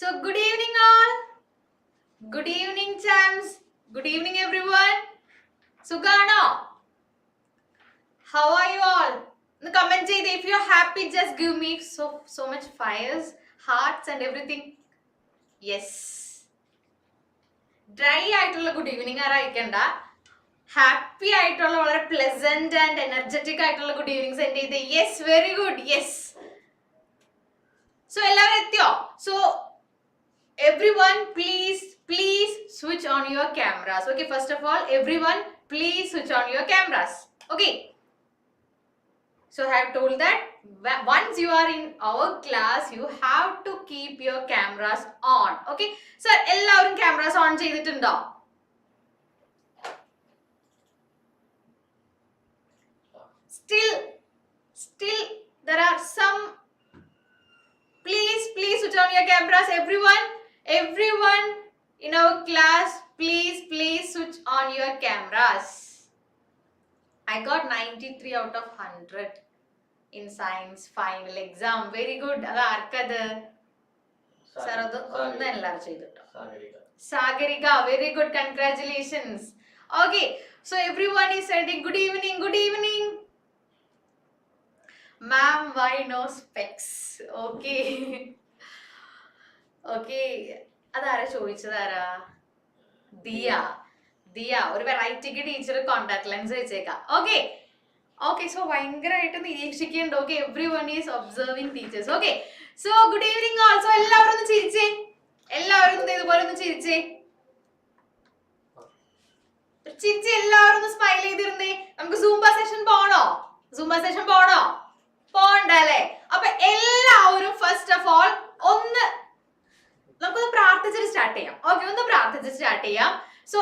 So good evening all. Good evening champs. Good evening everyone. Sugano. How are you all? In the comment ചെയ്തേ if you're happy just give me so much fires, hearts and everything. Yes. Dry ആയിട്ടുള്ള good evening ആരാ അയക്കണ്ട. Happy ആയിട്ടുള്ള വളരെ pleasant and energetic ആയിട്ടുള്ള good evenings send ചെയ്തേ. Yes, very good. Yes. So എല്ലാവരും എത്തിയോ? So everyone please switch on your cameras. Okay, first of all everyone please switch on your cameras. Okay, so I have told that once you are in our class you have to keep your cameras on. Okay, so എല്ലാവരും cameras on ചെയ്തിട്ടുണ്ടോ? Still there are some. Please switch on your cameras. Everyone in our class, please switch on your cameras. I got 93 out of 100 in science final exam. Very good. Adu arkadu sir adu onnu ellaru cheyidittu. Sagarika, very good. Congratulations. Okay, so everyone is sending good evening. Ma'am, why no specs? Okay. Okay, അതാരാ ചോദിച്ചതാരാ? ദിയ ഒരു വെറൈറ്റിക്ക് teacher contact lens വെച്ചേക്കാം. Okay so ഭയങ്കരമായിട്ട് നിരീക്ഷിക്കുന്നുണ്ട്. Okay, everyone is observing teachers. Okay, so good evening also. എല്ലാവരും ഒന്ന് ചിരിച്ചേ, ഇതുപോലെ ഒന്ന് ചിരിച്ചേ, എല്ലാവരും ഒന്ന് സ്മൈൽ ചെയ്തിരുന്നേ. നമുക്ക് സൂംബ സെഷൻ പോണോ? പോണ്ടല്ലേ? അപ്പൊ എല്ലാവരും ഫസ്റ്റ് ഓഫ് ഓൾ നമുക്കൊന്ന് പ്രാർത്ഥിച്ചിട്ട് സ്റ്റാർട്ട് ചെയ്യാം. So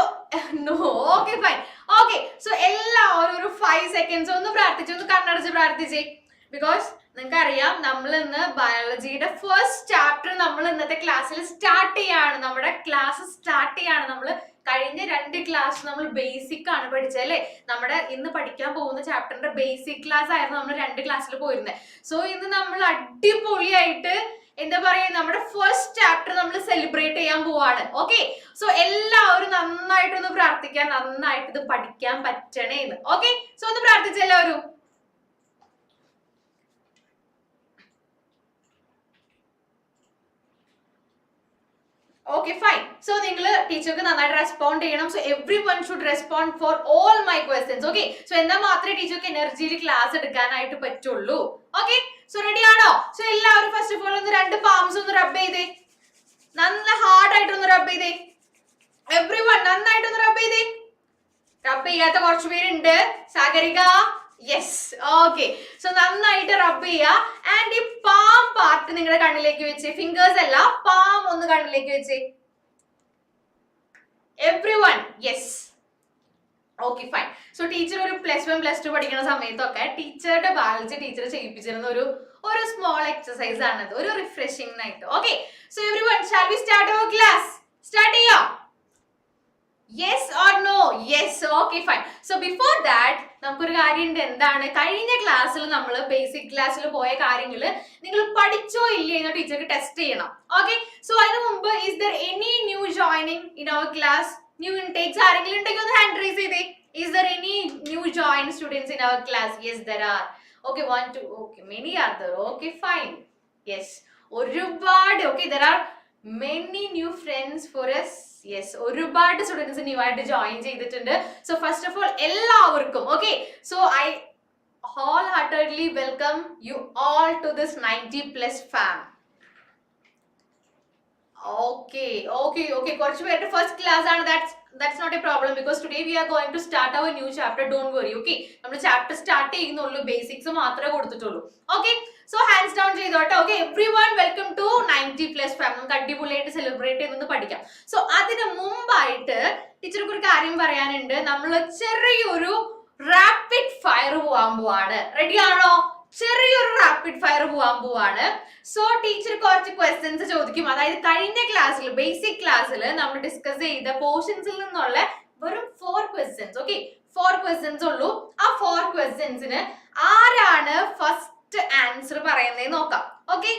okay fine. Okay, so എല്ലാവരും ഒരു 5 seconds ഒന്ന് പ്രാർത്ഥിച്ചു, ഒന്ന് കണ്ണടച്ച് പ്രാർത്ഥിച്ചേ. ബിക്കോസ് നിങ്ങൾക്ക് അറിയാം നമ്മൾ ഇന്ന് ബയോളജിയുടെ ഫസ്റ്റ് ചാപ്റ്റർ നമ്മൾ ഇന്നത്തെ ക്ലാസ്സിൽ സ്റ്റാർട്ട് ചെയ്യാണ്. നമ്മുടെ ക്ലാസ് സ്റ്റാർട്ട് ചെയ്യാണ്. നമ്മൾ കഴിഞ്ഞ 2 ക്ലാസ് നമ്മൾ ബേസിക് ആണ് പഠിച്ചത് അല്ലേ? നമ്മുടെ ഇന്ന് പഠിക്കാൻ പോകുന്ന ചാപ്റ്ററിന്റെ ബേസിക് ക്ലാസ് ആയിരുന്നു നമ്മൾ 2 ക്ലാസ്സിൽ പോയിരുന്നത്. സോ ഇന്ന് നമ്മൾ അടിപൊളിയായിട്ട് എന്താ പറയാ, നമ്മുടെ ഫസ്റ്റ് ചാപ്റ്റർ നമ്മൾ സെലിബ്രേറ്റ് ചെയ്യാൻ പോവാണ്. ഓക്കെ, സോ എല്ലാവരും നന്നായിട്ടൊന്ന് പ്രാർത്ഥിക്കാൻ, നന്നായിട്ട് ഇത് പഠിക്കാൻ പറ്റണേന്ന്. ഓക്കെ, സോ ഒന്ന് പ്രാർത്ഥിച്ച എല്ലാവരും. Okay, fine. So നിങ്ങൾ ടീച്ചർക്ക് നന്നായിട്ട് റെസ്പോണ്ട് ചെയ്യണം. So every one should respond for all my questions. Okay, so എന്നാൽ മാത്രമേ ടീച്ചർക്ക് എനർജിയിൽ ക്ലാസ് എടുക്കാനായിട്ട് പറ്റുള്ളൂ. ഓക്കെ, സോ റെഡി ആണോ? സോ എല്ലാവരും ഫസ്റ്റ് ഓഫ് ഓൾ ഒന്ന് 2 പാംസ് ഒന്ന് റബ്ബ് ചെയ്തേ, നല്ല ഹാർഡ് ആയിട്ടൊന്ന് റബ്ബ് ചെയ്തേ. എവ്രി വൺ നന്നായിട്ടൊന്ന് റബ്ബ് ചെയ്തേ. റബ്ബ് ചെയ്യാത്ത കുറച്ച് പേരുണ്ട്. സാഗരിക, യെസ്. ഓക്കെ, സോ നന്നായിട്ട് റബ്ബ് ചെയ്യുക. ആൻഡ് ഈ പാം പാർട്ട് നിങ്ങളുടെ കണ്ണിലേക്ക് വെച്ച്, ഫിംഗേഴ്സ് അല്ല, പാം ഒന്ന് കണ്ണിലേക്ക് വെച്ച്. Every one, yes. Okay fine. So teacher ഒരു +1 +2 പഠിക്കുന്ന സമയത്തൊക്കെ ടീച്ചറുടെ ബയോളജി ടീച്ചർ ചെയ്യിപ്പിച്ചിരുന്ന ഒരു സ്മോൾ എക്സസൈസ് ആണത്, ഒരു റിഫ്രഷിംഗ് ആയിട്ട്. Okay, so everyone shall we start our class? Start ചെയ്യാം? Yes or no? Yes. Okay, fine. So before that നമുക്കൊരു കാര്യമുണ്ട്. എന്താണ്? കഴിഞ്ഞ ക്ലാസ്സിൽ നമ്മൾ ബേസിക് ക്ലാസ്സിൽ പോയ കാര്യങ്ങൾ നിങ്ങൾ പഠിച്ചോ ഇല്ലേ എന്ന് ടീച്ചർക്ക് ടെസ്റ്റ് ചെയ്യണം. ഓക്കെ, സോ അതിന് മുമ്പ് is there any new joining in our class? New intakes ആരെങ്കിലും ഉണ്ടെങ്കിൽ ഒന്ന് ഹാൻഡ് റൈസ് ചെയ്തേ. Is there any new join students in our class? Yes, there are. Okay, 1 2. Okay, many are there. Okay fine. Yes, ഒരുപാട്. Okay, there are many new friends for us. Yes, ഒരുപാട് students new ആയിട്ട് join ചെയ്തിട്ടുണ്ട്. So first of all എല്ലാവർക്കും okay, so I wholeheartedly welcome you all to this 90+ fam. Okay, കുറച്ച് പേരുടെ first class ആണ്. That's not a problem because today we are going to start our new chapter. Don't worry. Okay, നമ്മൾ chapter start ചെയ്യുന്നുള്ളൂ, basics മാത്രമേ കൊടുത്തിട്ടുള്ളൂ. Okay, so hands down ചെയ്തോട്ടെ. Okay, everyone welcome to 90+ fam. നമുക്ക് അടിപൊളിയായിട്ട് celebrate ചെയ്തൊന്ന് പഠിക്കാം. സോ അതിന് മുമ്പായിട്ട് ടീച്ചർക്ക് ഒരു കാര്യം പറയാനുണ്ട്. നമ്മൾ ചെറിയൊരു റാപ്പിഡ് ഫയർ പോവാൻ പോവാണ്. റെഡി ആണോ? ചെറിയൊരു റാപ്പിഡ് ഫയർ പോവാൻ പോവാണ്. സോ ടീച്ചർ കുറച്ച് ക്വസ്റ്റ്യൻസ് ചോദിക്കും. അതായത് കഴിഞ്ഞ ക്ലാസ്സിൽ ബേസിക് ക്ലാസ്സിൽ നമ്മൾ ഡിസ്കസ് ചെയ്ത പോർഷൻസിൽ നിന്നുള്ള വെറും 4 questions. ഓക്കെ, 4 questions ഉള്ളൂ. ആ 4 questions ആരാണ് ഫസ്റ്റ് ആൻസർ പറയുന്നത് നോക്കാം. ഓക്കെ,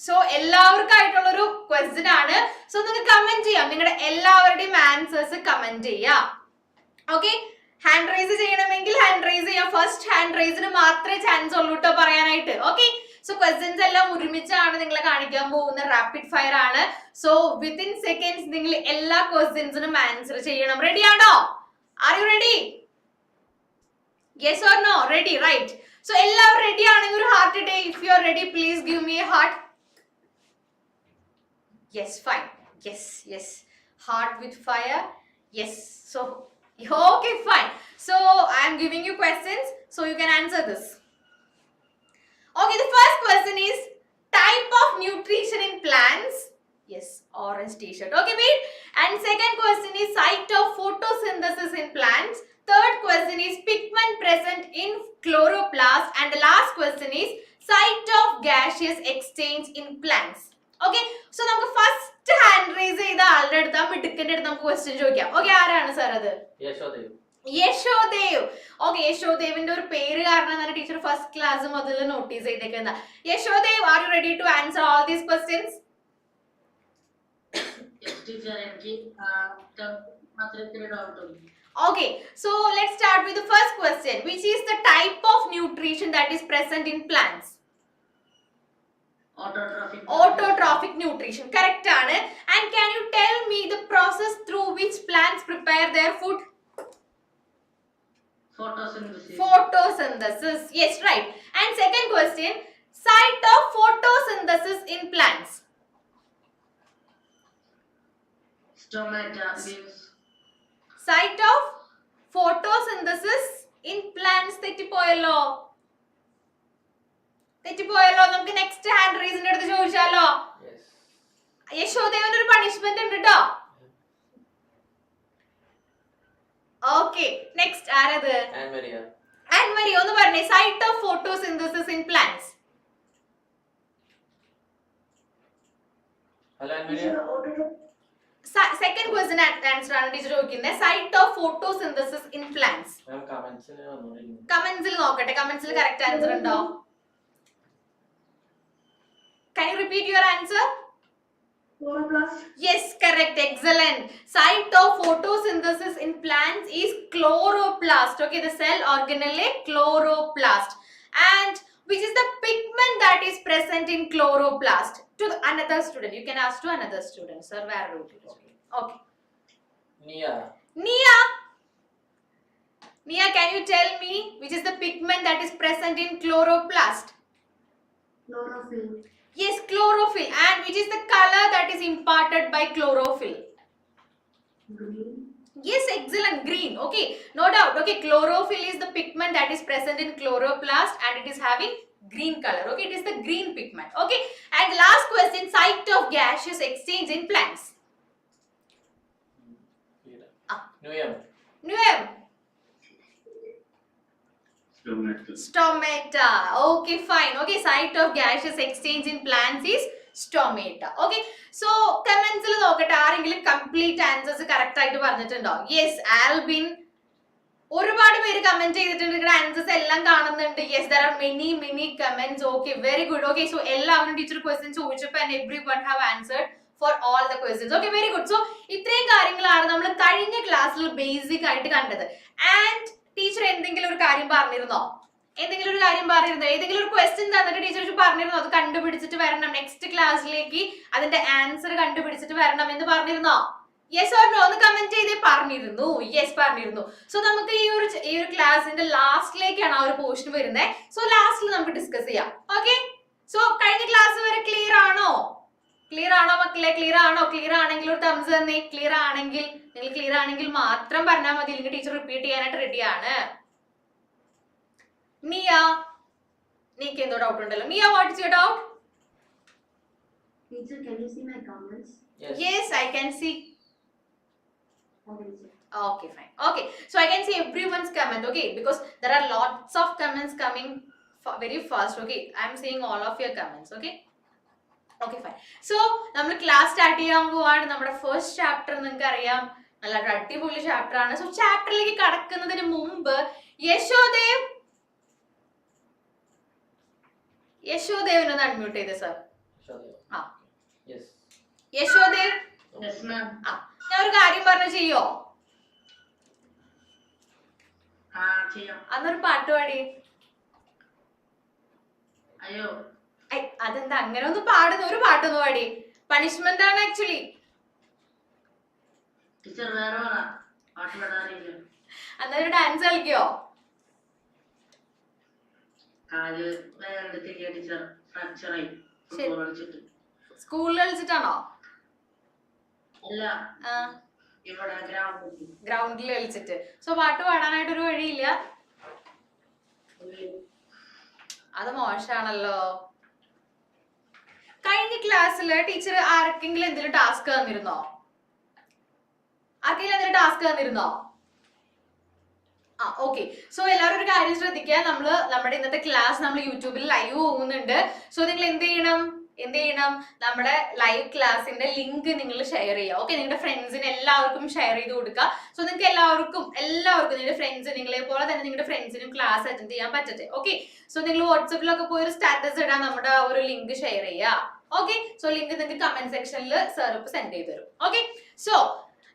സോ എല്ലാവർക്കും ആയിട്ടുള്ളൊരു ക്വസ്റ്റ്യൻ ആണ്. സോ നിങ്ങൾക്ക് കമന്റ് ചെയ്യാം, നിങ്ങളുടെ എല്ലാവരുടെയും ആൻസേഴ്സ് കമന്റ് ചെയ്യാം. ഓക്കെ, ഹാൻഡ് റൈസ് ചെയ്യണമെങ്കിൽ ഹാൻഡ് റൈസ് ചെയ്യാം. ഫസ്റ്റ് ഹാൻഡ് റൈസിന് മാത്രമേ ചാൻസ് ഉള്ളൂ കേട്ടോ പറയാനായിട്ട്. ഓക്കെ, സോ ക്വസ്റ്റ്യൻസ് എല്ലാം ഒരുമിച്ചാണ് നിങ്ങളെ കാണിക്കാൻ പോകുന്ന, റാപ്പിഡ് ഫയർ ആണ്. സോ വിത്തിൻ സെക്കൻഡ്സ് നിങ്ങൾ എല്ലാ ക്വസ്റ്റ്യൻസിനും ആൻസർ ചെയ്യണം. റെഡി ആണോ? Are you ready? Yes or no? Ready, right. So എല്ലാവരും റെഡി ആണെങ്കിൽ ഒരു ഹാർട്ട് ഇടേ. If you are ready please give me a heart. Yes, fine. Yes, yes. Heart with fire. Yes. So, okay, fine. So, I am giving you questions so you can answer this. Okay, the first question is type of nutrition in plants. Yes, orange t-shirt. Okay, wait. And second question is site of photosynthesis in plants. Third question is pigment present in chloroplast. And the last question is site of gaseous exchange in plants. Okay, so നമുക്ക് first hand raise ചെയ്ത ആളുടെ അടുത്ത്, മിടുക്കന്റെ അടുത്ത് നമുക്ക് question ചോദിക്കാം. Okay, ആരാണ് sir അത്? യശോദേവ്. Okay, യശോദേവിന്റെ ഒരു പേര് കാരണം തന്നെ ടീച്ചർ ഫസ്റ്റ് ക്ലാസ് മുതൽ നോട്ടീസ് ചെയ്തേക്കുന്ന. Yashodev, are you ready to answer all these questions? Okay, so let's start with the first question. Which is the type of nutrition that is present in plants? Autotrophic nutrition. Correct aanu. And can you tell me the process through which plants prepare their food? Photosynthesis. Yes, right. And second question, site of photosynthesis in plants? Stomata leaves. Site of photosynthesis in plants. തെറ്റിപ്പോയല്ലോ. നമുക്ക് next hand റൈസിന്റെ അടുത്ത് ചോദിച്ചാലോ? യശോദേവന് ഒരു punishment ഉണ്ട് കേട്ടോ. Okay, next ആരത്? ആൻമരിയ. ഒന്ന് പറഞ്ഞേ, site of photosynthesis in plants. Second question answer ആണ് ടീച്ചർ ചോദിക്കുന്നത്. Site of photosynthesis in plants. കമന്റ്സിൽ നോക്കട്ടെ, കമന്റ്സിൽ കറക്റ്റ് ആൻസർ ഉണ്ടോ? Can you repeat your answer? Chloroplast. Yes, correct. Excellent. Site of photosynthesis in plants is chloroplast. Okay, the cell organelle chloroplast. And which is the pigment that is present in chloroplast? To another student. You can ask to another student. Sir, where are you? Okay. Nia, can you tell me which is the pigment that is present in chloroplast? Chlorophyll. Yes, chlorophyll. And which is the color that is imparted by chlorophyll? Green. Yes, excellent. Green. Okay, no doubt. Okay, chlorophyll is the pigment that is present in chloroplast and it is having green color. Okay, it is the green pigment. Okay, and last question, site of gaseous exchange in plants. Nuem. Stomata. Okay, fine. Okay, site of gaseous exchange in plants is stomata. Okay, so comments il nokkata, ആരെങ്കിലും complete answers correct ആയിട്ട് പറഞ്ഞിട്ടുണ്ടോ? Yes, Albin. ഒരുപാട് പേര് comment ചെയ്തിട്ടുണ്ട്, നിങ്ങളുടെ answers എല്ലാം കാണുന്നുണ്ട്. Yes, there are many comments. Okay, very good. Okay, so എല്ലാവരും ടീച്ചർ ക്വസ്റ്റ്യൻ ചോദിച്ചപ്പോൾ and everyone have answered for all the questions. Okay, very good. So ഇത്രയും കാര്യങ്ങളാണ് നമ്മൾ കഴിഞ്ഞ ക്ലാസ്സിൽ ബേസിക് ആയിട്ട് കണ്ടത്. And ടീച്ചർ എന്തെങ്കിലും ഒരു കാര്യം പറഞ്ഞിരുന്നോ? ഏതെങ്കിലും ഒരു ക്വസ്റ്റ്യൻ തന്നിട്ട് ടീച്ചർ പറഞ്ഞിരുന്നോ അത് കണ്ടുപിടിച്ചിട്ട് വരണം, നെക്സ്റ്റ് ക്ലാസ്സിലേക്ക് അതിന്റെ ആൻസർ കണ്ടുപിടിച്ചിട്ട് വരണം എന്ന് പറഞ്ഞിരുന്നോ? Yes or no? ഒന്ന് കമന്റ് ചെയ്തേ. പറഞ്ഞിരുന്നു. യെസ്, പറഞ്ഞിരുന്നു. സോ നമുക്ക് ഈ ഒരു ക്ലാസ്സിന്റെ ലാസ്റ്റിലേക്കാണ് ആ ഒരു പോർഷൻ വരുന്നത്. സോ ലാസ്റ്റിൽ നമുക്ക് ഡിസ്കസ് ചെയ്യാം. ഓക്കെ, സോ കഴിഞ്ഞ ക്ലാസ് വരെ ക്ലിയർ ആണോ മക്കളെ? ക്ലിയർ ആണോ? ക്ലിയർ ആണെങ്കിൽ ഒരു തംസ് തന്നെ. ക്ലിയർ ആണെങ്കിൽ മാത്രം പറഞ്ഞാൽ മതി, അല്ലെങ്കിൽ ടീച്ചർ റിപ്പീറ്റ് ചെയ്യാനായിട്ട് റെഡിയാണ്. നീക്ക് എന്തോ ഡൗട്ട് ഉണ്ടല്ലോ. നിയ, what is your doubt? Teacher, can you see my comments? Yes, I can see. Okay, fine. Okay, so I can see everyone's comment. Okay, because there are lots of comments coming very fast. Okay, I am seeing all of your comments. Okay, fine. So നമ്മൾ class start ചെയ്യാൻ പോവാണ്. നമ്മുടെ first chapter നിങ്ങൾക്ക് അറിയാം, നല്ല അടിപൊളി chapter ആണ്. So ചാപ്റ്ററിലേക്ക് കടക്കുന്നതിന് മുമ്പ് യശോദേവിനൊന്ന് അൺമ്യൂട്ട് ചെയ്തേ സർ. ആ യശോദേ Yes, ma'am. ആ ഞാൻ ഒരു കാര്യം പറഞ്ഞു ചെയ്യോ ചെയ്യാം. അന്നൊരു പാട്ട് പാടി അയ്യോ അതെന്താ അങ്ങനെ ഒന്ന് പാടുന്ന ഒരു പാട്ടൊന്ന് പാടി പണിഷ്മെന്റ് ആണ് ആക്ച്വലി ടീച്ചർ വേറെ പറ പാട്ട് പാടാറില്ല അന്നൊരു ഡാൻസ് കളിക്കോ കാല് വേറെ ടീച്ചർ ഫ്രാക്ചറായി ഫുട്ബോൾ കളിച്ചിട്ട് സ്കൂളിൽ കളിച്ചിട്ടാണോ അല്ല ഇവിടെ ഗ്രൗണ്ടിൽ കളിച്ചിട്ട് സോ പാട്ട് പാടാനായിട്ട് ഒരു വഴിയില്ല അത് മോശമാണല്ലോ കഴിഞ്ഞ ക്ലാസ്സിൽ ടീച്ചർ ആർക്കെങ്കിലും എന്തെങ്കിലും ടാസ്ക് തന്നിരുന്നോ ആ ഓക്കെ സോ എല്ലാവരും ഒരു കാര്യം ശ്രദ്ധിക്കുക നമ്മുടെ ഇന്നത്തെ ക്ലാസ് നമ്മൾ യൂട്യൂബിൽ ലൈവ് പോകുന്നുണ്ട് സോ നിങ്ങൾ എന്ത് ചെയ്യണം നമ്മുടെ ലൈവ് ക്ലാസ്സിന്റെ ലിങ്ക് നിങ്ങൾ ഷെയർ ചെയ്യുക ഓക്കെ നിങ്ങളുടെ ഫ്രണ്ട്സിന് എല്ലാവർക്കും ഷെയർ ചെയ്ത് കൊടുക്കുക സോ നിങ്ങൾക്ക് എല്ലാവർക്കും നിങ്ങളുടെ ഫ്രണ്ട്സ് നിങ്ങളെ പോലെ തന്നെ നിങ്ങളുടെ ഫ്രണ്ട്സിനും ക്ലാസ് അറ്റൻഡ് ചെയ്യാൻ പറ്റട്ടെ ഓക്കെ സോ നിങ്ങൾ വാട്സപ്പിലൊക്കെ പോയി ഒരു സ്റ്റാറ്റസ് ഇടാൻ നമ്മുടെ ഒരു ലിങ്ക് ഷെയർ ചെയ്യുക ഓക്കെ സോ ലിങ്ക് നിങ്ങൾക്ക് കമന്റ് സെക്ഷനിൽ സർ സെൻഡ് ചെയ്ത് തരും ഓക്കെ സോ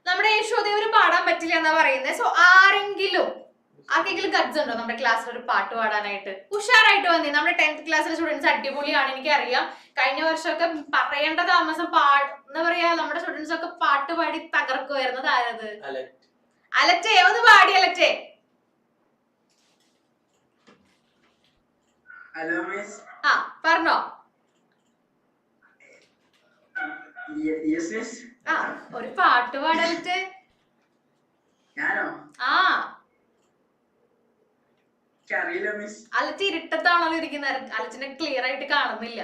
നമ്മുടെ യശോദേവന് പാടാൻ പറ്റില്ല എന്നാ പറയുന്നത് സോ ആരെങ്കിലും ഗഡ്സ് ഉണ്ടോ നമ്മുടെ ക്ലാസ്സിൽ ഒരു പാട്ട് പാടാനായിട്ട് ഉഷാറായിട്ട് വന്നേ നമ്മുടെ 10th ക്ലാസ്സിലെ സ്റ്റുഡൻസ് അടിപൊളിയാണ് എനിക്കറിയാം കഴിഞ്ഞ വർഷമൊക്കെ പറയേണ്ട താമസം എന്താ പറയാ നമ്മുടെ സ്റ്റുഡൻസ് ഒക്കെ പാട്ട് പാടി തകർക്കുമായിരുന്നത് ആരത് അലറ്റെ ഒന്ന് പാടി അലറ്റെ ആ പറഞ്ഞോ ആ ഒരു പാട്ട് പാടലറ്റെ ആ അലച്ച് ഇരുട്ടത്താണല്ലോ ഇരിക്കുന്നത് അലച്ചിനെ ക്ലിയർ ആയിട്ട് കാണുന്നില്ല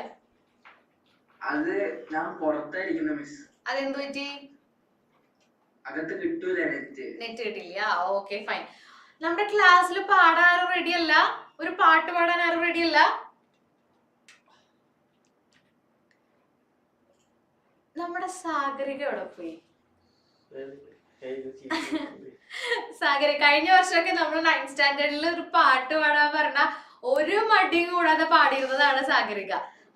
അത് ഞാൻ പുറത്തായിരിക്കുന്ന മിസ് അതെന്തു പറ്റി അകത്ത് കിട്ടൂല നെറ്റ് കിട്ടില്ല ഓക്കെ ഫൈൻ നമ്മുടെ ക്ലാസ്സിൽ പാടാൻ ആരും റെഡി അല്ല ഒരു പാട്ട് പാടാൻ ആരും റെഡി അല്ല നമ്മുടെ സാഗരിക എവിടെ പോയി സാഗര കഴിഞ്ഞ വർഷമൊക്കെ നമ്മൾ 9th സ്റ്റാൻഡേർഡിൽ ഒരു പാട്ട് പാടാൻ പറഞ്ഞ ഒരു മടിയും കൂടാതെ പാടിയിരുന്നതാണ് സാഗരിക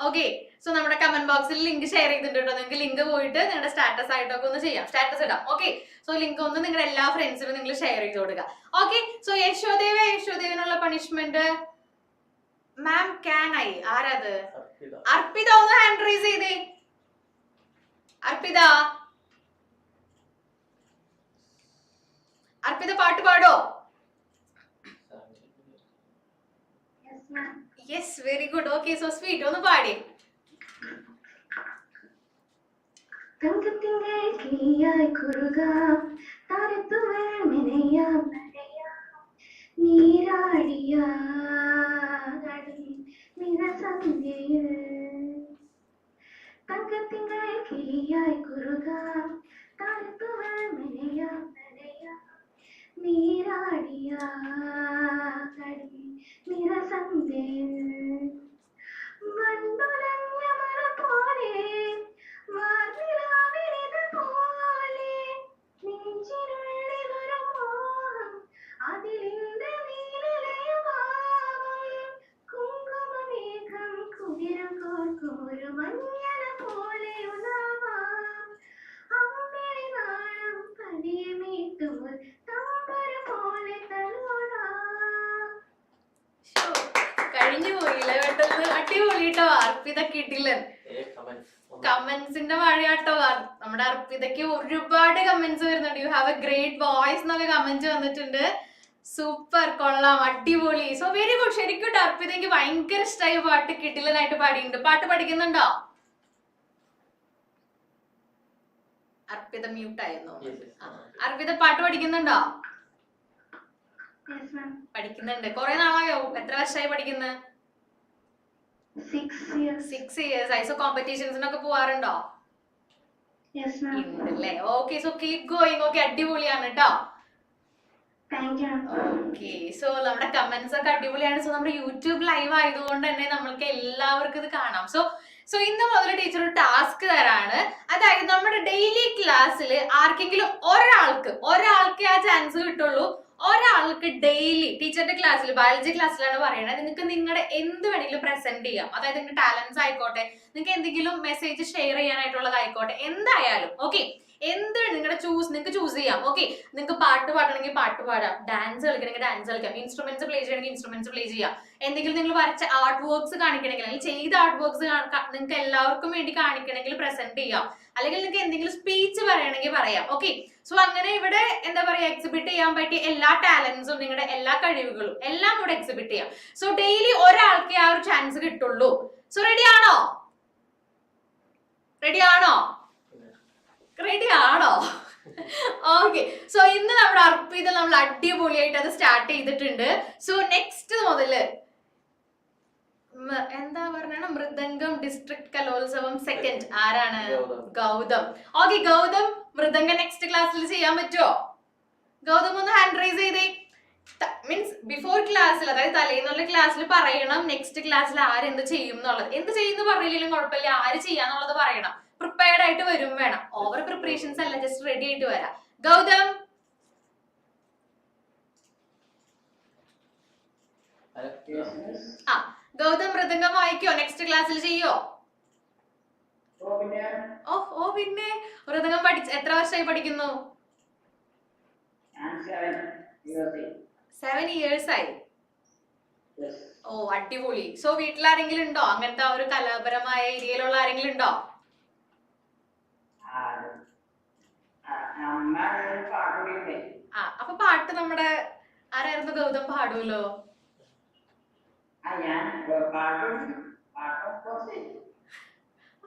ഓക്കെ സോ നമ്മുടെ കമന്റ് ബോക്സിൽ ലിങ്ക് ഷെയർ ചെയ്തിട്ടുണ്ട് കേട്ടോ നിങ്ങൾക്ക് ലിങ്ക് പോയിട്ട് നിങ്ങളുടെ സ്റ്റാറ്റസ് ആയിട്ടൊക്കെ ഒന്ന് ചെയ്യാം സ്റ്റാറ്റസ് ഇടാം ഓക്കെ സോ ലിങ്ക് ഒന്ന് നിങ്ങളുടെ എല്ലാ ഫ്രണ്ട്സിനും നിങ്ങൾ ഷെയർ ചെയ്ത് കൊടുക്കുക ഓക്കെ സോ യശോദേവിനുള്ള പണിഷ്മെന്റ് മാം ക്യാൻ ഐ ആരത് അർപ്പിത ഒന്ന് ഹാൻഡ് റൈസ് ചെയ്തേ അർപ്പിത പാട്ട് പാടോ yes very good okay so sweet ഒന്ന് പാടി തങ്കത്തിൻ്റെ കിളിയായി കുറുകാം താരത്തുവേ മെനയാം നീരാടിയ നിറസന്ധ്യയിൽ തങ്കത്തിൻ്റെ കിളിയായി കുറുകാം താരത്തുവേ മെനയാം നീരാടിയ നിറസന്ധ്യയിൽ വന്നുലഞ്ഞ മഴ പോലെ വാർനിലാവിനിത പോലെ നെഞ്ചിനുള്ളിൽ ഒരു മോഹം അതിലിന്റെ നീലലയഭാവം കുങ്കുമമേഘം കുതിരം കോർക്കും ഒരു മഞ്ഞല പോലെ ഉലാവാം അമ്മയെ നാളം പതിയമേറ്റും ഒരു തമ്പുരു പോലെ തലോടാം കഴിഞ്ഞു പോയില്ല പെട്ടെന്ന് അടിപൊളി കേട്ടോ അർപ്പിത കിട്ടില്ല കമന്റ്സിന്റെ മഴയാട്ടോ നമ്മുടെ അർപ്പിതയ്ക്ക് ഒരുപാട് കമന്റ്സ് വരുന്നുണ്ട് you have A great voice എന്നൊക്കെ കമന്റ് വന്നിട്ടുണ്ട് സൂപ്പർ കൊള്ളാം അടിപൊളി സോ വെരി ഗുഡ് ശരിക്കും അർപ്പിതയ്ക്ക് ഭയങ്കര ഇഷ്ടമായ പാട്ട് കിട്ടില്ലനായിട്ട് പാടിയിട്ടുണ്ട് പാട്ട് പഠിക്കുന്നുണ്ടോ അർപ്പിത മ്യൂട്ട് ആയിരുന്നു അർപ്പിത പാട്ട് പഠിക്കുന്നുണ്ടോ പഠിക്കുന്നുണ്ട് കൊറേ നാളായോ എത്ര വർഷമായി പഠിക്കുന്നത് 6 years ആയി സോ കോമ്പറ്റീഷൻസിനൊക്കെ പോവാറുണ്ടോ ഇല്ലല്ലേ okay so keep going okay അടിപൊളിയാണ് കേട്ടോ ഓക്കെ സോ നമ്മുടെ കമന്റ്സ് ഒക്കെ അടിപൊളിയാണ് സോ നമ്മുടെ യൂട്യൂബ് ലൈവ് ആയതുകൊണ്ട് തന്നെ നമ്മൾക്ക് എല്ലാവർക്കും ഇത് കാണാം സോ ഇന്ന് മുതൽ ടീച്ചർ ഒരു ടാസ്ക് തരാണ് അതായത് നമ്മുടെ ഡെയിലി ക്ലാസ്സിൽ ആർക്കെങ്കിലും ഒരാൾക്ക് ആ ചാൻസ് കിട്ടുള്ളൂ ഒരാൾ ഒരാൾക്ക് ഡെയിലി ടീച്ചറുടെ ക്ലാസ്സിൽ ബയോളജി ക്ലാസ്സിലാണ് പറയുന്നത്, നിങ്ങൾക്ക് നിങ്ങളുടെ എന്ത് വേണമെങ്കിലും പ്രസന്റ് ചെയ്യാം. അതായത് നിങ്ങളുടെ ടാലൻസ് ആയിക്കോട്ടെ, നിങ്ങൾക്ക് എന്തെങ്കിലും മെസ്സേജ് ഷെയർ ചെയ്യാനായിട്ടുള്ളതായിക്കോട്ടെ, എന്തായാലും ഓക്കെ, എന്ത് നിങ്ങളുടെ നിങ്ങൾക്ക് ചൂസ് ചെയ്യാം. ഓക്കെ, നിങ്ങൾക്ക് പാട്ട് പാടണമെങ്കിൽ പാട്ട് പാടാം, ഡാൻസ് കളിക്കണമെങ്കിൽ ഡാൻസ് കളിക്കാം, ഇൻസ്ട്രുമെന്റ്സ് പ്ലേ ചെയ്യണമെങ്കിൽ ഇൻസ്ട്രുമെന്റ്സ് പ്ലേ ചെയ്യാം, എന്തെങ്കിലും നിങ്ങൾ വരച്ച ആർട്ട് വർക്ക്സ് കാണിക്കണമെങ്കിൽ അല്ലെങ്കിൽ ചെയ്ത ആർട്ട് വർക്ക്സ് നിങ്ങൾക്ക് എല്ലാവർക്കും വേണ്ടി കാണിക്കണമെങ്കിൽ പ്രസന്റ് ചെയ്യാം, അല്ലെങ്കിൽ നിങ്ങൾക്ക് എന്തെങ്കിലും സ്പീച്ച് പറയണമെങ്കിൽ പറയാം. ഓക്കെ, സോ അങ്ങനെ ഇവിടെ എന്താ പറയാ, എക്സിബിറ്റ് ചെയ്യാൻ പറ്റിയ എല്ലാ ടാലൻസും നിങ്ങളുടെ എല്ലാ കഴിവുകളും എല്ലാം ഇവിടെ എക്സിബിറ്റ് ചെയ്യാം. സോ ഡെയിലി ഒരാൾക്ക് ആ ഒരു ചാൻസ് കിട്ടുള്ളൂ. സോ റെഡി ആണോ? റെഡി ആണോ? റെഡി ആണോ? ഓക്കെ, സോ ഇന്ന് നമ്മുടെ അർപ്പിതൽ നമ്മൾ അടിപൊളിയായിട്ട് അത് സ്റ്റാർട്ട് ചെയ്തിട്ടുണ്ട്. സോ നെക്സ്റ്റ് മുതല് എന്താ പറഞ്ഞ മൃദംഗം ഡിസ്ട്രിക്ട് കലോത്സവം സെക്കൻഡ് ആരാണ്? ഗൗതം. ഓക്കെ, ഗൗതം മൃദംഗം നെക്സ്റ്റ് ക്ലാസ്സിൽ ചെയ്യാൻ പറ്റുമോ? ഗൗതം ഒന്ന് ഹാൻഡ് റൈസ് ചെയ്തേ. മീൻസ് ബിഫോർ ക്ലാസ്സിൽ, അതായത് തലേന്നുള്ള ക്ലാസ്സിൽ പറയണം നെക്സ്റ്റ് ക്ലാസ്സിൽ ആരെന്ത് ചെയ്യും എന്നുള്ളത്. എന്ത് ചെയ്യുന്നു പറഞ്ഞില്ലെങ്കിലും കുഴപ്പമില്ല, ആര് ചെയ്യാന്നുള്ളത് പറയണം. പ്രിപ്പയർഡ് ആയിട്ട് വരും വേണം, ഓവർ പ്രിപ്പറേഷൻസ് അല്ല, ജസ്റ്റ് റെഡി ആയിട്ട് വരാം. ഗൗതം ഗൗതം മൃദംഗം വായിക്കോ? നെക്സ്റ്റ് ക്ലാസ്സിൽ ചെയ്യോ? പിന്നെ മൃദംഗം എത്ര വർഷമായി പഠിക്കുന്നു? 7 years ആയി. ഓ അടിപൊളി. സോ വീട്ടിൽ ആരെങ്കിലും ഉണ്ടോ അങ്ങനത്തെ ഒരു കലാപരമായ ഏരിയയിലുള്ള ആരെങ്കിലും ഉണ്ടോ? അപ്പൊ പാട്ട് നമ്മുടെ ആരായിരുന്നു? ഗൗതം പാടുമല്ലോ.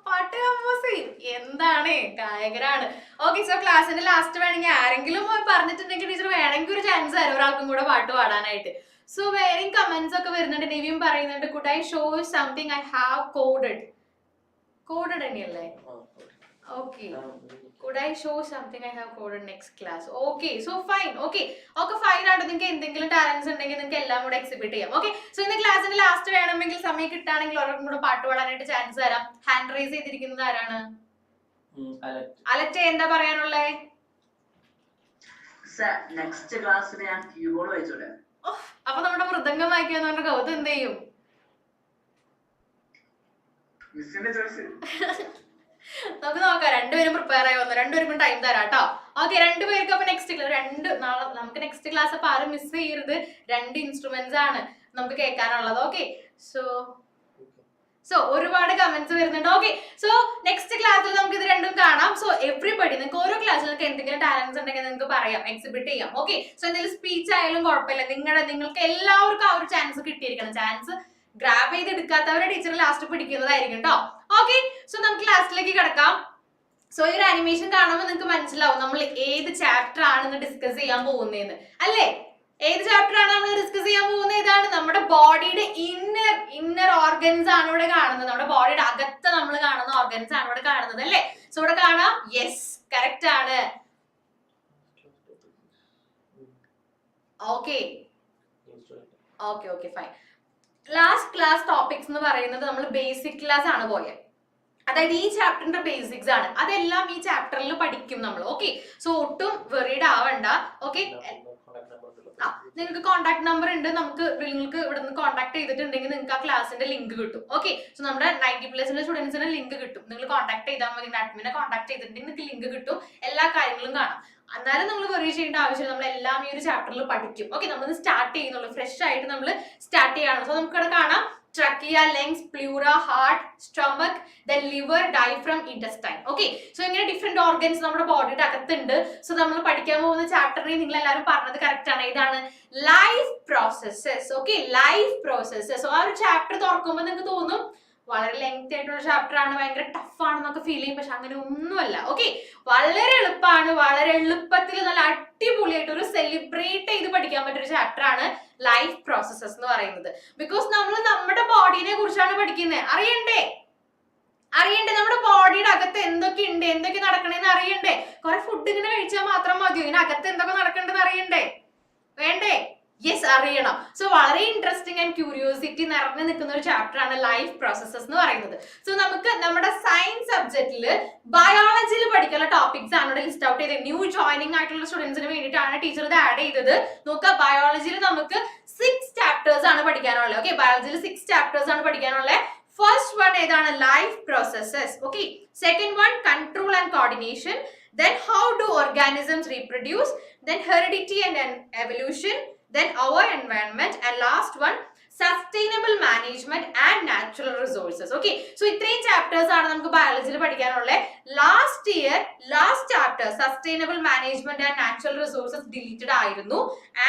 പാട്ട് കമ്പോസ് ചെയ്യും. എന്താണ്, ഗായകരാണ്. ഓക്കെ, സോ ക്ലാസ്സിന്റെ ലാസ്റ്റ് വേണമെങ്കിൽ ആരെങ്കിലും പറഞ്ഞിട്ടുണ്ടെങ്കിൽ ടീച്ചർ വേണമെങ്കിൽ ഒരു ചാൻസ് തരാം ഒരാൾക്കും കൂടെ പാട്ട് പാടാനായിട്ട്. സോ വേറെ കമന്റ്സ് ഒക്കെ വരുന്നുണ്ട്. നിവിയും പറയുന്നുണ്ട്, could I show something I have coded തന്നെയല്ലേ? Okay, could I show something I have coded next class? Okay, so fine. Okay fine ആണ്. നിങ്ങൾക്ക് എന്തെങ്കിലും ടാലൻസ് ഉണ്ടെങ്കിൽ നിങ്ങൾക്ക് എല്ലാം കൂടെ എക്സിബിറ്റ് ചെയ്യാം. ഓക്കെ, സോ ഇന്ന് ക്ലാസ്സിന്റെ ലാസ്റ്റ് വേണമെങ്കിൽ സമയം കിട്ടുകയാണെങ്കിൽ ഒരാൾക്കും കൂടെ പാട്ട് പാടാനായിട്ട് ചാൻസ് തരാം. ഹാൻഡ് റൈസ് ചെയ്തിരിക്കുന്നത് ആരാണ്? അലറ്റെ, എന്താ പറയാനുള്ളേ? നെക്സ്റ്റ് ക്ലാസ്സിൽ ഞാൻ കീബോർഡ് വായിച്ചോളാം. അപ്പൊ നമ്മുടെ മൃദംഗം വായിക്കാന്ന് പറഞ്ഞ ഗൗതം എന്ത് ചെയ്യും? നമുക്ക് നോക്കാം, രണ്ടുപേരും പ്രിപ്പയർ ആയി വന്നു. രണ്ടുപേർക്കും ടൈം തരാം കേട്ടോ. ഓക്കെ, രണ്ടുപേർക്ക് അപ്പൊ നെക്സ്റ്റ് നാളെ നമുക്ക് നെക്സ്റ്റ് ക്ലാസ് അപ്പൊ ആരും മിസ് ചെയ്യരുത്. 2 ഇൻസ്ട്രുമെന്റ്സ് ആണ് നമുക്ക് കേൾക്കാനുള്ളത്. ഓക്കെ, സോ ഒരുപാട് കമന്റ്സ് വരുന്നുണ്ട്. ഓക്കെ, സോ നെക്സ്റ്റ് ക്ലാസ്സിൽ നമുക്ക് ഇത് രണ്ടും കാണാം. സോ എവറിബഡി, നിങ്ങൾക്ക് ഓരോ ക്ലാസ്സിൽ നിങ്ങൾക്ക് എന്തെങ്കിലും ടാലൻസ് ഉണ്ടെങ്കിൽ നിങ്ങൾക്ക് പറയാം, എക്സിബിറ്റ് ചെയ്യാം. ഓക്കെ, സോ എന്തെങ്കിലും സ്പീച്ച് ആയാലും കുഴപ്പമില്ല, നിങ്ങൾക്ക് എല്ലാവർക്കും ആ ഒരു ചാൻസ് കിട്ടിയിരിക്കണം. ചാൻസ് ഗ്രാബ് ചെയ്ത് എടുക്കാത്തവരെ ടീച്ചർ ലാസ്റ്റ് പിടിക്കുന്നതായിരിക്കും കേട്ടോ. ഓക്കെ, സോ നമുക്ക് ലാസ്റ്റിലേക്ക് കിടക്കാം. സോ ഈ ഒരു ആനിമേഷൻ കാണുമ്പോൾ നിങ്ങൾക്ക് മനസ്സിലാവും നമ്മൾ ഏത് ചാപ്റ്റർ ആണെന്ന് ഡിസ്കസ് ചെയ്യാൻ പോകുന്നതെന്ന് അല്ലേ? ഏത് ചാപ്റ്റർ ആണ് നമ്മൾ ഡിസ്കസ് ചെയ്യാൻ പോകുന്നത്? ഇതാണ് നമ്മുടെ ബോഡിയുടെ ഇന്നർ ഓർഗൻസ് ആണ് ഇവിടെ കാണുന്നത്. നമ്മുടെ ബോഡിയുടെ അകത്ത് നമ്മൾ കാണുന്ന ഓർഗൻസ് ആണ് ഇവിടെ കാണുന്നത് അല്ലേ? സോ ഇവിടെ കാണാം, യെസ് കറക്റ്റ് ആണ്. Okay fine. Last class topics എന്ന് പറയുന്നത് നമ്മൾ ബേസിക് ക്ലാസ് ആണ് പോയത്. അതായത് ഈ ചാപ്റ്ററിന്റെ ബേസിക്സ് ആണ്, അതെല്ലാം ഈ ചാപ്റ്ററിൽ പഠിക്കും നമ്മൾ. ഓക്കെ, സോ ഒട്ടും വെറീഡ് ആവണ്ട. ഓക്കെ, നിങ്ങൾക്ക് കോൺടാക്ട് നമ്പർ ഉണ്ട്, നിങ്ങൾക്ക് ഇവിടെ നിന്ന് കോൺടാക്ട് ചെയ്തിട്ടുണ്ടെങ്കിൽ നിങ്ങൾക്ക് ആ ക്ലാസിന്റെ ലിങ്ക് കിട്ടും. ഓക്കെ, സോ നമ്മുടെ 90+ സ്റ്റുഡൻസിന് ലിങ്ക് കിട്ടും. നിങ്ങൾ കോൺടാക്ട് ചെയ്താൽ മതി, അഡ്മിനെ കോൺടാക്ട് ചെയ്തിട്ടുണ്ടെങ്കിൽ നിങ്ങൾക്ക് ലിങ്ക് കിട്ടും, എല്ലാ കാര്യങ്ങളും കാണാം. എന്നാലും നമ്മൾ വെറി ചെയ്യേണ്ട ആവശ്യമില്ല, നമ്മൾ എല്ലാം ഈ ഒരു ചാപ്റ്ററിൽ പഠിക്കും. ഓക്കെ, നമ്മൾ സ്റ്റാർട്ട് ചെയ്യുന്നുള്ളൂ, ഫ്രഷ് ആയിട്ട് നമ്മൾ സ്റ്റാർട്ട് ചെയ്യാണ്. സോ നമുക്കിവിടെ കാണാം trachea, lungs, pleura, heart, stomach, then liver, diaphragm, intestine. Okay, so ഇങ്ങനെ ഡിഫറെന്റ് ഓർഗൻസ് നമ്മുടെ ബോഡിയുടെ അകത്തുണ്ട്. സോ നമ്മൾ പഠിക്കാൻ പോകുന്ന ചാപ്റ്ററിൽ നിങ്ങൾ എല്ലാവരും പറഞ്ഞത് കറക്റ്റ് ആണ്. ഇതാണ് life processes. Okay, life processes. ആ ഒരു ചാപ്റ്റർ തുറക്കുമ്പോൾ നിങ്ങൾക്ക് തോന്നും വളരെ ലെങ്തി ആയിട്ടുള്ള ചാപ്റ്റർ ആണ്, ഭയങ്കര ടഫ് ആണെന്നൊക്കെ ഫീൽ ചെയ്യും. പക്ഷെ അങ്ങനെ ഒന്നുമല്ല. ഓക്കെ, വളരെ എളുപ്പമാണ്, വളരെ എളുപ്പത്തിൽ നല്ല അടിപൊളിയായിട്ട് ഒരു സെലിബ്രേറ്റ് ചെയ്ത് പഠിക്കാൻ പറ്റിയൊരു ചാപ്റ്റർ ആണ് ലൈഫ് പ്രോസസ്സസ് എന്ന് പറയുന്നത്. ബിക്കോസ് നമ്മൾ നമ്മുടെ ബോഡിനെ കുറിച്ചാണ് പഠിക്കുന്നത്. അറിയണ്ടേ നമ്മുടെ ബോഡിയുടെ അകത്ത് എന്തൊക്കെ ഉണ്ട്, എന്തൊക്കെ നടക്കണേന്ന് അറിയണ്ടേ? കുറെ ഫുഡ് ഇങ്ങനെ കഴിച്ചാൽ മാത്രം മതിയോ? ഇതിനകത്ത് എന്തൊക്കെ നടക്കണ്ടെന്ന് അറിയണ്ടേ? വേണ്ടേ? യെസ്, അറിയണം. സോ വളരെ ഇൻട്രസ്റ്റിംഗ് ആൻഡ് ക്യൂരിയോസിറ്റി നിറഞ്ഞു നിൽക്കുന്ന ഒരു ചാപ്റ്റർ ആണ് ലൈഫ് പ്രോസസ്സസ് എന്ന് പറയുന്നത്. സോ നമുക്ക് നമ്മുടെ സയൻസ് സബ്ജക്റ്റിൽ ബയോളജിയിൽ പഠിക്കുന്ന ടോപ്പിക്സ് ആണ് ഇവിടെ ലിസ്റ്റ് ഔട്ട് ചെയ്തത്. ന്യൂ ജോയിനിങ് ആയിട്ടുള്ള സ്റ്റുഡൻസിന് വേണ്ടിയിട്ടാണ് ടീച്ചർ ഇത് ആഡ് ചെയ്തത്. നോക്കുക, ബയോളജിയിൽ നമുക്ക് 6 ചാപ്റ്റേഴ്സ് ആണ് പഠിക്കാനുള്ളത്. ഓക്കെ, ബയോളജിയിൽ 6 ചാപ്റ്റേഴ്സ് ആണ് പഠിക്കാനുള്ളത്. ഫസ്റ്റ് വൺ ഏതാണ്? Life processes. Okay, second one control and coordination, then how do organisms reproduce, then heredity and evolution, then our environment, and last one sustainable management and natural resources. Okay, so ഇത്രയും chapters ആണ് നമുക്ക് ബയോളജിയിൽ പഠിക്കാനുള്ളത്. Last year last chapter sustainable management and natural resources deleted ആയിരുന്നു.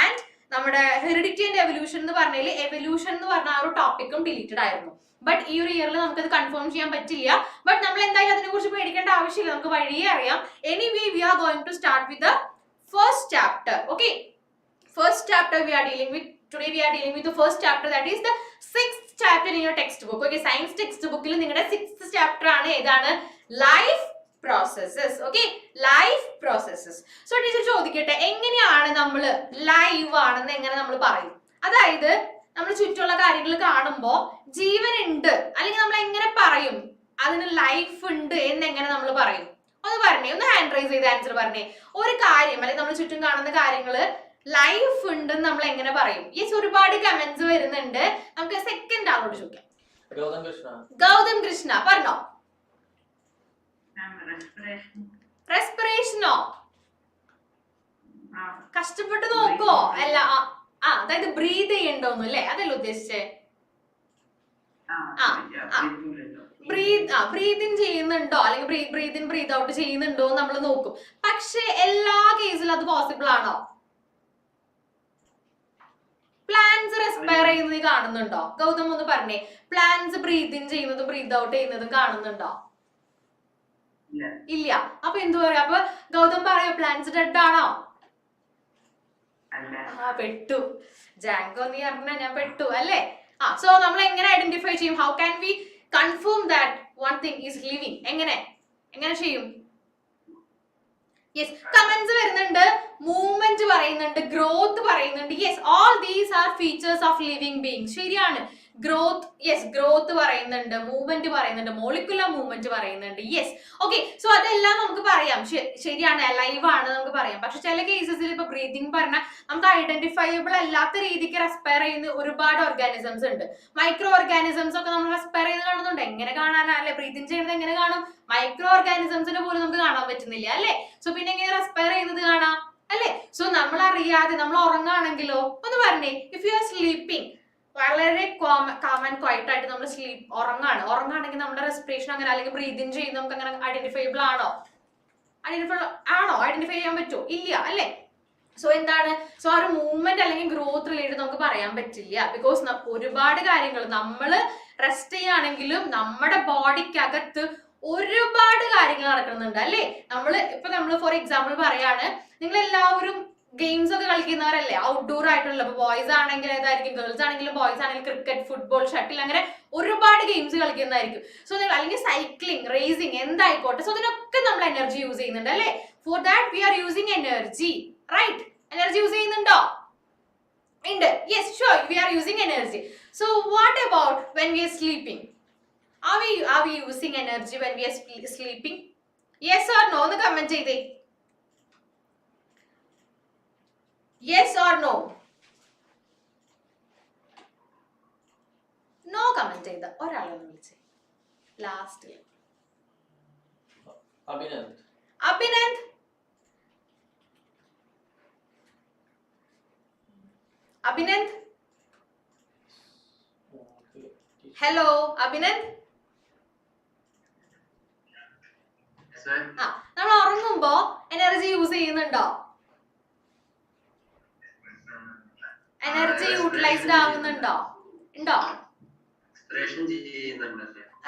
And നമ്മുടെ heredity and evolution എന്ന് പറഞ്ഞാൽ evolution എന്ന് പറഞ്ഞ ആ ഒരു ടോപ്പിക്കും ഡിലീറ്റഡ് ആയിരുന്നു. ബട്ട് ഈ ഒരു ഇയറിൽ നമുക്കത് കൺഫേം ചെയ്യാൻ പറ്റില്ല. ബട്ട് നമ്മൾ എന്തായാലും അതിനെ കുറിച്ച് പേടിക്കേണ്ട ആവശ്യമില്ല, നമുക്ക് വഴിയേ അറിയാം. Anyway we are going to start with the first chapter. Okay, first chapter we are dealing with today. We are dealing with the first chapter, that is the 6th chapter in your textbook. Okay, science textbook il ningade 6th chapter aanu edana life processes. Okay, life processes. So teacher chodikette enganeyana nammal live aanennu engane nammal parayum? adayithu നമ്മൾ ചുറ്റുള്ള കാര്യങ്ങൾ കാണുമ്പോൾ ജീവൻ ഉണ്ട് അല്ലെങ്കിൽ നമ്മൾ എങ്ങനെ പറയും അതിന് life ഉണ്ട് എന്ന് എങ്ങനെ നമ്മൾ പറയും? ഒന്ന് പറഞ്ഞേ, ഒന്ന് ഹാൻഡ് റൈസ് ചെയ്ത് ആൻസർ പറഞ്ഞേ. ഒരു കാര്യം അല്ലെങ്കിൽ നമ്മൾ ചുറ്റും കാണുന്ന കാര്യങ്ങള് ലൈഫ് ഉണ്ടെന്ന് നമ്മൾ എങ്ങനെ പറയും? യെസ്, ഒരുപാട് കമന്റ്സ് വരുന്നുണ്ട്. നമുക്ക് സെക്കൻഡ് ആളോട് ചോദിക്കാം. ഗൗതം കൃഷ്ണ പറഞ്ഞോ. റെസ്പിറേഷനോ? കഷ്ടപ്പെട്ട് നോക്കോ? അല്ല, അതായത് ബ്രീത് ചെയ്യണ്ടോന്നു അല്ലേ, അതല്ലേ ഉദ്ദേശിച്ചേ? ബ്രീത് ഇൻ ചെയ്യുന്നുണ്ടോ അല്ലെങ്കിൽ ബ്രീത് ഇൻ ബ്രീത് ഔട്ട് ചെയ്യുന്നുണ്ടോ നമ്മൾ നോക്കും. പക്ഷെ എല്ലാ കേസിലും അത് പോസിബിൾ ആണോ? പ്ലാന്റ്സ് റെസ്പയർ ചെയ്യുന്നത് കാണുന്നുണ്ടോ? ഗൗതം ഒന്ന് പറഞ്ഞേ, പ്ലാന്റ്സ് ബ്രീത് ഇൻ ചെയ്യുന്നതും ബ്രീത് ഔട്ട് ചെയ്യുന്നതും കാണുന്നുണ്ടോ? ഇല്ല. അപ്പൊ എന്തു പറയാ? അപ്പൊ ഗൗതം പറയോ പ്ലാന്റ്സ് ഡെഡ് ആണോ? പെട്ടു. ജാങ്കോ നീ പറഞ്ഞ ഞാൻ പെട്ടു അല്ലേ? സോ നമ്മൾ എങ്ങനെ ഐഡന്റിഫൈ ചെയ്യും? How can we confirm that one thing is living? എങ്ങനെ ചെയ്യും? യെസ്, കമന്റ്സ് വരുന്നുണ്ട്. മൂവ്മെന്റ് പറയുന്നുണ്ട്, ഗ്രോത്ത് പറയുന്നുണ്ട്. Yes, all these are features of living being. ശരിയാണ്. ഗ്രോത്ത്, യെസ്, ഗ്രോത്ത് പറയുന്നുണ്ട്, മൂവ്മെന്റ് പറയുന്നുണ്ട്, മോളിക്കുലർ മൂവ്മെന്റ് പറയുന്നുണ്ട്. Yes, okay. സോ അതെല്ലാം നമുക്ക് പറയാം, ശരിയാണ്, ലൈവ് ആണ് നമുക്ക് പറയാം. പക്ഷെ ചില കേസസിൽ ഇപ്പൊ ബ്രീതിങ് പറഞ്ഞാൽ നമുക്ക് ഐഡന്റിഫയബിൾ അല്ലാത്ത രീതിക്ക് റെസ്പയർ ചെയ്യുന്ന ഒരുപാട് ഓർഗാനിസംസ് ഉണ്ട്. മൈക്രോ ഓർഗാനിസംസ് ഒക്കെ നമ്മൾ റെസ്പയർ ചെയ്ത് കാണുന്നുണ്ട്. എങ്ങനെ കാണാനാ അല്ലെ? ബ്രീതിങ് ചെയ്യുന്നത് എങ്ങനെ കാണും? മൈക്രോ ഓർഗാനിസംസിനെ പോലും നമുക്ക് കാണാൻ പറ്റുന്നില്ല അല്ലെ? സോ പിന്നെ എങ്ങനെ റെസ്പയർ ചെയ്യുന്നത് കാണാം അല്ലെ? സോ നമ്മൾ അറിയാതെ നമ്മൾ ഉറങ്ങാണെങ്കിലോ? ഒന്ന് പറഞ്ഞേ, ഇഫ് യു ആർ സ്ലീപ്പിംഗ്, വളരെ കാം ആൻഡ് ക്വൈറ്റ് ആയിട്ട് നമ്മൾ ഉറങ്ങാണെങ്കിൽ നമ്മുടെ റെസ്പിറേഷൻ അങ്ങനെ അല്ലെങ്കിൽ ബ്രീതിങ് ചെയ്യുന്നത് നമുക്ക് അങ്ങനെ ഐഡന്റിഫൈബിൾ ആണോ? ഐഡന്റിഫൈ ചെയ്യാൻ പറ്റുമോ? ഇല്ല അല്ലെ? സോ എന്താണ്? സോ ആ ഒരു മൂവ്മെന്റ് അല്ലെങ്കിൽ ഗ്രോത്ത് റിലേറ്റഡ് നമുക്ക് പറയാൻ പറ്റില്ല. ബിക്കോസ് ഒരുപാട് കാര്യങ്ങൾ നമ്മൾ റെസ്റ്റ് ചെയ്യുകയാണെങ്കിലും നമ്മുടെ ബോഡിക്കകത്ത് ഒരുപാട് കാര്യങ്ങൾ നടക്കുന്നുണ്ട് അല്ലേ? നമ്മൾ ഫോർ എക്സാമ്പിൾ പറയാണ്, നിങ്ങൾ എല്ലാവരും ഗെയിംസ് ഒക്കെ കളിക്കുന്നവരല്ലേ, ഔട്ട്ഡോർ ആയിട്ടുള്ള. ബോയ്സ് ആണെങ്കിൽ ഏതായിരിക്കും, ഗേൾസ് ആണെങ്കിലും ബോയ്സ് ആണെങ്കിലും ക്രിക്കറ്റ്, ഫുട്ബോൾ, ഷട്ടിൽ, അങ്ങനെ ഒരുപാട് ഗെയിംസ് കളിക്കുന്നതായിരിക്കും. സോ അല്ലെങ്കിൽ സൈക്ലിംഗ്, റേസിംഗ്, എന്തായിക്കോട്ടെ. സോ ഇതിനൊക്കെ നമ്മൾ എനർജി യൂസ് ചെയ്യുന്നുണ്ട് അല്ലേ? For that we are using energy, right? Energy use ചെയ്യുന്നുണ്ടോ? ഉണ്ട്. Yes, sure, we are using energy. So what about when we are sleeping? Are we using energy when we are sleeping? Yes or no? ഒന്ന് comment ചെയ്തേ. Yes or no? No comment ചെയ്ത ഒരാളെ വിളിച്ചേ last. Abhinand hello Abhinand. നമ്മൾ ഉറങ്ങുമ്പോ energy use ചെയ്യുന്നുണ്ടോ? Energy utilised ആവുന്നുണ്ടോ? ഉണ്ടോ?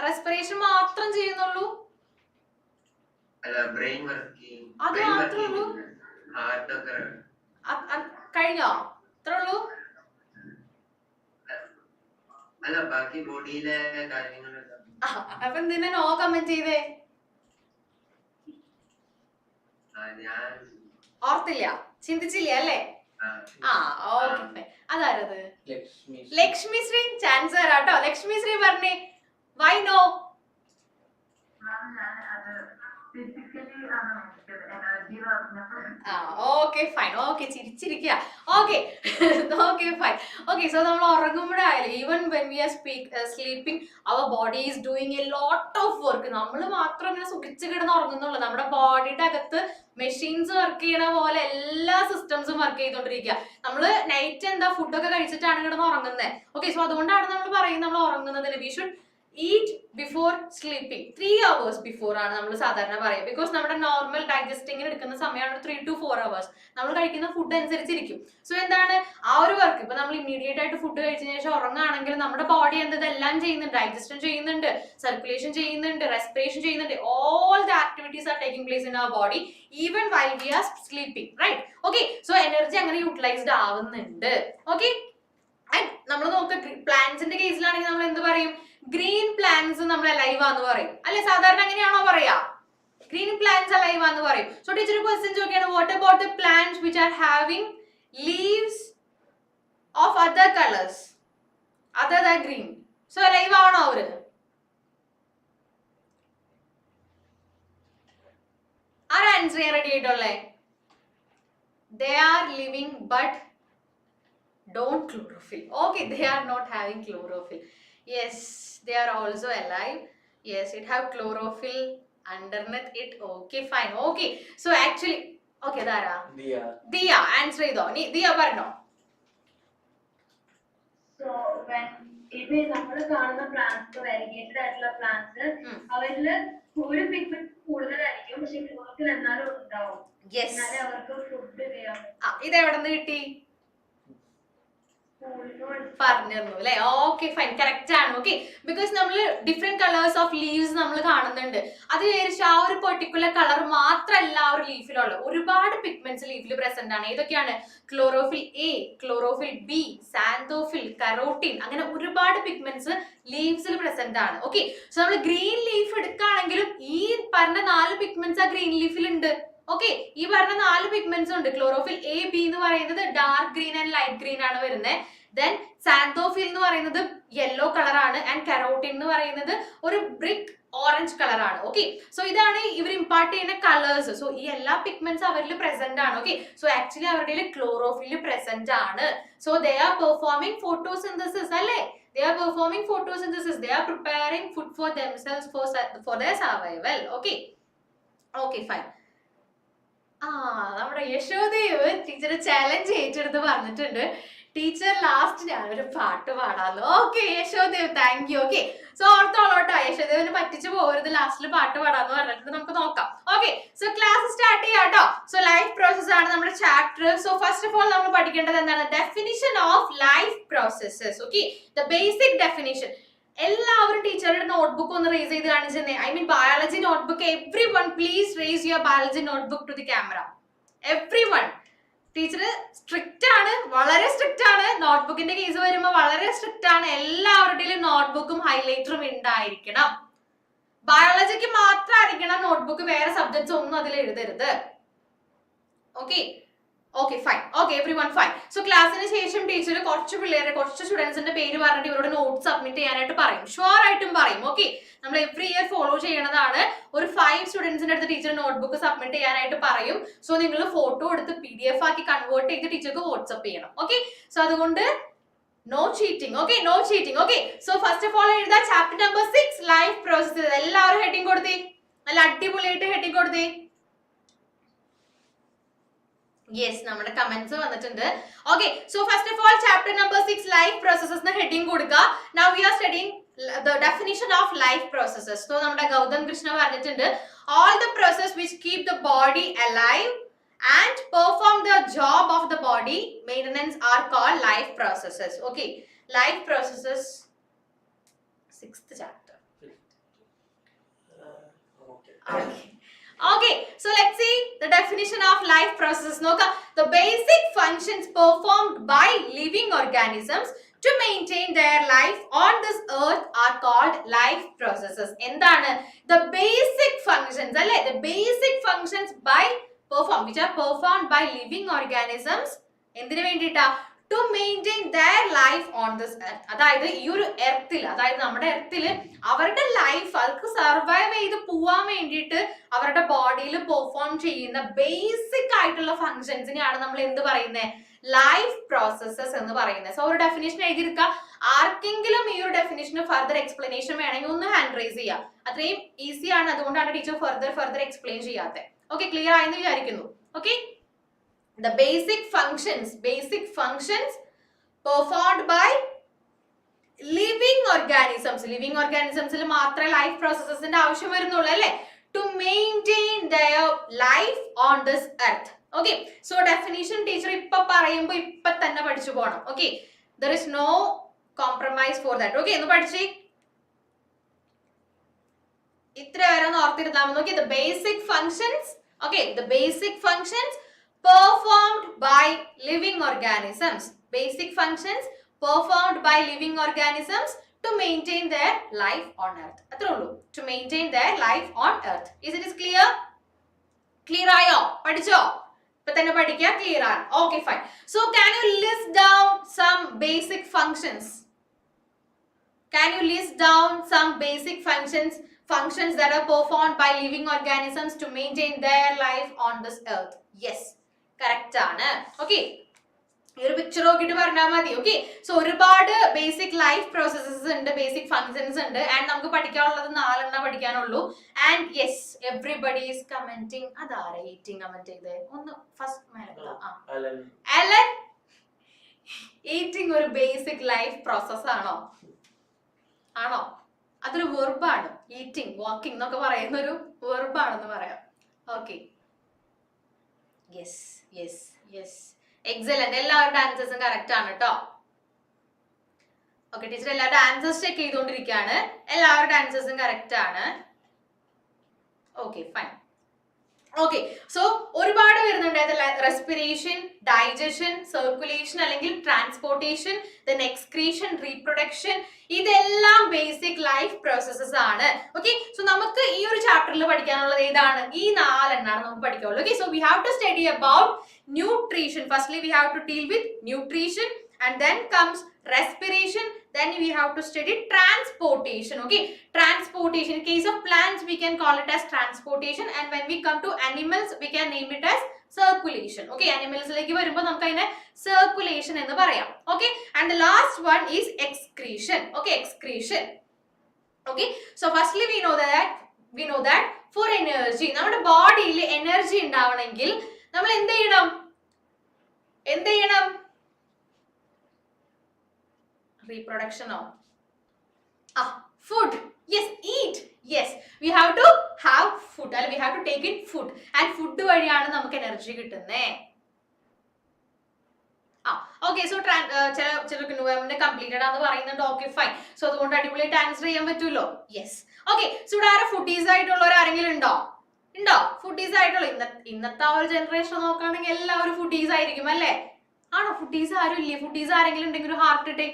റെസ്പിറേഷൻ മാത്രം ചെയ്യുന്നുള്ളൂ? അത് മാത്രമേ ഉള്ളൂ? കഴിഞ്ഞോ? അത്രേ ഉള്ളൂ? അപ്പൊ എന്തിനാ നോ കമന്റ് ചെയ്തേ? ഓർത്തില്ല, ചിന്തിച്ചില്ല അല്ലേ? ഓക്കെ. അതാരാ ലക്ഷ്മി ശ്രീ ചാൻസ് തരാട്ടോ. ലക്ഷ്മി ശ്രീ പറഞ്ഞേ why no? Okay fine. Okay ചിരിച്ചിരിക്കുക. Okay okay fine. Okay so നമ്മൾ ഉറങ്ങുമ്പോഴായാലും even when we are sleeping our body is doing a lot of work. നമ്മൾ മാത്രം ഇങ്ങനെ സുഖിച്ച് കിടന്ന് ഉറങ്ങുന്നുള്ളൂ. നമ്മുടെ ബോഡിയുടെ അകത്ത് മെഷീൻസ് വർക്ക് ചെയ്യണ പോലെ എല്ലാ സിസ്റ്റംസും വർക്ക് ചെയ്തോണ്ടിരിക്കുക. നമ്മള് നൈറ്റ് എന്താ ഫുഡൊക്കെ കഴിച്ചിട്ടാണ് കിടന്ന് ഉറങ്ങുന്നത്. ഓക്കെ സോ അതുകൊണ്ടാണ് നമ്മൾ പറയുന്നത് നമ്മൾ ഉറങ്ങുന്നതിന് we should eat before sleeping. 3 hours before ആണ് നമ്മൾ സാധാരണ പറയുക. ബിക്കോസ് നമ്മുടെ നോർമൽ ഡൈജസ്റ്റിങ്ങിന് എടുക്കുന്ന സമയമാണ് 3 to 4 hours. നമ്മൾ കഴിക്കുന്ന ഫുഡ് അനുസരിച്ചിരിക്കും. സോ എന്താണ് ആ ഒരു വർക്ക് ഇപ്പൊ നമ്മൾ ഇമ്മീഡിയറ്റ് ആയിട്ട് ഫുഡ് കഴിച്ചതിന് ശേഷം ഉറങ്ങുകയാണെങ്കിൽ നമ്മുടെ ബോഡി എന്തെല്ലാം ചെയ്യുന്നുണ്ട്? ഡൈജസ്റ്റൻ ചെയ്യുന്നുണ്ട്, സർക്കുലേഷൻ ചെയ്യുന്നുണ്ട്, റെസ്പിറേഷൻ ചെയ്യുന്നുണ്ട്. All the activities are taking place in our body even while we are sleeping, right? Okay so energy അങ്ങനെ യൂട്ടിലൈസ്ഡ് ആവുന്നുണ്ട്. ഓക്കെ നമ്മൾ നോക്ക പ്ലാന്റ്സിന്റെ കേസിലാണെങ്കിൽ നമ്മൾ എന്ത് പറയും? ഗ്രീൻ പ്ലാന്റ്സ് നമ്മൾ അലൈവ് ആന്ന് പറയും അല്ലെ? സാധാരണ അങ്ങനെയാണോ പറയാ? ഗ്രീൻ പ്ലാന്റ്സ് അലൈവ് ആന്ന് പറയും. സോ ടീച്ചർ ക്വസ്റ്റ്യൻ ചോദിക്കുകയാണ്, what about the plants which are having leaves of other colours other than green? So alive ആണോ അവര്? ആരാ ആൻസർ ചെയ്യാൻ ready ആയിട്ടുള്ളേ? they are living but don't chlorophyll. Okay, they are not having chlorophyll. Yes, they are also alive. Yes, it have chlorophyll underneath it. Okay, fine. Okay, so actually okay Dara Diya answer ido ni Diya parno. So when ഇപ്പൊ നമ്മൾ കാണുന്ന plants വാരിഗേറ്റഡ് ആയിട്ടുള്ള plants അവരില് ഒരു pigment കൂടുതലായിരിക്കും, പക്ഷെ chlorophyll എന്നാലും ഉണ്ടാവും. എന്നാലേ അവർക്ക് ഫുഡ് ചെയ്യാം. ഇത് എവിടെ നിന്ന് കിട്ടി? പറഞ്ഞു അല്ലെ? ഓക്കെ ഫൈൻ, കറക്റ്റ് ആണ്. ഓക്കെ ബിക്കോസ് നമ്മൾ ഡിഫറെന്റ് കളേഴ്സ് ഓഫ് ലീവ്സ് നമ്മൾ കാണുന്നുണ്ട്. അത് വിചാരിച്ച് ആ ഒരു പെർട്ടിക്കുലർ കളർ മാത്രമല്ല ആ ഒരു ലീഫിലുള്ള ഒരുപാട് പിഗ്മെന്റ്സ് ലീഫിൽ പ്രസന്റ് ആണ്. ഏതൊക്കെയാണ്? Chlorophyll A, chlorophyll B, xanthophyll, carotene, അങ്ങനെ ഒരുപാട് പിഗ്മെന്റ്സ് ലീവ്സിൽ പ്രസന്റ് ആണ്. ഓക്കെ സോ നമ്മൾ ഗ്രീൻ ലീഫ് എടുക്കുകയാണെങ്കിലും ഈ പറഞ്ഞ 4 പിഗ്മെന്റ്സ് ആ ഗ്രീൻ ലീഫിൽ ഉണ്ട്. ഓക്കെ ഈ പറഞ്ഞ 4 പിഗ്മെന്റ്സ് ഉണ്ട്. ക്ലോറോഫിൽ എ, ബി എന്ന് പറയുന്നത് dark green and light green ആണ് വരുന്നത്. ദെൻ സാന്തോഫിൽ എന്ന് പറയുന്നത് യെല്ലോ കളർ ആണ്. ആൻഡ് കരോട്ടിൻ എന്ന് പറയുന്നത് ഒരു ബ്രിക്ക് ഓറഞ്ച് കളർ ആണ്. ഓക്കെ സോ ഇതാണ് ഇവർ ഇമ്പാർട്ട് ചെയ്യുന്ന കളേഴ്സ്. സോ ഈ എല്ലാ പിഗ്മെന്റ്സ് അവരിൽ പ്രസന്റ് ആണ്. ഓക്കെ സോ ആക്ച്വലി അവരുടെ ക്ലോറോഫിൽ പ്രസന്റ് ആണ്. So they are performing photosynthesis അല്ലേ? They are performing photosynthesis. They are preparing food for themselves for their survival. Okay, okay fine. നമ്മുടെ യശോദേവ് teacher challenge ഏറ്റെടുത്ത് പറഞ്ഞിട്ടുണ്ട്. ടീച്ചർ ലാസ്റ്റ് ഞാനൊരു പാട്ട് പാടാലോ? Okay Yashodev thank you. Okay so ഓർത്തോളോട്ടോ, യശോദേവിന് പറ്റിച്ചു പോകരുത്, ലാസ്റ്റിൽ പാട്ട് പാടാന്ന് പറഞ്ഞിട്ട് നമുക്ക് നോക്കാം. ഓക്കെ സോ ക്ലാസ് സ്റ്റാർട്ട് ചെയ്യാട്ടോ. സോ ലൈഫ് പ്രോസസ് ആണ് നമ്മുടെ ചാപ്റ്റർ. സോ ഫസ്റ്റ് ഓഫ് ഓൾ നമ്മൾ പഠിക്കേണ്ടത് എന്താണ്? Definition of life processes. Okay the basic definition. എല്ലാവരും ടീച്ചറുടെ നോട്ട്ബുക്ക് ഒന്ന് റേസ് ചെയ്ത് കാണിച്ചെന്നേ. I mean biology notebook. Everyone please raise your biology notebook to the camera. Every one. Teacher strict ആണ്, വളരെ സ്ട്രിക്റ്റ് ആണ്. നോട്ട്ബുക്കിന്റെ കേസ് വരുമ്പോൾ വളരെ സ്ട്രിക്റ്റ് ആണ്. എല്ലാവരുടെയും നോട്ട്ബുക്കും ഹൈലൈറ്ററും ഉണ്ടായിരിക്കണം. ബയോളജിക്ക് മാത്രമായിരിക്കണം നോട്ട്ബുക്ക്, വേറെ സബ്ജക്ട്സ് ഒന്നും അതിൽ എഴുതരുത്. Okay okay fine. Okay every one fine. So ക്ലാസ്സിന് ശേഷം ടീച്ചർ കുറച്ച് സ്റ്റുഡൻസിന്റെ പേര് പറഞ്ഞിട്ട് ഇവരോട് നോട്ട് സബ്മിറ്റ് ചെയ്യാനായിട്ട് പറയും. ഷുവർ ആയിട്ടും പറയും. ഓക്കെ നമ്മൾ എവറി ഇയർ ഫോളോ ചെയ്യണതാണ്. ഒരു 5 സ്റ്റുഡൻസിന്റെ അടുത്ത് ടീച്ചർ നോട്ട്ബുക്ക് സബ്മിറ്റ് ചെയ്യാനായിട്ട് പറയും. സോ നിങ്ങൾ ഫോട്ടോ എടുത്ത് PDF ആക്കി കൺവേർട്ട് ചെയ്ത് ടീച്ചർക്ക് വാട്സ്ആപ്പ് ചെയ്യണം. ഓക്കെ സോ അതുകൊണ്ട് no cheating. Okay no cheating. Okay so first of all എഴുതാ ചാപ്റ്റർ നമ്പർ 6 ലൈഫ് പ്രോസസ്. എല്ലാവരും ഹെഡിങ് കൊടുത്തേ, നല്ല അടിപൊളിയായിട്ട് ഹെഡിങ് കൊടുത്തേ. യെസ് നമ്മുടെ കമന്റ്സ് വന്നിട്ടുണ്ട്. Okay so first of all chapter number 6 life processes ന്ന് ഹെഡിങ് കൊടുക്കുക. Now we are studying the definition of life processes. So നമ്മുടെ ഗൗതം കൃഷ്ണ പറഞ്ഞിട്ടുണ്ട്, all the process which keep the body alive and perform the job of the body maintenance are called life processes. Okay, life processes 6th chapter. Okay, so let's see the definition of life processes. Noka, the basic functions performed by living organisms to maintain their life on this earth are called life processes. Endana the basic functions alle, the basic functions by which are performed by living organisms endine vendita to maintain their life on this earth. അതായത് ഈ ഒരു എർത്തിൽ, അതായത് നമ്മുടെ എർത്തിൽ അവരുടെ life, അവർക്ക് survive ചെയ്ത് പോവാൻ വേണ്ടിയിട്ട് അവരുടെ ബോഡിയിൽ പെർഫോം ചെയ്യുന്ന ബേസിക് ആയിട്ടുള്ള ഫങ്ഷൻസിനെയാണ് നമ്മൾ എന്ത് പറയുന്നത്, ലൈഫ് പ്രോസസ്സസ് എന്ന് പറയുന്നത്. സോ ഒരു ഡെഫിനേഷൻ എഴുതിയിരിക്കുക. ആർക്കെങ്കിലും ഈ ഒരു ഡെഫിനേഷന് ഫർദർ എക്സ്പ്ലനേഷൻ വേണമെങ്കിൽ ഒന്ന് ഹാൻഡ് റൈസ് ചെയ്യാം. അത്രയും ഈസി ആണ്, അതുകൊണ്ടാണ് ടീച്ചർ ഫർദർ എക്സ്പ്ലെയിൻ ചെയ്യാത്തത്. ഓക്കെ, ക്ലിയർ ആയെന്ന് വിചാരിക്കുന്നു. Okay, the basic functions performed by living organisms ൽ മാത്രമേ ലൈഫ് പ്രോസസ്സസിന്റെ ആവശ്യം വരുന്നുള്ളൂ അല്ലേ, to maintain their life on this earth. Okay, so definition teacher ഇപ്പോ പറയുമ്പോൾ ഇപ്പോ തന്നെ പഠിച്ചു പോണം. Okay, there is no compromise for that. Okay, ഒന്ന് പഠിച്ചേ, ഇത്ര വരെ ഒന്ന് ഓർത്തിരുന്നാൽ മതി. Okay, the basic functions performed by living organisms. Basic functions performed by living organisms to maintain their life on earth. അത്രേ ഉള്ളൂ, to maintain their life on earth. Is it clear? Clear ആയോ? പഠിച്ചോ? ഇപ്പൊ തന്നെ പഠിക്കുക, ക്ലിയർ ആണ്. Okay, fine. So can you list down some basic functions? Can you list down some basic functions that are performed by living organisms to maintain their life on this earth? Yes, correct ആണ്. Okay, ഈ ഒരു picture നോക്കിയിട്ട് പറഞ്ഞാൽ മതി. Okay, so ഒരുപാട് basic life processes ഉണ്ട്, basic functions ഉണ്ട്, and നമുക്ക് പഠിക്കാനുള്ളത് 4 എണ്ണം പഠിക്കാനുള്ളൂ. And yes, everybody is commenting. അതാരാ ഈറ്റിംഗ് കമന്റ് ചെയ്തേ? ഒന്ന് ഫസ്റ്റ് അലൻ, ഈറ്റിംഗ് ഒരു ബേസിക് ലൈഫ് പ്രോസസ് ആണോ? അതൊരു വെർബാണ്. ഈറ്റിംഗ്, വാക്കിംഗ് എന്നൊക്കെ പറയുന്ന ഒരു വെർബാണെന്ന് പറയാം. Okay, yes, excellent. എല്ലാവരുടെ ആൻസേഴ്സും കറക്റ്റ് ആണ് കേട്ടോ. ഓക്കെ, ടീച്ചർ എല്ലാവരുടെ ആൻസേഴ്സ് ചെക്ക് ചെയ്തുകൊണ്ടിരിക്കുകയാണ്. എല്ലാവരുടെ ആൻസേഴ്സും കറക്റ്റ് ആണ്. Okay, fine. ഓക്കെ, സോ ഒരുപാട് വരുന്നുണ്ട്. റെസ്പിറേഷൻ, ഡൈജഷൻ, സർക്കുലേഷൻ അല്ലെങ്കിൽ ട്രാൻസ്പോർട്ടേഷൻ, ദെൻ എക്സ്ക്രീഷൻ, റീപ്രൊഡക്ഷൻ, ഇതെല്ലാം ബേസിക് ലൈഫ് പ്രോസസ്സസ് ആണ്. ഓക്കെ, സോ നമുക്ക് ഈ ഒരു ചാപ്റ്ററിൽ പഠിക്കാനുള്ളത് ഏതാണ്? ഈ 4 എണ്ണമാണ് നമുക്ക് പഠിക്കാനുള്ളത്. Okay, so we have to study about nutrition. Firstly we have to deal with nutrition, and then comes respiration, then we have to study transportation. Okay, transportation, in case of plants we can call it as transportation, and when we come to animals we can name it as circulation. Okay, animals like varumbo namukku adine circulation ennu parayam. Okay, and the last one is excretion. Okay, excretion. Okay, so firstly we know that for energy, നമ്മുടെ ബോഡിയിൽ energy ഉണ്ടാവണമെങ്കിൽ നമ്മൾ എന്ത് ചെയ്യണം? റീപ്രൊഡക്ഷനോ? Food. Yes, eat. Yes, we have to have food, അല്ലെ we have to take in food, and food വഴിയാണ് നമുക്ക് എനർജി കിട്ടുന്നേ. ഓക്കെ, സോ ചിലർക്ക് കംപ്ലീറ്റഡ് ആണെന്ന് പറയുന്നുണ്ട്. Okay, fine. സോ അതുകൊണ്ട് അടിപൊളിയായിട്ട് ആൻസർ ചെയ്യാൻ പറ്റുമല്ലോ. യെസ്. ഓക്കെ, സോ ഇവിടെ ആരും ഫുഡീസ് ആയിട്ടുള്ളവർ ആരെങ്കിലും ഉണ്ടോ? ഫുഡീസ് ആയിട്ടുള്ള ഇന്നത്തെ ആ ഒരു ജനറേഷൻ നോക്കുകയാണെങ്കിൽ എല്ലാവരും ഫുഡീസ് ആയിരിക്കും അല്ലേ? ആണോ? ഫുഡീസ് ആരും ഇല്ലേ? ഫുഡീസ് ആരെങ്കിലും ഉണ്ടെങ്കിൽ ഒരു ഹാർട്ട് ഇട്ടേ.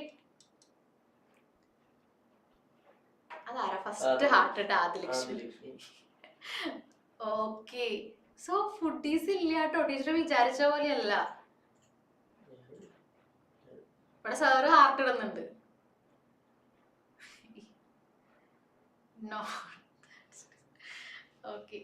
അതാരാ ഫസ്റ്റ് ഹാർട്ട് ഇട്ട? ആദിലക്ഷ്മി. ഓക്കെ, സോ ഫുഡീസ് ഇല്ല കേട്ടോ, ടീച്ചർ വിചാരിച്ച പോലെയല്ല. ഇവിടെ സാറ് ഹാർട്ട് ഇടുന്നുണ്ട്. No. Okay,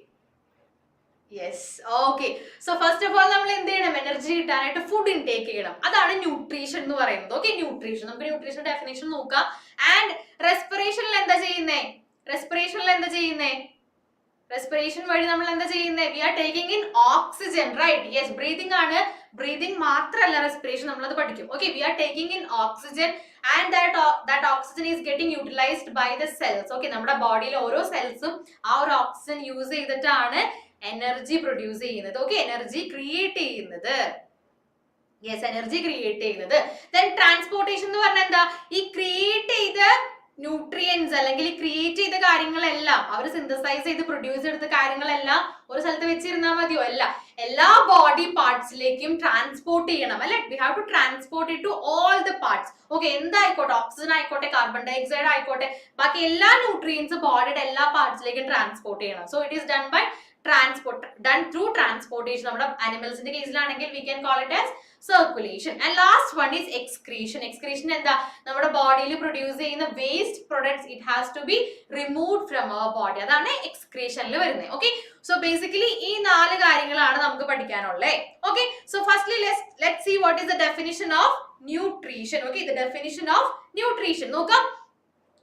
yes. Okay, so first of all നമ്മൾ എന്ത് ചെയ്യണം? എനർജി കിട്ടാനായിട്ട് ഫുഡ് ഇൻടേക്ക് ചെയ്യണം. അതാണ് ന്യൂട്രീഷൻ എന്ന് പറയുന്നത്. Okay, nutrition. നമുക്ക് ന്യൂട്രീഷൻ ഡെഫിനേഷൻ നോക്കാം. ആൻഡ് റെസ്പിറേഷനിൽ എന്താ ചെയ്യുന്നേ? റെസ്പിറേഷൻ വഴി നമ്മൾ എന്താ ചെയ്യുന്നേ? We are taking in oxygen, right? Yes, breathing ആണ്. ബ്രീതിങ് മാത്രമല്ല റെസ്പിറേഷൻ, നമ്മളത് പഠിക്കും. Okay, we are taking in oxygen, and that oxygen is getting utilized by the cells. Okay, നമ്മുടെ ബോഡിയിലെ ഓരോ സെൽസും ആ ഒരു ഓക്സിജൻ യൂസ് ചെയ്തിട്ടാണ് എനർജി പ്രൊഡ്യൂസ് ചെയ്യുന്നത്. ഓക്കെ, എനർജി ക്രിയേറ്റ് ചെയ്യുന്നത്. യെസ്, എനർജി ക്രിയേറ്റ് ചെയ്യുന്നത്. ദെൻ ട്രാൻസ്പോർട്ടേഷൻ എന്ന് പറഞ്ഞാൽ എന്താ? ഈ ക്രിയേറ്റ് ചെയ്ത ന്യൂട്രിയൻസ് അല്ലെങ്കിൽ ക്രിയേറ്റ് ചെയ്ത കാര്യങ്ങളെല്ലാം അവർ സിന്തസൈസ് ചെയ്ത് പ്രൊഡ്യൂസ് ചെയ്ത കാര്യങ്ങളെല്ലാം ഒരു സ്ഥലത്ത് വെച്ചിരുന്നാൽ മതിയോ? അല്ല, എല്ലാ ബോഡി പാർട്സിലേക്കും ട്രാൻസ്പോർട്ട് ചെയ്യണം അല്ലെ? We have to transport it to all the parts. Okay, എന്തായിക്കോട്ടെ, ഓക്സിജൻ ആയിക്കോട്ടെ, കാർബൺ ഡൈ ഓക്സൈഡ് ആയിക്കോട്ടെ, ബാക്കി എല്ലാ ന്യൂട്രിയൻസ് ബോഡിയുടെ എല്ലാ പാർട്സിലേക്കും ട്രാൻസ്പോർട്ട് ചെയ്യണം. So it is done by done through transportation. നമ്മുടെ animalsന്റെ കേസിലാണെങ്കിൽ we can call it as circulation. And last one is excretion. Excretion എന്താ? നമ്മുടെ ബോഡിയിൽ പ്രൊഡ്യൂസ് ചെയ്യുന്ന waste products it has to be removed from our body. അതാണ് excretionൽ വരുന്നത്. Okay, so basically ഈ 4 കാര്യങ്ങളാണ് നമുക്ക് പഠിക്കാനുള്ളത്. Okay, so firstly let's see what is the definition of nutrition. Okay, the definition of nutrition നോക്കാം.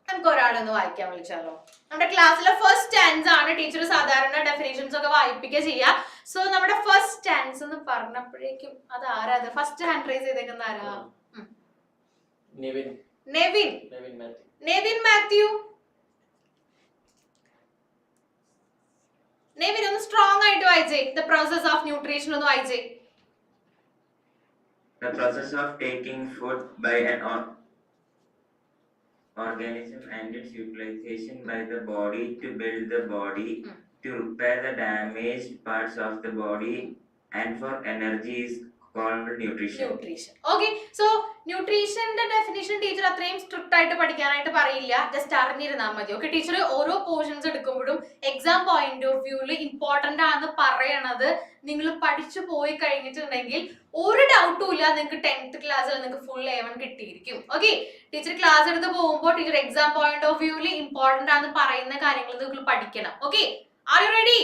നമുക്ക് ഒരാളൊന്ന് വായിക്കാൻ വിളിച്ചാലോ? നമ്മുടെ ക്ലാസ്സിലെ ഫസ്റ്റ് ടെൻസ് ആണ് ടീച്ചർ സാധാരണ ഡെഫിനേഷൻസ് ഒക്കെ വായിപ്പിക്കുക ചെയ്യുക. സോ നമ്മുടെ ഫസ്റ്റ് ടെൻസ് എന്ന് പറഞ്ഞപ്പോഴേക്കും അത് ആരാ? ഫസ്റ്റ് ഹാൻഡ് റൈസ് ചെയ്തേക്കുന്ന ആരാ? നെവിൻ മാത്യു. നെവിൻ ഒന്ന് സ്ട്രോങ് ആയിട്ട് വായിച്ചേ. ദ പ്രോസസ് ഓഫ് ന്യൂട്രീഷൻ ഒന്ന് വായിച്ചേ. The process of taking food by an organism and its utilization by the body to build the body, to repair the damaged parts of the body, and for energy is called nutrition. Okay, so nutrition ന്റെ definition teacher അത്രയും strict ആയിട്ട് പഠിക്കാനായിട്ട് പറയില്ല, just അറിഞ്ഞിരുന്നാൽ മതി. Okay, teacher ഓരോ portions എടുക്കുമ്പോഴും exam point of വ്യൂവിൽ important ആണെന്ന് പറയണത് നിങ്ങൾ പഠിച്ചു പോയി കഴിഞ്ഞിട്ടുണ്ടെങ്കിൽ ഒരു ഡൗട്ടും ഇല്ല, നിങ്ങൾക്ക് 10th ക്ലാസ്സിൽ നിങ്ങൾക്ക് ഫുൾ A1 കിട്ടിയിരിക്കും. ഓക്കെ, ടീച്ചർ ക്ലാസ് എടുത്ത് പോകുമ്പോൾ ടീച്ചർ എക്സാം പോയിന്റ് ഓഫ് വ്യൂവിൽ ഇമ്പോർട്ടന്റ് ആണെന്ന് പറയുന്ന കാര്യങ്ങൾ നിങ്ങൾ പഠിക്കണം. Okay, are you ready?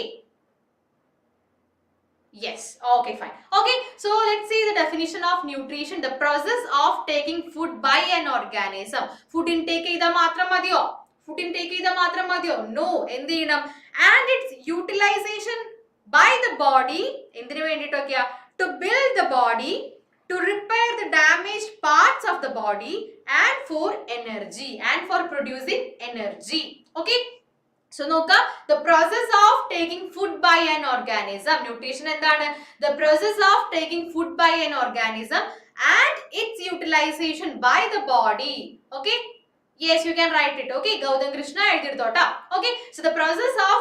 Yes, okay, fine. Okay, so let's see the definition of nutrition. The process of taking food by an organism. Food intake ചെയ്താൽ മാത്രം മതിയോ? Food intake ചെയ്താൽ മാത്രം മതിയോ? No, എന്ത് ചെയ്യണം? And its utilization by the body. എന്തിനു വേണ്ടിയിട്ടൊക്കെയാ? To build the body, to repair the damaged parts of the body, and for energy, and for producing energy. Okay, so നോക്ക, the process of taking food by an organism. Nutrition എന്താണ്? The process of taking food by an organism and its utilization by the body. Okay, yes, you can write it. Okay, Gautam Krishna എഴുതിയെടുത്തോട്ടാ. Okay, so the process of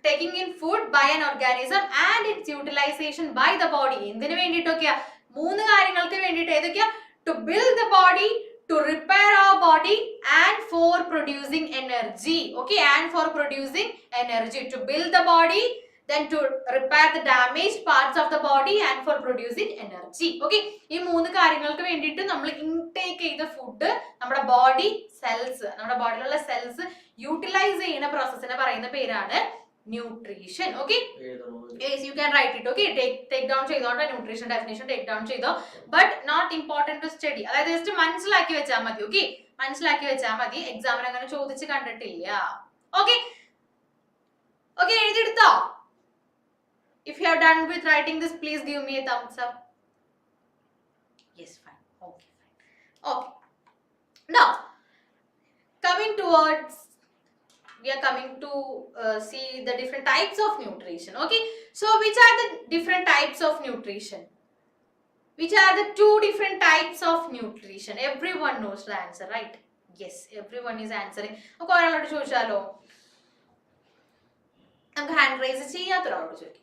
taking in food by an organism and its utilization by the body. എന്തിനു വേണ്ടിയിട്ടൊക്കെയാ? 3 കാര്യങ്ങൾക്ക് വേണ്ടിയിട്ട്. ഏതൊക്കെയാ? To build the body, to repair our body, and for producing energy. Okay, and for producing energy. To build the body, then to repair the damaged parts of the body, and for producing energy. Okay, ഈ 3 കാര്യങ്ങൾക്ക് വേണ്ടിയിട്ട് നമ്മൾ intake ചെയ്ത food നമ്മുടെ body cells, നമ്മുടെ ബോഡിയിലുള്ള cells utilise ചെയ്യുന്ന പ്രോസസ്സിനെ പറയുന്ന പേരാണ് nutrition. Okay, yes, you can write it. Okay, take down ചെയ്തോട്ടെ, ന്യൂട്രീഷൻ ഡെഫിനിഷൻ ടേക്ക് ഡൗൺ ചെയ്തോ. But not important to study. അതായത് ജസ്റ്റ് മനസ്സിലാക്കി വെച്ചാൽ മതി. ഓക്കെ, മനസ്സിലാക്കി വെച്ചാൽ മതി, എക്സാമിന് അങ്ങനെ ചോദിച്ച് കണ്ടിട്ടില്ല. ഓക്കെ, ഓക്കെ, എഴുതിയെടുത്തോ? If you have done with writing this, please give me a thumbs up. Yes, fine. Okay, fine. Okay, now coming towards, we are coming to see the different types of nutrition. Okay, so which are the different types of nutrition? Which are the 2 different types of nutrition? Everyone knows the answer, right? Yes, everyone is answering. നമുക്ക് ഒരാളോട് ചോദിച്ചാലോ? നമുക്ക് hand raise ചെയ്യാത്ത ഒരാളോട് ചോദിക്കാം.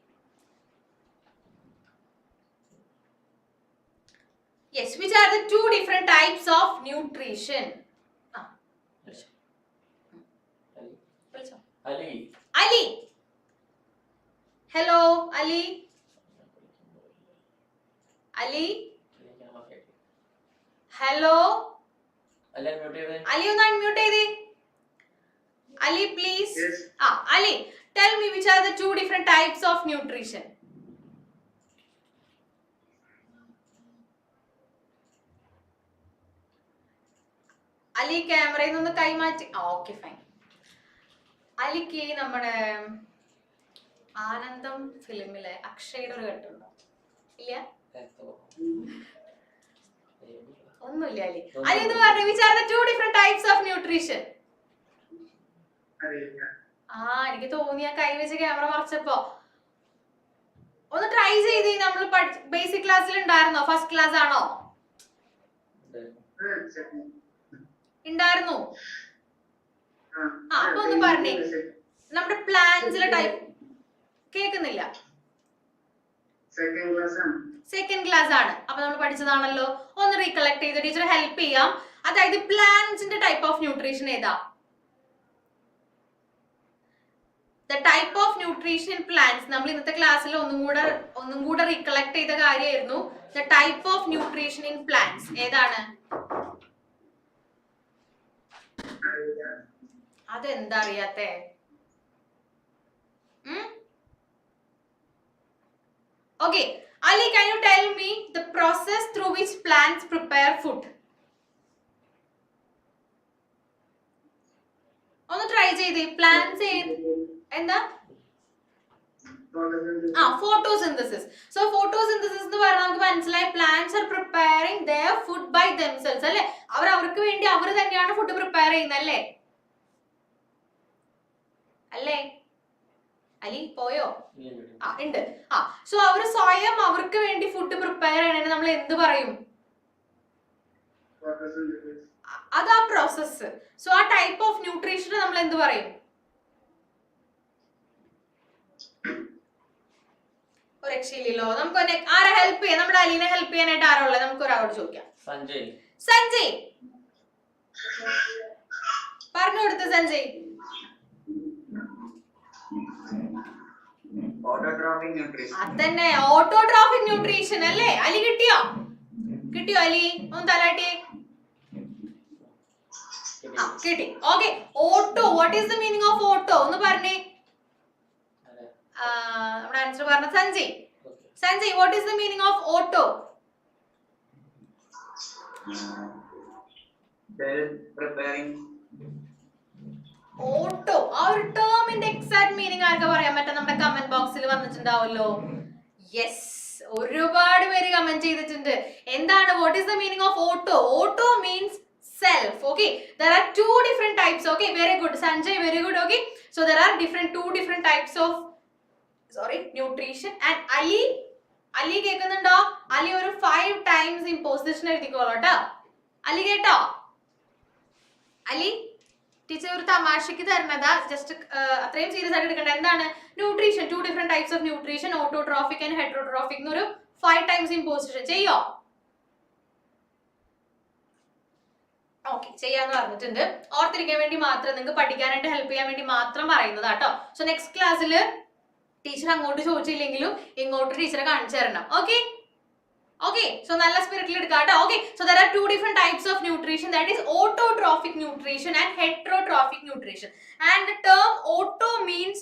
Yes, which are the 2 different types of nutrition? Ali. Hello, Ali. Ali. Hello. Ali, ഒന്ന് unmute ചെയ്തേ. Ali, please. Yes. Ali, tell me which are the 2 different types of nutrition? Ali, ക്യാമറയിൽ നിന്ന് കൈമാറ്റി. Okay, fine. അലിക്ക് നമ്മുടെ ആനന്ദം ഫിലിമിലെ അക്ഷയുടെ ഒരു കെട്ടുണ്ടോ? ഇല്ല, ഒന്നുമില്ല. അലി എന്ന് പറഞ്ഞു which are the 2 different types of nutrition? എനിക്ക് തോന്നിയ കൈ വെച്ച് ക്യാമറ മറച്ചപ്പോ. ഒന്ന് ട്രൈ ചെയ്ത്. നമ്മൾ ബേസിക് ക്ലാസ്സിൽ ഉണ്ടായിരുന്നോ? ഫസ്റ്റ് ക്ലാസ് ആണോ? ഉണ്ടായിരുന്നു. അപ്പൊ ഒന്ന് പറഞ്ഞേ, നമ്മുടെ പ്ലാന്റ്സിലെ ടൈപ്പ് കേൾക്കുന്നില്ല. സെക്കൻഡ് ക്ലാസ് ആണ്. അപ്പൊ നമ്മൾ പഠിച്ചതാണല്ലോ. ഒന്ന് റീകളക്ട് ചെയ്ത് ടീച്ചർ ഹെൽപ്പ് ചെയ്യാം. അതായത് പ്ലാന്റ്സിന്റെ ടൈപ്പ് ഓഫ് ന്യൂട്രീഷൻ ഏതാ? the type of nutrition in plants. നമ്മൾ ഇന്നത്തെ ക്ലാസ്സിൽ ഒന്നും കൂടെ റീകളക്ട് ചെയ്ത കാര്യമായിരുന്നു the type of nutrition in plants. ഏതാണ്? അതെന്താ അറിയാത്തെ? Okay, Ali, can you tell me the process through which plants prepare food? ഒന്ന് ട്രൈ ചെയ്തേ. പ്ലാന്റ്സ് എന്താ? photosynthesis. So photosynthesis എന്ന് പറഞ്ഞാൽ നമുക്ക് മനസ്സിലായി plants are preparing their food by themselves അല്ലേ? അവർക്ക് വേണ്ടി അവർ തന്നെയാണ് ഫുഡ് പ്രിപ്പയർ ചെയ്യുന്നത് അല്ലേ? അല്ലേ? അലി പോയോ? ഉണ്ട്. സോ അവർ സ്വയം അവർക്ക് വേണ്ടി ഫുഡ് പ്രിപ്പയർ ചെയ്യണേ നമ്മൾ എന്ത് പറയും? അതാ പ്രോസസ്. സോ ആ ടൈപ്പ് ഓഫ് ന്യൂട്രീഷൻ നമ്മൾ എന്ത് പറയും? ഒരു രക്ഷയില്ലല്ലോ. നമുക്ക് ആരെ ഹെൽപ്പ് ചെയ്യാം? നമ്മുടെ അലീനെ ഹെൽപ്പ് ചെയ്യാനായിട്ട് ആരാ ഉള്ളത്? നമുക്ക് ഒരാളോട് ചോദിക്കാം. സഞ്ജയ് പറഞ്ഞു കൊടുത്ത സഞ്ജയ്. അതന്നെ ഓട്ടോട്രോഫിക് ന്യൂട്രീഷൻ അല്ലേ? അലി കിട്ടിയോ അലി? ഒന്ന് തലാട്ടിയേ. കിട്ടി. Okay. Auto, what is the meaning of auto ഒന്ന് പറഞ്ഞേ. നമ്മുടെ ആൻസർ പറഞ്ഞ Sanjay what is the meaning of auto? Auto ആ ഒരു ടേമിന്റെ എക്സാക്ട് മീനിങ് ആർക്കാ പറയാൻ പറ്റും? നമ്മുടെ കമന്റ് ബോക്സിൽ വന്നിട്ടുണ്ടാവല്ലോ. യെസ്, ഒരുപാട് പേര് കമന്റ് ചെയ്തിട്ടുണ്ട്. എന്താണ് what is the meaning of auto? Auto means self. Okay, there are two different types. Okay, very good Sanjay, very good. Okay, so there are two different types of nutrition. And Ali കേൾക്കുന്നുണ്ടോ? അലി ഒരു 5 times imposition എഴുതിക്കോളൂ കേട്ടോ. അലി കേട്ടോ? Ali teacher ഒരു തമാശക്ക് തരുന്നതാ, just അത്രയും serious ആയിട്ട് എടുക്കണ്ട. എന്താണ് nutrition? 2 different types of nutrition, autotrophic and heterotrophic എന്നൊരു 5 times imposition ചെയ്യോ? ഓക്കെ, ചെയ്യാന്ന് പറഞ്ഞിട്ടുണ്ട്. ഓർത്തിരിക്കാൻ വേണ്ടി മാത്രം, നിങ്ങൾക്ക് പഠിക്കാനായിട്ട് ഹെൽപ്പ് ചെയ്യാൻ വേണ്ടി മാത്രം പറയുന്നതാ കേട്ടോ. സോ നെക്സ്റ്റ് ക്ലാസ്സിൽ ടീച്ചർ അങ്ങോട്ട് ചോദിച്ചില്ലെങ്കിലും ഇങ്ങോട്ട് ടീച്ചറെ കാണിച്ചു തരണം. ഓക്കെ, സോ നല്ല സ്പിരിറ്റിൽ എടുക്കാം കേട്ടോ. Okay, so there are 2 different types of nutrition, that is autotrophic nutrition and heterotrophic nutrition. And the term auto means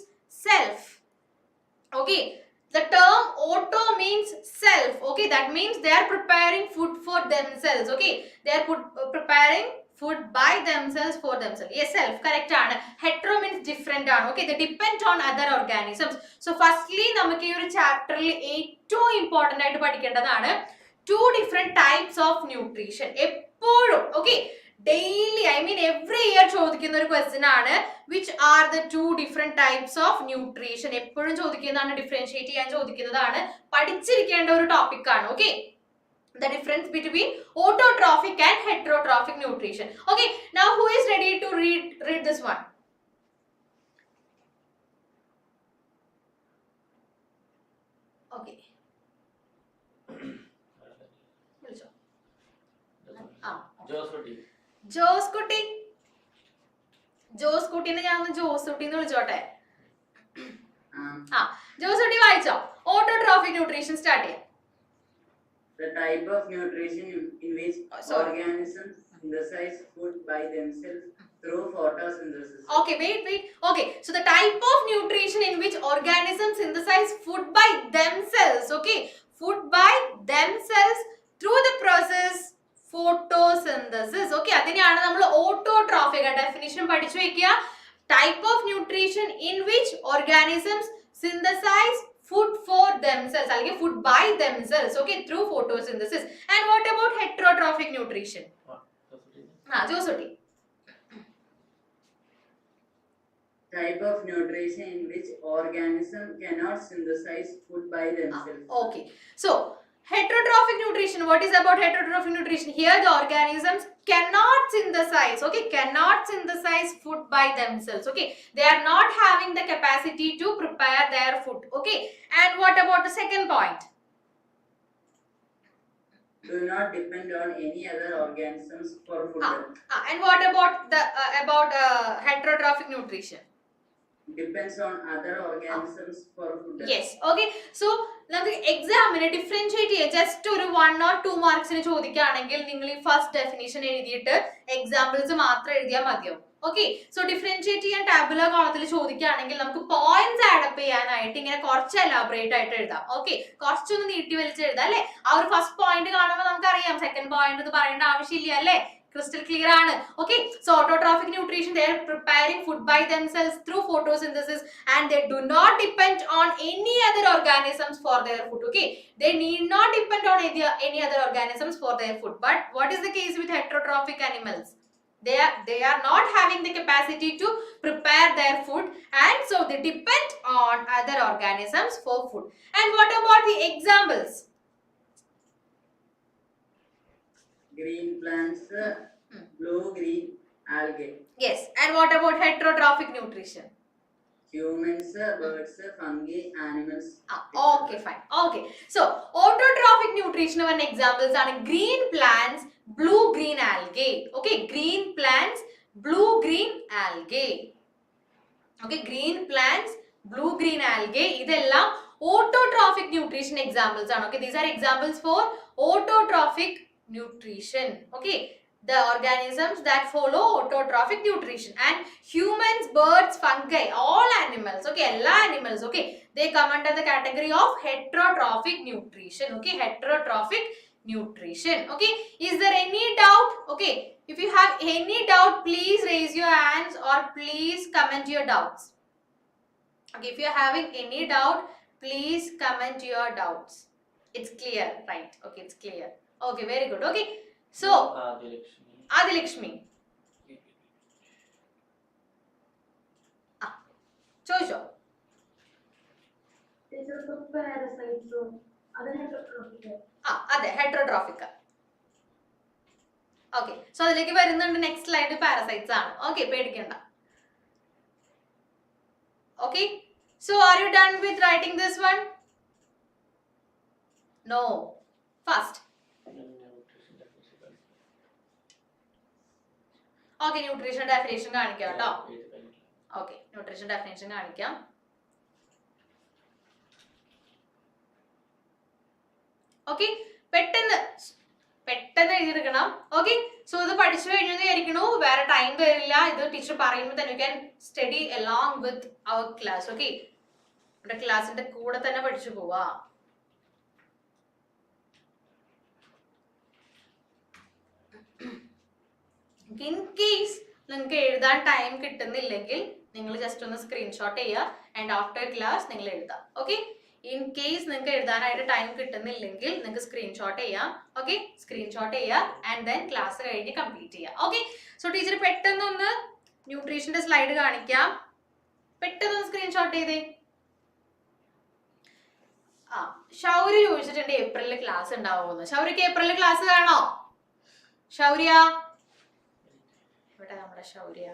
self. Okay, the term auto means self. Okay, that means they are preparing food for themselves. Okay, they are preparing food by themselves for themselves. Yes, self correct ആണ്. hetero means different ആണ്. Okay, they depend on other organisms. So firstly നമുക്ക് ഈ ഒരു ചാപ്റ്ററിൽ ഏറ്റവും important ആയിട്ട് പഠിക്കേണ്ടതാണ് 2 different types of nutrition. എപ്പോഴും okay, daily, I mean every year ചോദിക്കുന്ന ഒരു ക്വസ്റ്റ്യൻ ആണ് which are the 2 different types of nutrition. എപ്പോഴും ചോദിക്കുന്നതാണ്, ഡിഫറൻഷിയേറ്റ് ചെയ്യാൻ ചോദിക്കുന്നതാണ്, പഠിച്ചിരിക്കേണ്ട ഒരു ടോപ്പിക് ആണ്. Okay, the difference between autotrophic and heterotrophic nutrition. Okay, now who is ready to read this one? Okay, Jose കുട്ടീനെ ഞാൻ ഒന്ന് ജോസ് കുട്ടീന്ന് വിളിച്ചോട്ടെ. ജോസ് കുട്ടി വായിച്ചോ? ഓട്ടോട്രോഫിക് ന്യൂട്രീഷൻ സ്റ്റാർട്ട് ചെയ്യാം. The type of nutrition in which organisms synthesize food by themselves through photosynthesis. Okay, wait. Okay, so the type of nutrition in which organisms synthesize food by themselves. Okay, food by themselves through the process photosynthesis. Okay, അതിനെയാണ് നമ്മൾ autotrophic definition പഠിച്ചു വെക്കുക. Type of nutrition in which organisms synthesize food for themselves, അല്ലെങ്കിൽ food by themselves. Okay, through photosynthesis. And what about heterotrophic nutrition? Josutty. Type of nutrition in which organism cannot synthesize food by themselves. Okay, so heterotrophic nutrition, what is about heterotrophic nutrition? Here the organisms cannot synthesize, okay, cannot synthesize food by themselves. Okay, they are not having the capacity to prepare their food. Okay, and what about the second point? Do not depend on any other organisms for food. And what about the heterotrophic nutrition? depends on other organisms for food. Yes, okay. So നമുക്ക് എക്സാമിന് differentiate ചെയ്യാം. Just ഒരു 1 or 2 മാർക്സിന് ചോദിക്കുകയാണെങ്കിൽ നിങ്ങൾ ഈ first definition എഴുതിയിട്ട് examples മാത്രം എഴുതിയാൽ മതിയോ? ഓക്കെ. സോ ഡിഫറൻഷിയേറ്റ് ചെയ്യാൻ ടാബുലർ കോളത്തിൽ ചോദിക്കുകയാണെങ്കിൽ നമുക്ക് പോയിന്റ്സ് ആഡപ്പ് ചെയ്യാനായിട്ട് ഇങ്ങനെ കുറച്ച് എലാബറേറ്റ് ആയിട്ട് എഴുതാം. ഓക്കെ, കുറച്ചൊന്ന് നീട്ടി വലിച്ച് എഴുതാം അല്ലെ. ആ ഒരു ഫസ്റ്റ് പോയിന്റ് കാണുമ്പോൾ നമുക്കറിയാം സെക്കൻഡ് പോയിന്റ് എന്ന് പറയേണ്ട ആവശ്യമില്ല അല്ലേ. Crystal clear ആണ്. Okay, so autotrophic nutrition, they are preparing food by themselves through photosynthesis and they do not depend on any other organisms for their food. Okay, they need not depend on any other organisms for their food. But what is the case with heterotrophic animals? They are not having the capacity to prepare their food and so they depend on other organisms for food. And what about the examples? Green plants, blue-green algae. Yes, and what about heterotrophic nutrition? Humans, birds, fungi, animals. Okay, fine. Okay, so autotrophic nutrition one examples are green plants, blue-green algae. Okay, green plants, blue-green algae. Okay, green plants, blue-green algae. Idella autotrophic nutrition examples are. Okay, these are examples for autotrophic nutrition. Okay, the organisms that follow autotrophic nutrition. And humans, birds, fungi, all animals, okay, all animals, okay, they come under the category of heterotrophic nutrition. Okay, heterotrophic nutrition. Okay, is there any doubt? Okay, if you have any doubt, please raise your hands or please comment your doubts. Okay, if you are having any doubt, please comment your doubts. It's clear, right? Okay, it's clear. Okay, very good. Okay, so Adilakshmi. ചോദിച്ചോ? അതെ, heterotrophic. Okay, so അതിലേക്ക് വരുന്നുണ്ട്. Next slide parasites ആണ്. Okay, പേടിക്കണ്ട. Okay, so are you done with writing this one? No, fast. Okay, nutrition definition കാണിക്കാം കേട്ടോ. Okay, nutrition definition കാണിക്കാം. Okay, പെട്ടെന്ന് എഴുതിയെടുക്കണം. ഓക്കെ, സോ ഇത് പഠിച്ചു കഴിഞ്ഞു വിചാരിക്കണു. വേറെ ടൈം തരില്ല. ഇത് ടീച്ചർ പറയുമ്പോൾ തന്നെ you can study along with our class. Okay, നമ്മുടെ ക്ലാസിന്റെ കൂടെ തന്നെ പഠിച്ചു പോവാ. ഇൻ കേസ് നിങ്ങൾക്ക് എഴുതാൻ ടൈം കിട്ടുന്നില്ലെങ്കിൽ നിങ്ങൾ ജസ്റ്റ് ഒന്ന് സ്ക്രീൻഷോട്ട് ചെയ്യുക ആൻഡ് ആഫ്റ്റർ ക്ലാസ് നിങ്ങൾ എഴുതാം. ഓക്കെ, ഇൻ കേസ് നിങ്ങൾക്ക് എഴുതാനായിട്ട് ടൈം കിട്ടുന്നില്ലെങ്കിൽ നിങ്ങൾക്ക് സ്ക്രീൻഷോട്ട് ചെയ്യാം. ഓക്കെ, സ്ക്രീൻഷോട്ട് ചെയ്യുക ആൻഡ് ദെൻ ക്ലാസ് കഴിഞ്ഞ് കംപ്ലീറ്റ് ചെയ്യുക. ഓക്കെ, സോ ടീച്ചർ പെട്ടെന്നൊന്ന് ന്യൂട്രീഷന്റെ സ്ലൈഡ് കാണിക്കാം. പെട്ടെന്നൊന്ന് സ്ക്രീൻഷോട്ട് ചെയ്തേ. ശൗര്യ ചോദിച്ചിട്ടുണ്ട് ഏപ്രിലിൽ ക്ലാസ് ഉണ്ടാവുമെന്ന്. ശൗര്യക്ക് ഏപ്രിലിൽ ക്ലാസ് കാണോ? ശൗര്യ ഇവിടെ നമ്മുടെ ശൗര്യ.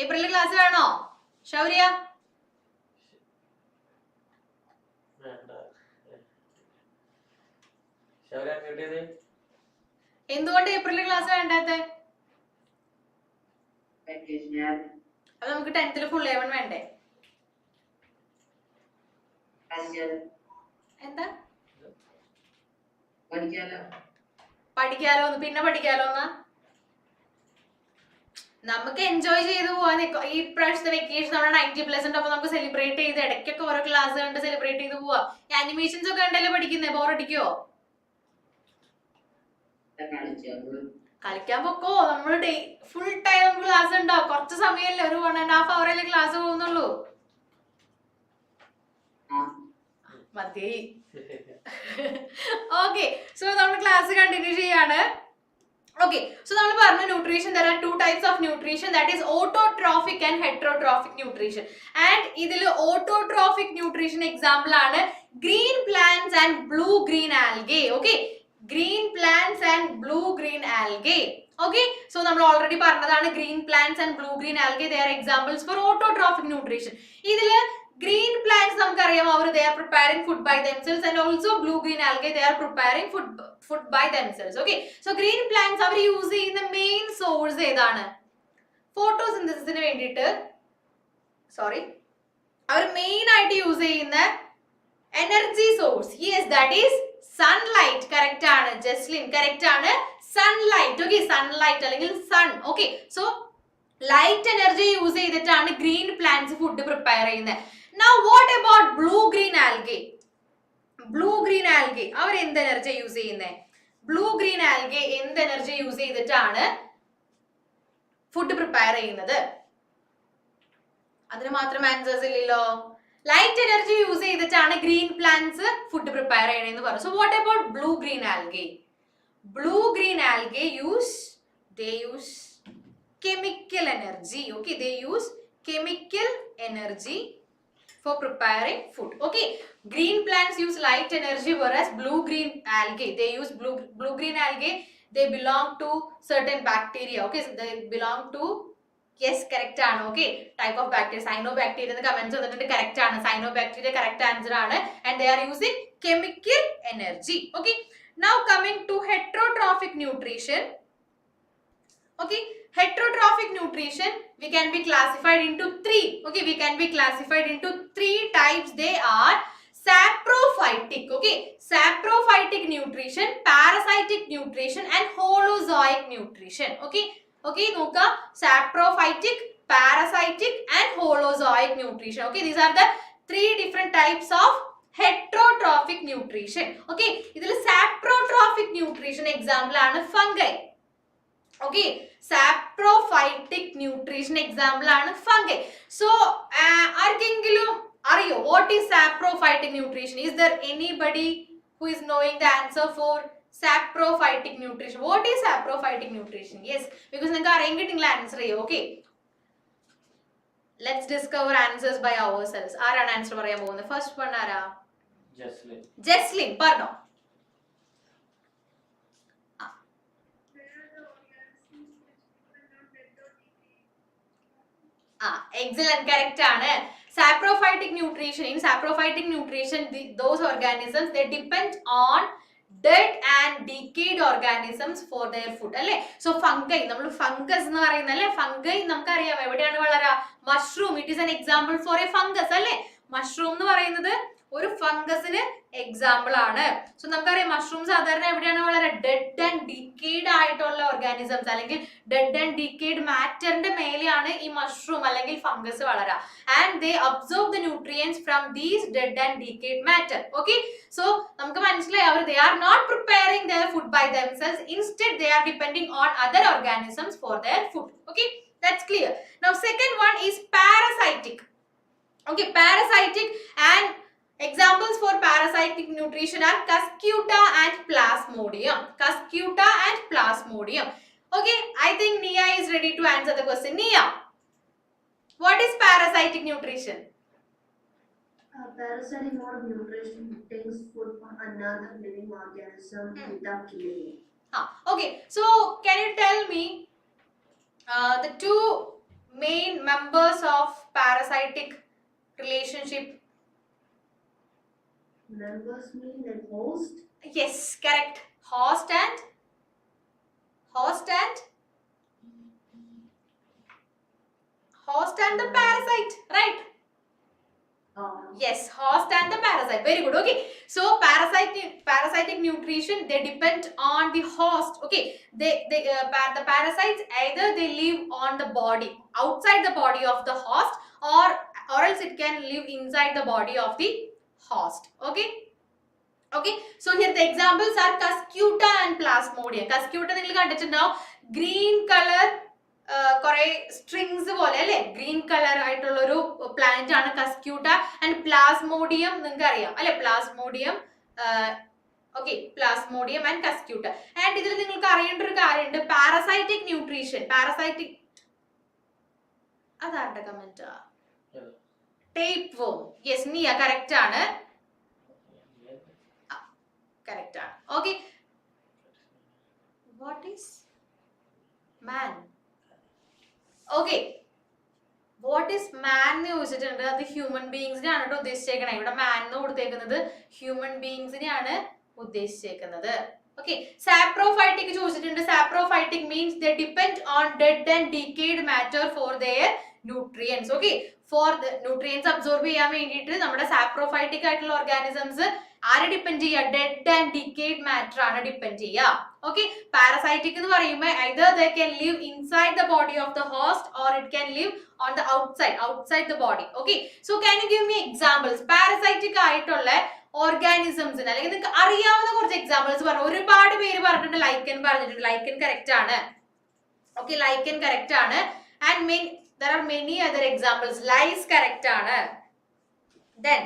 ഏപ്രിലിൽ ക്ലാസ് വേണോ ശൗര്യ? എന്തുകൊണ്ട് ഏപ്രിലിൽ ക്ലാസ് വേണ്ടാത്ത? അപ്പൊ നമുക്ക് 10th ഫുൾ A1 വേണ്ടേ? എന്താ പഠിക്കാലോ? പിന്നെ പഠിക്കാലോ? നമുക്ക് എൻജോയ് ചെയ്ത് പോവാൻ. ഈ പ്രാവശ്യത്തെ വെക്കേഷൻ നമ്മുടെ 90% അപ്പൊ നമുക്ക് സെലിബ്രേറ്റ് ചെയ്ത് ഇടയ്ക്കൊക്കെ ഓരോ ക്ലാസ് കണ്ട് സെലിബ്രേറ്റ് ചെയ്ത് പോവാ. ആനിമേഷൻസ് ഒക്കെ കണ്ടല്ലേ പഠിക്കുന്നേ? ബോറടിക്കോ? കളിക്കാൻ പൊക്കോ. നമ്മള് ഫുൾ ടൈം ക്ലാസ് ഉണ്ടാവും. കുറച്ച് സമയമല്ലേ, ഒരു 1.5 hour അല്ലേ ക്ലാസ് പോകുന്നുള്ളൂ. മതി. ഓക്കെ, സോ നമ്മൾ ക്ലാസ് കണ്ടിന്യൂ ചെയ്യാണ്. Okay, so നമ്മൾ പറഞ്ഞു nutrition, there are two types of nutrition, that is autotrophic and heterotrophic nutrition. And ഇതിൽ autotrophic nutrition example ആണ് green plants and blue green algae. Okay, green plants and blue green algae. Okay, so നമ്മൾ already പറഞ്ഞതാണ് green plants and blue green algae, they are examples for autotrophic nutrition. ഇതിൽ green plants നമുക്കറിയാം അവർ they are preparing food by themselves, and also blue green algae they are preparing food by themselves. Okay, so green plants അവർ use ചെയ്യുന്ന main source ഏതാണ്? ഫോട്ടോസിന്തസിസിന് വേണ്ടിയിട്ട് അവർ main ആയിട്ട് use ചെയ്യുന്ന energy source, yes that is sunlight. Correct ആണ് Jaslin, correct ആണ് സൺലൈറ്റ്. ഓക്കെ, സൺലൈറ്റ് അല്ലെങ്കിൽ sun. Okay, so light energy use ചെയ്തിട്ടാണ് ഗ്രീൻ പ്ലാന്റ്സ് ഫുഡ് പ്രിപ്പയർ ചെയ്യുന്നത്. Now what about blue green algae? Blue green algae അവർ എന്ത് energy use ചെയ്യുന്നത്? Blue green algae എന്ത് energy use ചെയ്തിട്ടാണ് ഫുഡ് പ്രിപ്പയർ ചെയ്യുന്നത്? അതിന് മാത്രം ആൻസേഴ്സ് ഇല്ലല്ലോ. ലൈറ്റ് എനർജി യൂസ് ചെയ്തിട്ടാണ് ഗ്രീൻ പ്ലാന്റ്സ് ഫുഡ് പ്രിപ്പയർ ചെയ്യണമെന്ന് പറഞ്ഞു. So what about blue green algae? Blue green algae they use chemical energy. Okay, they use chemical energy for preparing food. Okay, green plants use light energy, whereas blue green algae they use blue green algae, they belong to certain bacteria. Okay, so they belong to, yes, correct ആണ്. Okay, type of bacteria, cyanobacteria എന്ന് comments വന്നിട്ടുണ്ട്. Correct ആണ്, cyanobacteria correct answer ആണ്. And they are using chemical energy. Okay, now coming to heterotrophic nutrition. Okay, heterotrophic nutrition we can be classified into three. Okay, we can be classified into three types. They are saprophytic. Okay, saprophytic nutrition, parasitic nutrition and holozoic nutrition. Okay, നോക്കുക, saprophytic, parasitic and holozoic nutrition. Okay, these are the three different types of heterotrophic nutrition. Okay, ഇതിൽ saprophytic nutrition example ആണ് fungi. Okay, saprophytic nutrition example ആണ് fungi. So ആർക്കെങ്കിലും അറിയോ what is saprophytic nutrition? Is there anybody who is knowing the answer for saprophytic nutrition? What is saprophytic nutrition? Yes, because നിങ്ങൾക്ക് അറിയെങ്കിട്ടില്ല answer ചെയ്യോ. Okay, let's discover answers by ourselves. ആരാണ് answer പറയാൻ പോകുന്നത്? First one ആരാ? ജസ്ലിൻ പറഞ്ഞോ. Excellent, correct ആണ്. Saprophytic nutrition, in saprophytic nutrition those organisms they depend on dead and decayed organisms for their food. അല്ലേ? So fungi, നമ്മൾ fungus എന്ന് പറയുന്ന അല്ലേ, ഫംഗൈ നമുക്കറിയാം എവിടെയാണ് വളരാ? Mushroom, it is an example for a fungus. അല്ലേ? മഷ്റൂം എന്ന് പറയുന്നത് ഒരു ഫംഗസിന് എക്സാമ്പിൾ ആണ്. സോ നമുക്കറിയാം മഷ്റൂം സാധാരണ എവിടെയാണ് വളരെ ഡെഡ് ആൻഡ് ഡീക്കേഡ് ആയിട്ടുള്ള ഓർഗാനിസംസ് അല്ലെങ്കിൽ ഡെഡ് ആൻഡ് ഡീക്കേഡ് മാറ്ററിന്റെ മേലെയാണ് ഈ മഷ്റൂം അല്ലെങ്കിൽ ഫംഗസ് വളരാ. And they absorb the nutrients from these dead and decayed matter. Okay, so നമുക്ക് മനസ്സിലായി അവർ they are not preparing there food by themselves, instead they are depending on other organisms for their food. Okay, that's clear. Now second one is parasitic. Okay, parasitic, and examples for parasitic nutrition are Cuscuta and Plasmodium. Cuscuta and Plasmodium. Okay, I think Nia is ready to answer the question. Nia, what is parasitic nutrition? Parasitic mode of nutrition takes food from another living organism without killing it. Okay, so can you tell me the two main members of parasitic relationship? Members mean the host? Yes, correct. Host and the parasite, right? Yes, host and the parasite. Very good. Okay, so parasitic nutrition they depend on the host. Okay, the parasites either they live on the body, outside the body of the host, or else it can live inside the body of the host. Okay, so here the examples are Cuscuta and Plasmodium. Cuscuta നിങ്ങൾ കണ്ടിട്ടുണ്ടാവും, green colour കുറെ strings പോലെ അല്ലെ, green colour ആയിട്ടുള്ള ഒരു plant ആണ് Cuscuta. And Plasmodium നിങ്ങൾക്ക് അറിയാം അല്ലെ, plasmodium. Okay, plasmodium and cuscuta. And ഇതിൽ നിങ്ങൾക്ക് അറിയേണ്ട ഒരു കാര്യമുണ്ട്, പാരസൈറ്റിക് ന്യൂട്രീഷൻ. പാരസൈറ്റിക് അതാരുടെ കമന്റ്? Tapeworm. Yes, Niya correct ആണ്, കറക്റ്റ് ആണ്. Okay, what is man? Okay, what is man എന്ന് ചോദിച്ചിട്ടുണ്ട്. അത് ഹ്യൂമൻ ബീങ്സിനെയാണ് കേട്ടോ ഉദ്ദേശിച്ചേക്കണേ. ഇവിടെ മാൻ എന്ന് കൊടുത്തേക്കുന്നത് ഹ്യൂമൻ ബീങ്സിനെയാണ് ഉദ്ദേശിച്ചേക്കുന്നത്. ഓക്കെ, സാപ്രോഫൈറ്റിക് ചോദിച്ചിട്ടുണ്ട്. Saprophytic means they depend on dead and decayed matter for their nutrients. Okay, for nutrients absorb ചെയ്യാൻ വേണ്ടിയിട്ട് നമ്മുടെ സാപ്രോഫൈറ്റിക് ആയിട്ടുള്ള ഓർഗാനിസംസ് ആരെ ഡിപെൻഡ് ചെയ്യുക? ഡെഡ് ആൻഡ് ഡിക്കേഡ് മാറ്റർ ആണ് ഡിപെൻഡ് ചെയ്യുക. ഓക്കെ, പാരസൈറ്റിക് എന്ന് പറയുമ്പോൾ either they can live inside the body of the host or it can live on the outside the body. Okay, so can you give me examples? Parasitic ആയിട്ടുള്ള ഓർഗാനിസംസിന് അല്ലെങ്കിൽ നിങ്ങൾക്ക് അറിയാവുന്ന കുറച്ച് examples പറഞ്ഞു. ഒരുപാട് പേര് പറഞ്ഞിട്ടുണ്ട്. ലൈക്കൻ പറഞ്ഞിട്ടുണ്ട്. ലൈക്കൻ കറക്റ്റ് ആണ്. ഓക്കെ, ലൈക്കൻ കറക്റ്റ് ആണ്. And there are many other examples. Lice correct ആണ്. Then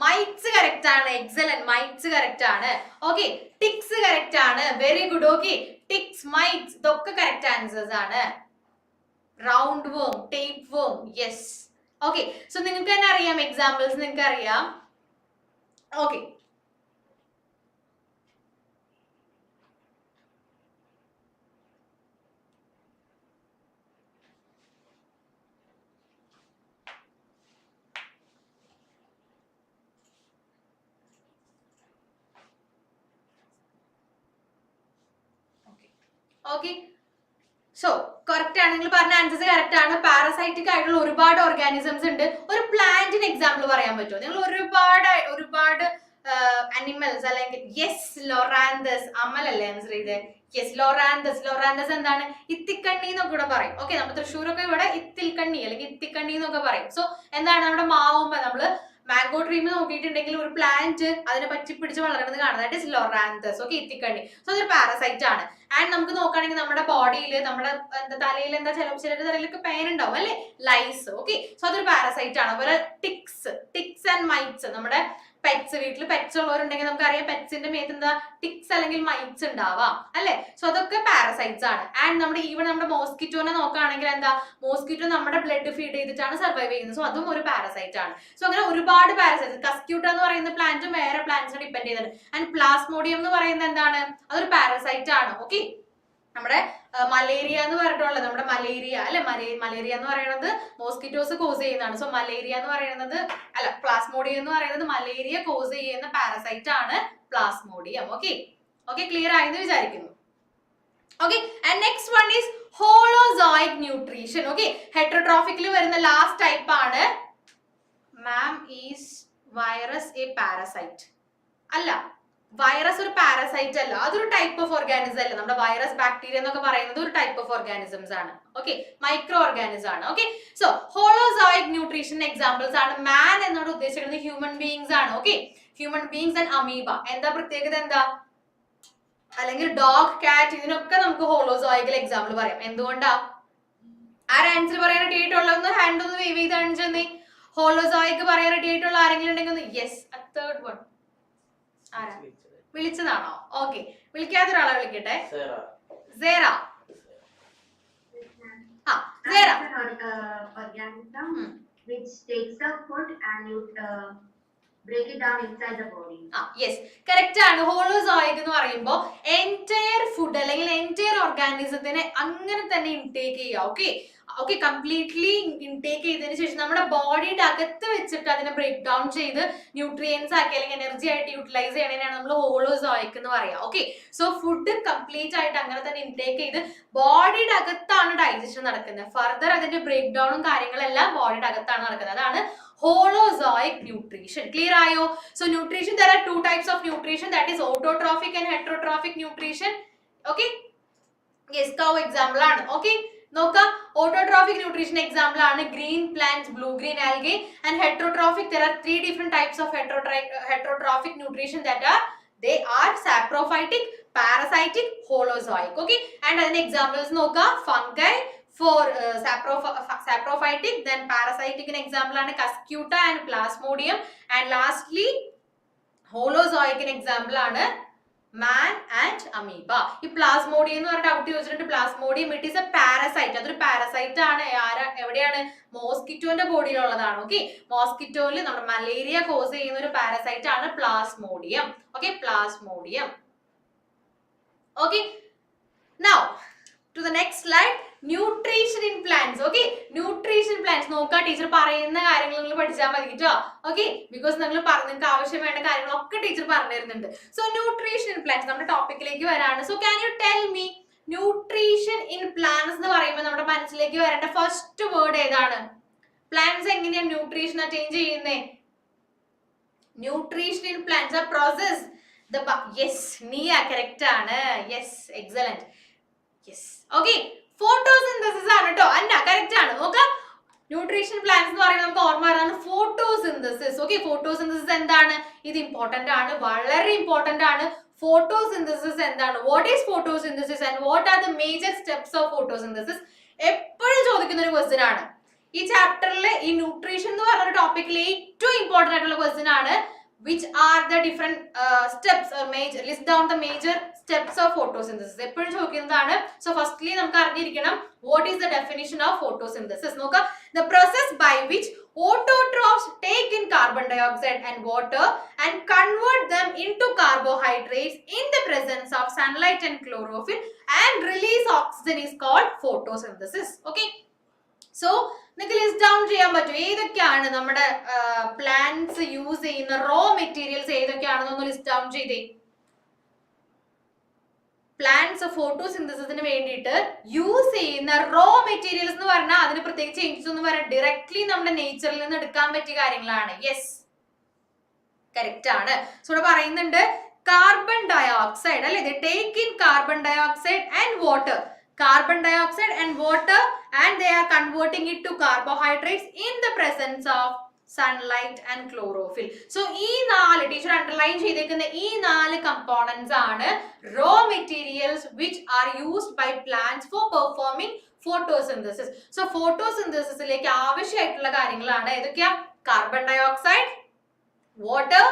mites കറക്റ്റ് ആണ്. എക്സലന്റ്. mites കറക്റ്റ് ആണ്. ഓക്കെ, ticks കറക്റ്റ് ആണ്. Very good. Okay, ticks, mites ഇതൊക്കെ കറക്റ്റ് ആൻസേഴ്സ് ആണ്. Round worm, tape worm, yes. Okay, so നിങ്ങൾക്ക് തന്നെ അറിയാം examples നിങ്ങൾക്ക് അറിയാം. ഓക്കെ, ഓക്കെ, സോ കറക്റ്റ് ആണ്. നിങ്ങൾ പറഞ്ഞ ആൻസേഴ്സ് കറക്റ്റ് ആണ്. പാരസൈറ്റിക് ആയിട്ടുള്ള ഒരുപാട് ഓർഗാനിസംസ് ഉണ്ട്. ഒരു പ്ലാന്റിന് എക്സാമ്പിൾ പറയാൻ പറ്റുമോ? നിങ്ങൾ ഒരുപാട് അനിമൽസ് അല്ലെങ്കിൽ യെസ് ലൊറാന്തസ്, അമലല്ലേ ആൻസർ ചെയ്തേ? യെസ്, ലൊറാന്തസ് എന്താണ്? ഇത്തിക്കണ്ണി എന്നൊക്കെ ഇവിടെ പറയും. ഓക്കെ, നമ്മൾ തൃശ്ശൂരൊക്കെ ഇവിടെ ഇത്തിൽക്കണ്ണി അല്ലെങ്കിൽ ഇത്തിക്കണ്ണി എന്നൊക്കെ പറയും. സോ എന്താണ് നമ്മുടെ മാവുമ്പോ നമ്മള് മാംഗോ ട്രീ നോക്കിയിട്ടുണ്ടെങ്കിൽ ഒരു പ്ലാന്റ് അതിനെ പറ്റി പിടിച്ച് വളരുന്നത് കാണുന്നത് ദാറ്റ് ഇസ് ലൊറാന്തസ്. ഓക്കെ, ഇത്തിക്കണ്ണി. സോ അതൊരു പാരസൈറ്റ് ആണ്. ആൻഡ് നമുക്ക് നോക്കുകയാണെങ്കിൽ നമ്മുടെ ബോഡിയിൽ നമ്മുടെ തലയിൽ എന്താ ചില തലയിലൊക്കെ പെയിൻ ഉണ്ടാവും അല്ലെ? ലൈസ്. ഓക്കെ, സോ അതൊരു പാരസൈറ്റ് ആണ്. അതുപോലെ ടിക്സ് ആൻഡ് മൈറ്റ്സ്. നമ്മുടെ പെറ്റ്സ്, വീട്ടിൽ പെറ്റ്സ് ഉള്ളവരുണ്ടെങ്കിൽ നമുക്കറിയാം പെറ്റ്സിന്റെ മേത്ത് എന്താ ടിക്സ് അല്ലെങ്കിൽ മൈറ്റ്സ് ഉണ്ടാവാം അല്ലെ? സോ അതൊക്കെ പാരസൈറ്റ്സ് ആണ്. ആൻഡ് നമ്മുടെ മോസ്കിറ്റോനെ നോക്കുകയാണെങ്കിൽ എന്താ? മോസ്കിറ്റോ നമ്മുടെ ബ്ലഡ് ഫീഡ് ചെയ്തിട്ടാണ് സർവൈവ് ചെയ്യുന്നത്. സോ അതും ഒരു പാരസൈറ്റ് ആണ്. സോ അങ്ങനെ ഒരുപാട് പാരസൈറ്റ്സ്. കസ്ക്യൂട്ട എന്ന് പറയുന്ന പ്ലാന്റും വേറെ പ്ലാന്റ്സിനെ ഡിപെൻഡ് ചെയ്തിട്ടുണ്ട്. ആൻഡ് പ്ലാസ്മോഡിയം എന്ന് പറയുന്നത് എന്താണ്? അതൊരു പാരസൈറ്റ് ആണ്. ഓക്കെ, നമ്മുടെ മലേറിയ എന്ന് പറഞ്ഞിട്ടുള്ളത് നമ്മുടെ മലേറിയ അല്ലെ? മലേറിയ എന്ന് പറയുന്നത് മോസ്കിറ്റോസ് കോസ് ചെയ്യുന്നതാണ്. സോ മലേറിയ എന്ന് പറയുന്നത് പ്ലാസ്മോഡിയം എന്ന് പറയുന്നത് മലേറിയ കോസ് ചെയ്യുന്ന പാരസൈറ്റ് ആണ് പ്ലാസ്മോഡിയം. ഓക്കെ, ക്ലിയർ ആയെന്ന് വിചാരിക്കുന്നു. Okay, and next one is holozoic nutrition. Okay, ഹെറ്ററോട്രോഫിക്കിൽ വരുന്ന ലാസ്റ്റ് ടൈപ്പ് ആണ്. Ma'am, is virus a parasite? അല്ല, വൈറസ് ഒരു പാരസൈറ്റ് അല്ല. അതൊരു ടൈപ്പ് ഓഫ് ഓർഗാനിസം അല്ല. നമ്മുടെ വൈറസ്, ബാക്ടീരിയ എന്നൊക്കെ പറയുന്നത് ഒരു ടൈപ്പ് ഓഫ് ഓർഗാനിസംസ് ആണ്. ഓക്കെ, മൈക്രോ ഓർഗാനിസം ആണ്. Okay, so holozoic nutrition examples ആണ്. മാൻ എന്നോട് ഉദ്ദേശിക്കുന്നത് ഹ്യൂമൻ ബീങ്സ് ആണ്. Okay, human beings and amoeba. എന്താ പ്രത്യേകത? എന്താ? അല്ലെങ്കിൽ ഡോഗ്, കാറ്റ്, ഇതിനൊക്കെ നമുക്ക് ഹോളോസോയിക്കൽ എക്സാമ്പിൾ പറയാം. എന്തുകൊണ്ടാ? ആര് ആൻസർ പറയാൻ റെഡി ആയിട്ടുള്ള ഹാൻഡ് ഒന്ന് വേവ് ചെയ്ത് കാണിച്ചെന്നേ. ഹോളോസോയിക്ക് പറയാൻ റെഡി ആയിട്ടുള്ള ആരെങ്കിലും ഉണ്ടെങ്കിൽ യെസ്. തേർഡ് വൺ ആരാ? വിളിച്ചതാണോ? ഓക്കെ, വിളിക്കാത്ത ഒരാളെ വിളിക്കട്ടെ. Sera. Sera. Organism which takes up food and you break it down inside the body. Yes, correct ആണ്. ഹോളോസോയിക് എന്ന് പറയുമ്പോൾ എൻറ്റയർ ഫുഡ് അല്ലെങ്കിൽ എൻറ്റയർ ഓർഗാനിസത്തിനെ അങ്ങനെ തന്നെ ഇൻടേക്ക് ചെയ്യുക. ഓക്കെ, കംപ്ലീറ്റ്ലി ഇൻടേക്ക് ചെയ്തതിന് ശേഷം നമ്മുടെ ബോഡിയുടെ അകത്ത് വെച്ചിട്ട് അതിനെ ബ്രേക്ക് ഡൗൺ ചെയ്ത് ന്യൂട്രിയൻസ് ആക്കി അല്ലെങ്കിൽ എനർജി ആയിട്ട് യൂട്ടിലൈസ് ചെയ്യണതിനാണ് നമ്മൾ ഹോളോസോയിക് എന്ന് പറയാം. ഓക്കെ, സോ ഫുഡ് കംപ്ലീറ്റ് ആയിട്ട് അങ്ങനെ തന്നെ ഇൻടേക്ക് ചെയ്ത് ബോഡിയുടെ അകത്താണ് ഡൈജഷൻ നടക്കുന്നത്. ഫർദർ അതിന്റെ ബ്രേക്ക് ഡൗണും കാര്യങ്ങളെല്ലാം ബോഡിയുടെ അകത്താണ് നടക്കുന്നത്. അതാണ് holozoic nutrition. Clear ayo? So nutrition, there are two types of nutrition, that is autotrophic and heterotrophic nutrition. Okay, yes, cow example ആണ്. Okay, നോക്ക, autotrophic nutrition example ആണ് green plants, blue green algae, and heterotrophic, there are three different types of heterotrophic nutrition that are, they are saprophytic, parasitic, holozoic. Okay, and അതിന്റെ examples നോക്ക, fungi for saprophytic, then parasitic in example ആണ് cuscuta and plasmodium, and lastly holozoic in example ആണ് man and amoeba. ഈ plasmodium എന്ന് പറഞ്ഞ doubt ചോദിച്ചിട്ടുണ്ട്. plasmodium, it is a parasite. അതൊരു parasite ആണ്. എവിടെയാണ്? മോസ്കിറ്റോന്റെ ബോഡിയിലുള്ളതാണ്. ഓക്കെ, മോസ്കിറ്റോയിൽ നമ്മുടെ മലേറിയ കോസ് ചെയ്യുന്ന ഒരു പാരസൈറ്റ് ആണ് plasmodium. Okay, Plasmodium. Okay, Now to the next slide, nutrition in plants. Okay, nutrition in plants നോക്കുക, ടീച്ചർ പറയുന്ന കാര്യങ്ങൾ നിങ്ങൾ പഠിച്ചാൽ മതി കേട്ടോ. ഓക്കെ, ബിക്കോസ് നിങ്ങൾക്ക് ആവശ്യം വേണ്ട കാര്യങ്ങളൊക്കെ ടീച്ചർ പറഞ്ഞു തരുന്നുണ്ട്. സോ ന്യൂട്രീഷൻ ഇൻ പ്ലാന്റ്സ് നമ്മുടെ ടോപ്പിക്കിലേക്ക് വരാണ്. So can you tell me nutrition in plants എന്ന് പറയുമ്പോൾ നമ്മുടെ മനസ്സിലേക്ക് വരേണ്ട ഫസ്റ്റ് വേർഡ് ഏതാണ്? പ്ലാന്റ്സ് എങ്ങനെയാണ് ന്യൂട്രീഷൻ അറ്റൈൻ ചെയ്യുന്നത്? ന്യൂട്രീഷൻ ഇൻ പ്ലാന്റ്സ് ആ പ്രോസസ് യെസ് നീയ കറക്റ്റ് ആണ്. Yes excellent. Yes okay, photosynthesis ആണ് കേട്ടോ. അന്ന കറക്റ്റ് ആണ്. നോക്കാം, ന്യൂട്രീഷൻ പ്ലാന്റ്സ് എന്ന് പറയുമ്പോൾ നമുക്ക് ഓർമ്മ വരാണ് ഫോട്ടോസിന്തസിസ്. ഓക്കെ, ഫോട്ടോസിന്തസിസ് എന്താണ്? ഇത് ഇമ്പോർട്ടന്റ് ആണ്, വളരെ ഇമ്പോർട്ടന്റ് ആണ്. ഫോട്ടോസിന്തസിസ് എന്താണ്? What is photosynthesis and what are the major steps of photosynthesis? എപ്പോഴും ചോദിക്കുന്ന ഒരു ക്വസ്റ്റ്യൻ ആണ്. ഈ ചാപ്റ്ററിൽ ഈ ന്യൂട്രീഷൻ എന്ന് പറഞ്ഞ ടോപ്പിക്കിൽ ഏറ്റവും ഇമ്പോർട്ടന്റ് ആയിട്ടുള്ള ക്വസ്റ്റ്യൻ ആണ്. Which are the different steps or major, list down the major steps of photosynthesis. എപ്പോഴും ചോദിക്കുന്നതാണ്. So firstly നമുക്ക് അറിഞ്ഞിരിക്കണം what is the definition of photosynthesis. നോക്കാം, the process by which autotrophs take in carbon dioxide and water and convert them into carbohydrates in the presence of sunlight and chlorophyll and release oxygen is called photosynthesis. Okay, so നിങ്ങൾക്ക് list down ചെയ്യാൻ പറ്റും ഏതൊക്കെയാണ് നമ്മുടെ plants use ചെയ്യുന്ന raw materials ഏതൊക്കെയാണെന്നൊന്ന് list down ചെയ്തേ. Plants ഫോട്ടോസിന്തസിസിന് വേണ്ടിയിട്ട് use ചെയ്യുന്ന raw materials എന്ന് പറഞ്ഞാൽ അതിന് പ്രത്യേകിച്ച് ചേഞ്ചസ് ഒന്നും വരാൻ ഡയറക്ട്ലി നമ്മുടെ നേച്ചറിൽ നിന്ന് എടുക്കാൻ പറ്റിയ കാര്യങ്ങളാണ്. യെസ് കറക്റ്റ് ആണ്. സോ ഇവിടെ പറയുന്നുണ്ട് കാർബൺ ഡയോക്സൈഡ് അല്ലെ, they take in carbon dioxide and water. Carbon dioxide and water and they are converting it to carbohydrates in the presence of sunlight and chlorophyll. So ഈ നാല് teacher underline ചെയ്തേക്കുന്ന ഈ നാല് components ആണ് raw materials which are used by plants for performing photosynthesis. So photosynthesisലേക്ക് ആവശ്യമായിട്ടുള്ള കാര്യങ്ങളാണ് ഏതൊക്കെയാ? Carbon dioxide, water,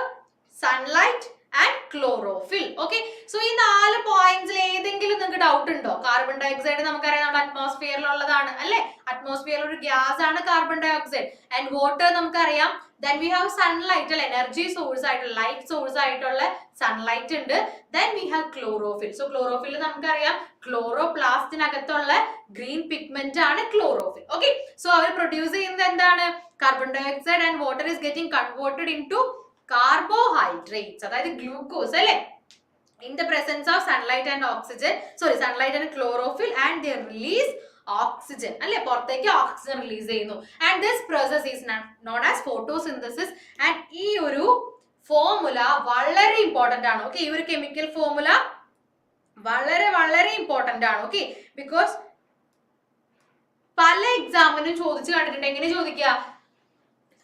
sunlight and chlorophyll. Okay, so ഈ നാല് പോയിന്റ്സിൽ ഏതെങ്കിലും നിങ്ങൾക്ക് ഡൗട്ട് ഉണ്ടോ? കാർബൺ ഡയോക്സൈഡ് നമുക്കറിയാം നമ്മുടെ അറ്റ്മോസ്ഫിയറിലുള്ളതാണ് അല്ലെ, അറ്റ്മോസ്ഫിയറിൽ ഒരു ഗ്യാസ് ആണ് കാർബൺ ഡയോക്സൈഡ്. ആൻഡ് വാട്ടർ നമുക്കറിയാം. then we have sunlight അല്ലെ, എനർജി സോഴ്സ് ആയിട്ടുള്ള ലൈറ്റ് സോഴ്സ് ആയിട്ടുള്ള സൺലൈറ്റ് ഉണ്ട്. then we have chlorophyll. so chlorophyll നമുക്കറിയാം ക്ലോറോപ്ലാസ്റ്റിനകത്തുള്ള ഗ്രീൻ പിഗ്മെന്റ് ആണ് ക്ലോറോഫിൽ. ഓക്കെ, സോ അവർ പ്രൊഡ്യൂസ് ചെയ്യുന്നത് എന്താണ്? Carbon dioxide and water is getting converted into carbohydrates, അതായത് ഗ്ലൂക്കോസ് അല്ലെ, in the presence of sunlight and oxygen, sunlight and chlorophyll, and they release oxygen അല്ലെ, പുറത്തേക്ക് oxygen release ചെയ്യുന്നു. and this process is known as photosynthesis. and ഈ ഒരു formula വളരെ important ആണ്. Okay, ഈ ഒരു കെമിക്കൽ ഫോർമുല വളരെ വളരെ ഇമ്പോർട്ടന്റ് ആണ്. ഓക്കെ, ബിക്കോസ് പല എക്സാമിനും ചോദിച്ചു കണ്ടിട്ടുണ്ട്. എങ്ങനെ ചോദിക്കുക?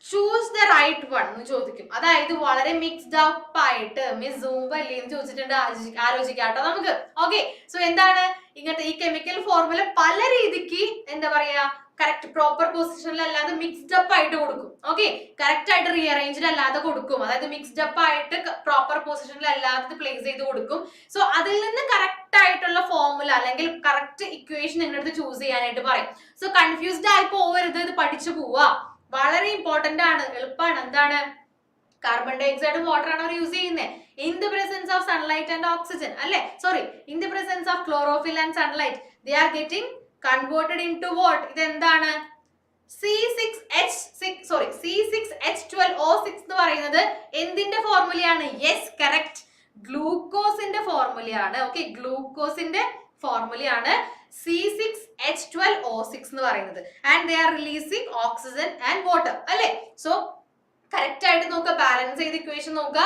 ചൂസ് ദ റൈറ്റ് വൺ എന്ന് ചോദിക്കും. അതായത് വളരെ മിക്സ്ഡ് അപ്പ് ആയിട്ട് മിസ് സൂംബ അല്ലേ എന്ന് ചോദിച്ചിട്ടുണ്ട്. ആലോചിക്കാട്ടോ നമുക്ക്. ഓക്കെ, സോ എന്താണ് ഇങ്ങനത്തെ ഈ കെമിക്കൽ ഫോർമുല പല രീതിക്ക് എന്താ പറയാ കറക്റ്റ് പ്രോപ്പർ പൊസിഷനിൽ അല്ലാതെ മിക്സ്ഡ് അപ്പ് ആയിട്ട് കൊടുക്കും. ഓക്കെ, കറക്റ്റ് ആയിട്ട് റീഅറേഞ്ച്ഡ് അല്ലാതെ കൊടുക്കും. അതായത് മിക്സ്ഡ് അപ്പ് ആയിട്ട് പ്രോപ്പർ പൊസിഷനിൽ അല്ലാതെ പ്ലേസ് ചെയ്ത് കൊടുക്കും. സോ അതിൽ നിന്ന് കറക്റ്റ് ആയിട്ടുള്ള ഫോർമുല അല്ലെങ്കിൽ കറക്റ്റ് ഇക്വേഷൻ നിങ്ങളുടെ ചൂസ് ചെയ്യാനായിട്ട് പറയും. സോ കൺഫ്യൂസ്ഡ് ആയി പോവരുത്, ഇത് പഠിച്ചു പോവാ. വളരെ ഇമ്പോർട്ടന്റ് ആണ്, എളുപ്പമാണ്. എന്താണ്? കാർബൺ ഡയോക്സൈഡും വാട്ടർ ആണ് അവർ യൂസ് ചെയ്യുന്നത് in the presence of sunlight and oxygen അല്ലെ, in the presence of chlorophyll and sunlight they are getting converted into what? ഇത് എന്താണ്? C6H12O6 എന്ന് പറയുന്നത് എന്തിന്റെ ഫോർമുലയാണ്? യെസ് കറക്റ്റ്, ഗ്ലൂക്കോസിന്റെ ഫോർമുലയാണ്. ഓക്കെ, ഗ്ലൂക്കോസിന്റെ ഫോർമുലയാണ് C6H12O6 എന്ന് പറയുന്നത്. And they are releasing oxygen and water അല്ലെ. സോ കറക്റ്റ് ആയിട്ട് നോക്കുക, ബാലൻസ് ചെയ്ത ഇക്വേഷൻ നോക്കുക.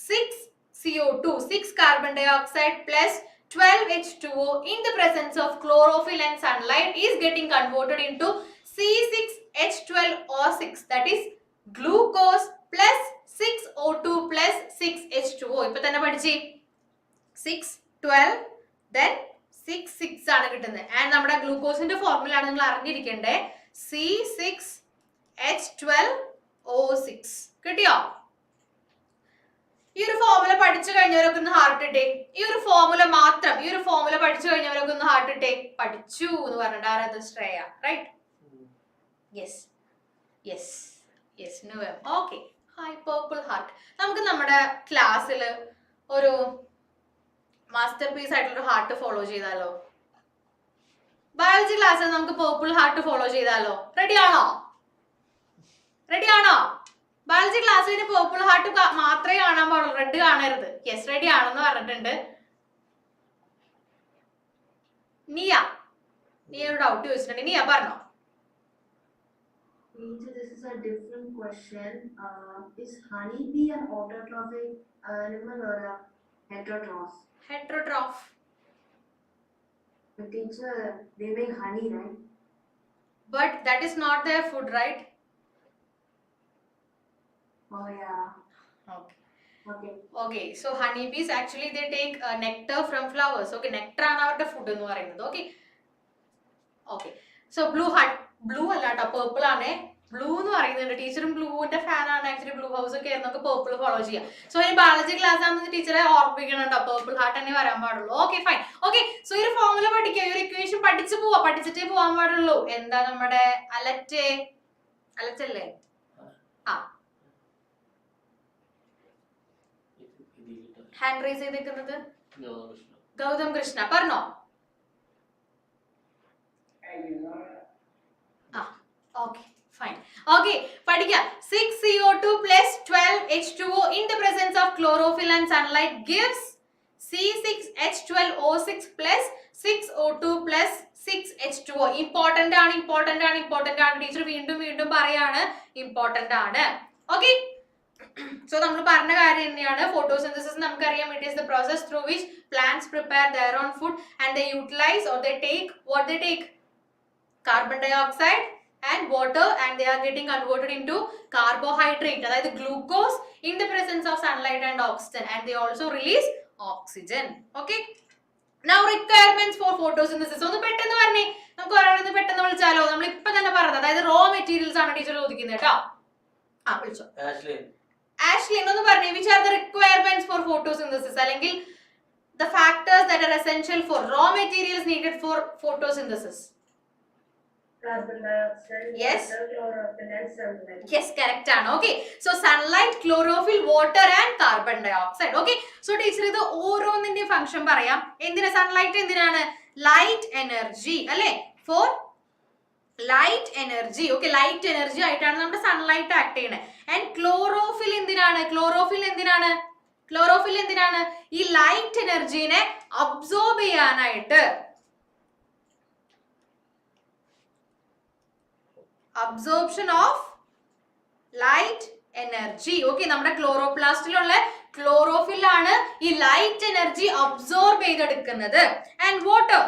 6CO2 6 carbon dioxide plus 12H2O in the presence of chlorophyll and sunlight is getting converted into C6H12O6, that is glucose plus 6O2 plus 6H2O. ഇപ്പൊ തന്നെ പഠിച്ചേ 6 12 then 6 6 ആണ് കിട്ടുന്നത്. ആൻഡ് നമ്മുടെ ഗ്ലൂക്കോസിന്റെ ഫോർമുല ആണ് നിങ്ങൾ അറിഞ്ഞിരിക്കേണ്ടേ, C6H12O6. കിട്ടിയോ? ഈ ഒരു ഫോർമുല പഠിച്ചു കഴിഞ്ഞവരൊക്കെ ഒന്ന് ഹാർട്ട് ഇട്ടേ. ഈ ഒരു ഫോർമുല മാത്രം, ഈ ഒരു ഫോർമുല പഠിച്ചു കഴിഞ്ഞവരൊക്കെ ഒന്ന് ഹാർട്ട് ഇട്ടേ. പഠിച്ചു എന്ന് പറഞ്ഞിട്ട് Aradha Shreya, right? Yes yes yes നോവം. Okay, hi purple heart. നമുക്ക് നമ്മുടെ ക്ലാസ്സിൽ ഒരു മാസ്റ്റർ പീസ് ആയിട്ടുള്ള ഹാർട്ട് ഫോളോ ചെയ്താലോ? ബയോളജി ക്ലാസ്സിൽ നമുക്ക് പേർപ്പിൾ ഹാർട്ട് ഫോളോ ചെയ്താലോ? റെഡി ആണോ? ബയോളജി ക്ലാസ്സിൽ പേർപ്പിൾ ഹാർട്ട് മാത്രമേ കാണാൻ പാടുള്ളൂ, റെഡ് കാണരുത്. യെസ്, റെഡി ആണെന്ന് പറഞ്ഞിട്ടുണ്ട്. നീ ഒരു ഡൗട്ട് ചോദിച്ചിട്ടുണ്ട്. നീ പറഞ്ഞോ. This is a different question. Is honeybee an autotrophic animal or a heterotroph? Heterotroph. The teacher, they make honey, right? But that is not their food, right? Oh yeah. Okay. So honeybees actually they take nectar from flowers. Okay, nectar ആണ് അവരുടെ food എന്ന് പറയുന്നത്. Okay. So blue അല്ലാട്ടോ, purple ആണ്. Blue എന്ന് പറയുന്നുണ്ട്. ടീച്ചറും ബ്ലൂവിന്റെ fan ആണ്. Actually blue house ഒക്കെ ആയിരുന്നു, നമുക്ക് പേർപ്പിൾ ഫോളോ ചെയ്യാം. സോ ഈ ബയോളജി ക്ലാസ് ആണെന്ന് ടീച്ചറെ ഓർപ്പിക്കണുണ്ടോ, പേർപ്പിൾ ഹാർട്ട് തന്നെ വരാൻ പാടുള്ളൂ. Okay fine. ഓക്കെ, സോ ഈ ഒരു ഫോർമുല പഠിക്കുക, ഈ ഒരു ഇക്വേഷൻ പഠിച്ചിട്ടേ പോവാൻ പാടുള്ളൂ. എന്താ നമ്മുടെ അലച്ചല്ലേ? ഹാൻഡ് റൈസ് ചെയ്തേക്കുന്നത് ഗൗതം കൃഷ്ണ, പറഞ്ഞോ. Okay fine. ഓക്കെ, പഠിക്കാം. 6CO2 plus 12H2O in the presence of chlorophyll and sunlight gives C6H12O6 plus 6O2 plus 6H2O. Important ആണ്. ടീച്ചർ വീണ്ടും പറയാണ്, ഇമ്പോർട്ടന്റ് ആണ്. ഓക്കെ, സോ നമ്മൾ പറഞ്ഞ കാര്യം തന്നെയാണ്. ഫോട്ടോസിന്തസിസ് നമുക്കറിയാം, it is the process through which plants prepare their own food and they utilize or they take carbon dioxide and water and they are getting converted into carbohydrate, അതായത് glucose, in the presence of sunlight and oxygen, and they also release oxygen. Okay, now requirements for photosynthesis. ഒന്ന് പെട്ടെന്ന് പറഞ്ഞേ, നമുക്ക് ഒരാളൊന്ന് പെട്ടെന്ന് വിളിച്ചാലോ? നമ്മൾ ഇപ്പൊ തന്നെ പറഞ്ഞത്, അതായത് റോ മെറ്റീരിയൽസ് ആണ് ടീച്ചർ ചോദിക്കുന്നത് കേട്ടോ. വിളിച്ചോ. ആഷ്ലി എന്നൊന്ന് പറഞ്ഞേ, which are the requirements for photosynthesis, അല്ലെങ്കിൽ the factors that are essential for raw materials needed for photosynthesis. Carbon dioxide, Yes. water, chlorophyll and sunlight. Yes, correct ആണ്. Okay, so sunlight, chlorophyll, water and carbon dioxide. Okay, so teacher ഇത് ഓരോന്നിന്റെ function പറയാം. എന്തിനാ sunlight? എന്തിനാണ്? Light energy അല്ലേ? For light energy. Okay, light energy ആയിട്ടാണ് നമ്മുടെ sunlight act ചെയ്യണേ. ആൻഡ് ക്ലോറോഫിൽ എന്തിനാണ്? ക്ലോറോഫിൽ എന്തിനാണ്? ഈ ലൈറ്റ് എനർജീനെ അബ്സോർബ് ചെയ്യാനായിട്ട്. Absorption of light energy. Okay, നമ്മുടെ ക്ലോറോപ്ലാസ്റ്റിലുള്ള ക്ലോറോഫിൽ ആണ് ഈ ലൈറ്റ് എനർജി അബ്സോർബ് ചെയ്തെടുക്കുന്നത്. ആൻഡ് വാട്ടർ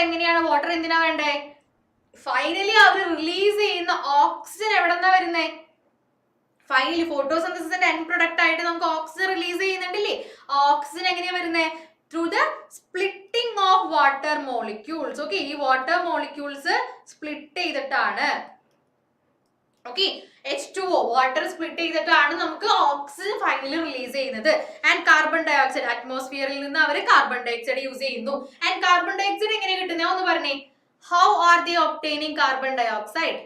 എങ്ങനെയാണ്? വാട്ടർ എന്തിനാ വേണ്ടേ? ഫൈനലി അവർ റിലീസ് ചെയ്യുന്ന ഓക്സിജൻ എവിടെന്നാ വരുന്നേ? ഫൈനലി ഫോട്ടോസിന്തസിസിന്റെ എൻഡ് പ്രൊഡക്റ്റ് ആയിട്ട് നമുക്ക് ഓക്സിജൻ റിലീസ് ചെയ്യുന്നുണ്ടല്ലേ? ഓക്സിജൻ എങ്ങനെയാ വരുന്നേ? Through the splitting of water molecules. Okay, ഈ വാട്ടർ മോളിക്യൂൾസ് സ്പ്ലിറ്റ് ചെയ്തിട്ടാണ്. ഓക്കെ, H2O വാട്ടർ സ്പ്ലിറ്റ് ചെയ്തിട്ടാണ് നമുക്ക് ഓക്സിജൻ ഫൈനലി റിലീസ് ചെയ്യുന്നത്. ആൻഡ് കാർബൺ ഡയോക്സൈഡ്, അറ്റ്മോസ്ഫിയറിൽ നിന്ന് അവർ കാർബൺ ഡയോക്സൈഡ് യൂസ് ചെയ്യുന്നു. ആൻഡ് കാർബൺ ഡയോക്സൈഡ് എങ്ങനെ കിട്ടുന്ന ഒന്ന് പറഞ്ഞേ. How are they obtaining carbon dioxide?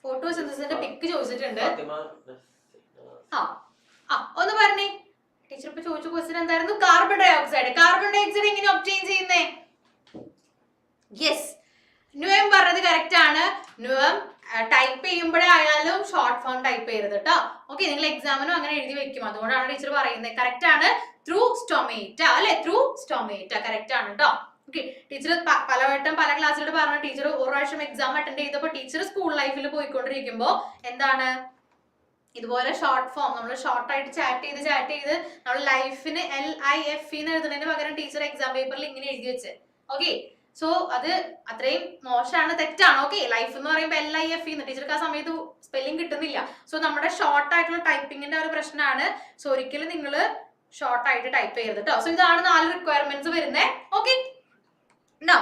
ഫോട്ടോസിന്തസിന്റെ പിക്ക് ചോദിച്ചിട്ടുണ്ട്. ഒന്ന് പറഞ്ഞേ. ടീച്ചർ ഇപ്പൊ ചോദിച്ച ക്വസ്റ്റ്യൻ എന്തായിരുന്നു? Carbon dioxide. കാർബൺ ഡയോക്സൈഡ് എങ്ങനെ ഒബ്റ്റെയിൻ ചെയ്യുന്നേ? യെസ്, ന്യൂയം പറഞ്ഞത് കറക്റ്റ് ആണ്. ന്യൂയം ടൈപ്പ് ചെയ്യുമ്പോഴായാലും ഷോർട്ട് ഫോം ടൈപ്പ് ചെയ്യരുത് കേട്ടോ. ഓക്കെ, നിങ്ങൾ എക്സാമിനും അങ്ങനെ എഴുതി വെക്കും, അതുകൊണ്ടാണ് ടീച്ചർ പറയുന്നത്. കറക്റ്റ് ആണ്, ത്രൂ സ്റ്റൊമേറ്റ അല്ലെ? ത്രൂ സ്റ്റൊമേറ്റ കറക്റ്റ് ആണ് കേട്ടോ. ഓക്കെ, ടീച്ചർ പലവട്ടം പല ക്ലാസ്സിലോട്ട് പറഞ്ഞ ടീച്ചർ ഒരു പ്രാവശ്യം എക്സാം അറ്റൻഡ് ചെയ്തപ്പോൾ ടീച്ചർ സ്കൂൾ ലൈഫിൽ പോയിക്കൊണ്ടിരിക്കുമ്പോൾ എന്താണ് ഇതുപോലെ ഷോർട്ട് ഫോം നമ്മൾ ഷോർട്ടായിട്ട് ചാറ്റ് ചെയ്ത് നമ്മൾ ലൈഫിന് LIFE എന്ന് എഴുതുന്നതിന് പകരം ടീച്ചർ എക്സാം പേപ്പറിൽ ഇങ്ങനെ എഴുതി വെച്ച്. ഓക്കെ, സോ അത് അത്രയും മോശമാണ്, തെറ്റാണ്. ഓക്കെ, ലൈഫ് എന്ന് പറയുമ്പോൾ LIFE എന്ന് ടീച്ചർക്ക് ആ സമയത്ത് സ്പെല്ലിംഗ് കിട്ടുന്നില്ല. സോ നമ്മുടെ ഷോർട്ട് ആയിട്ടുള്ള ടൈപ്പിങ്ങിന്റെ ഒരു പ്രശ്നമാണ്. സോ ഒരിക്കലും നിങ്ങൾ ഷോർട്ട് ആയിട്ട് ടൈപ്പ് ചെയ്യരുത് കേട്ടോ. സോ ഇതാണ് 4 റിക്വയർമെന്റ്സ് വരുന്നത്. ഓക്കെ, നൗ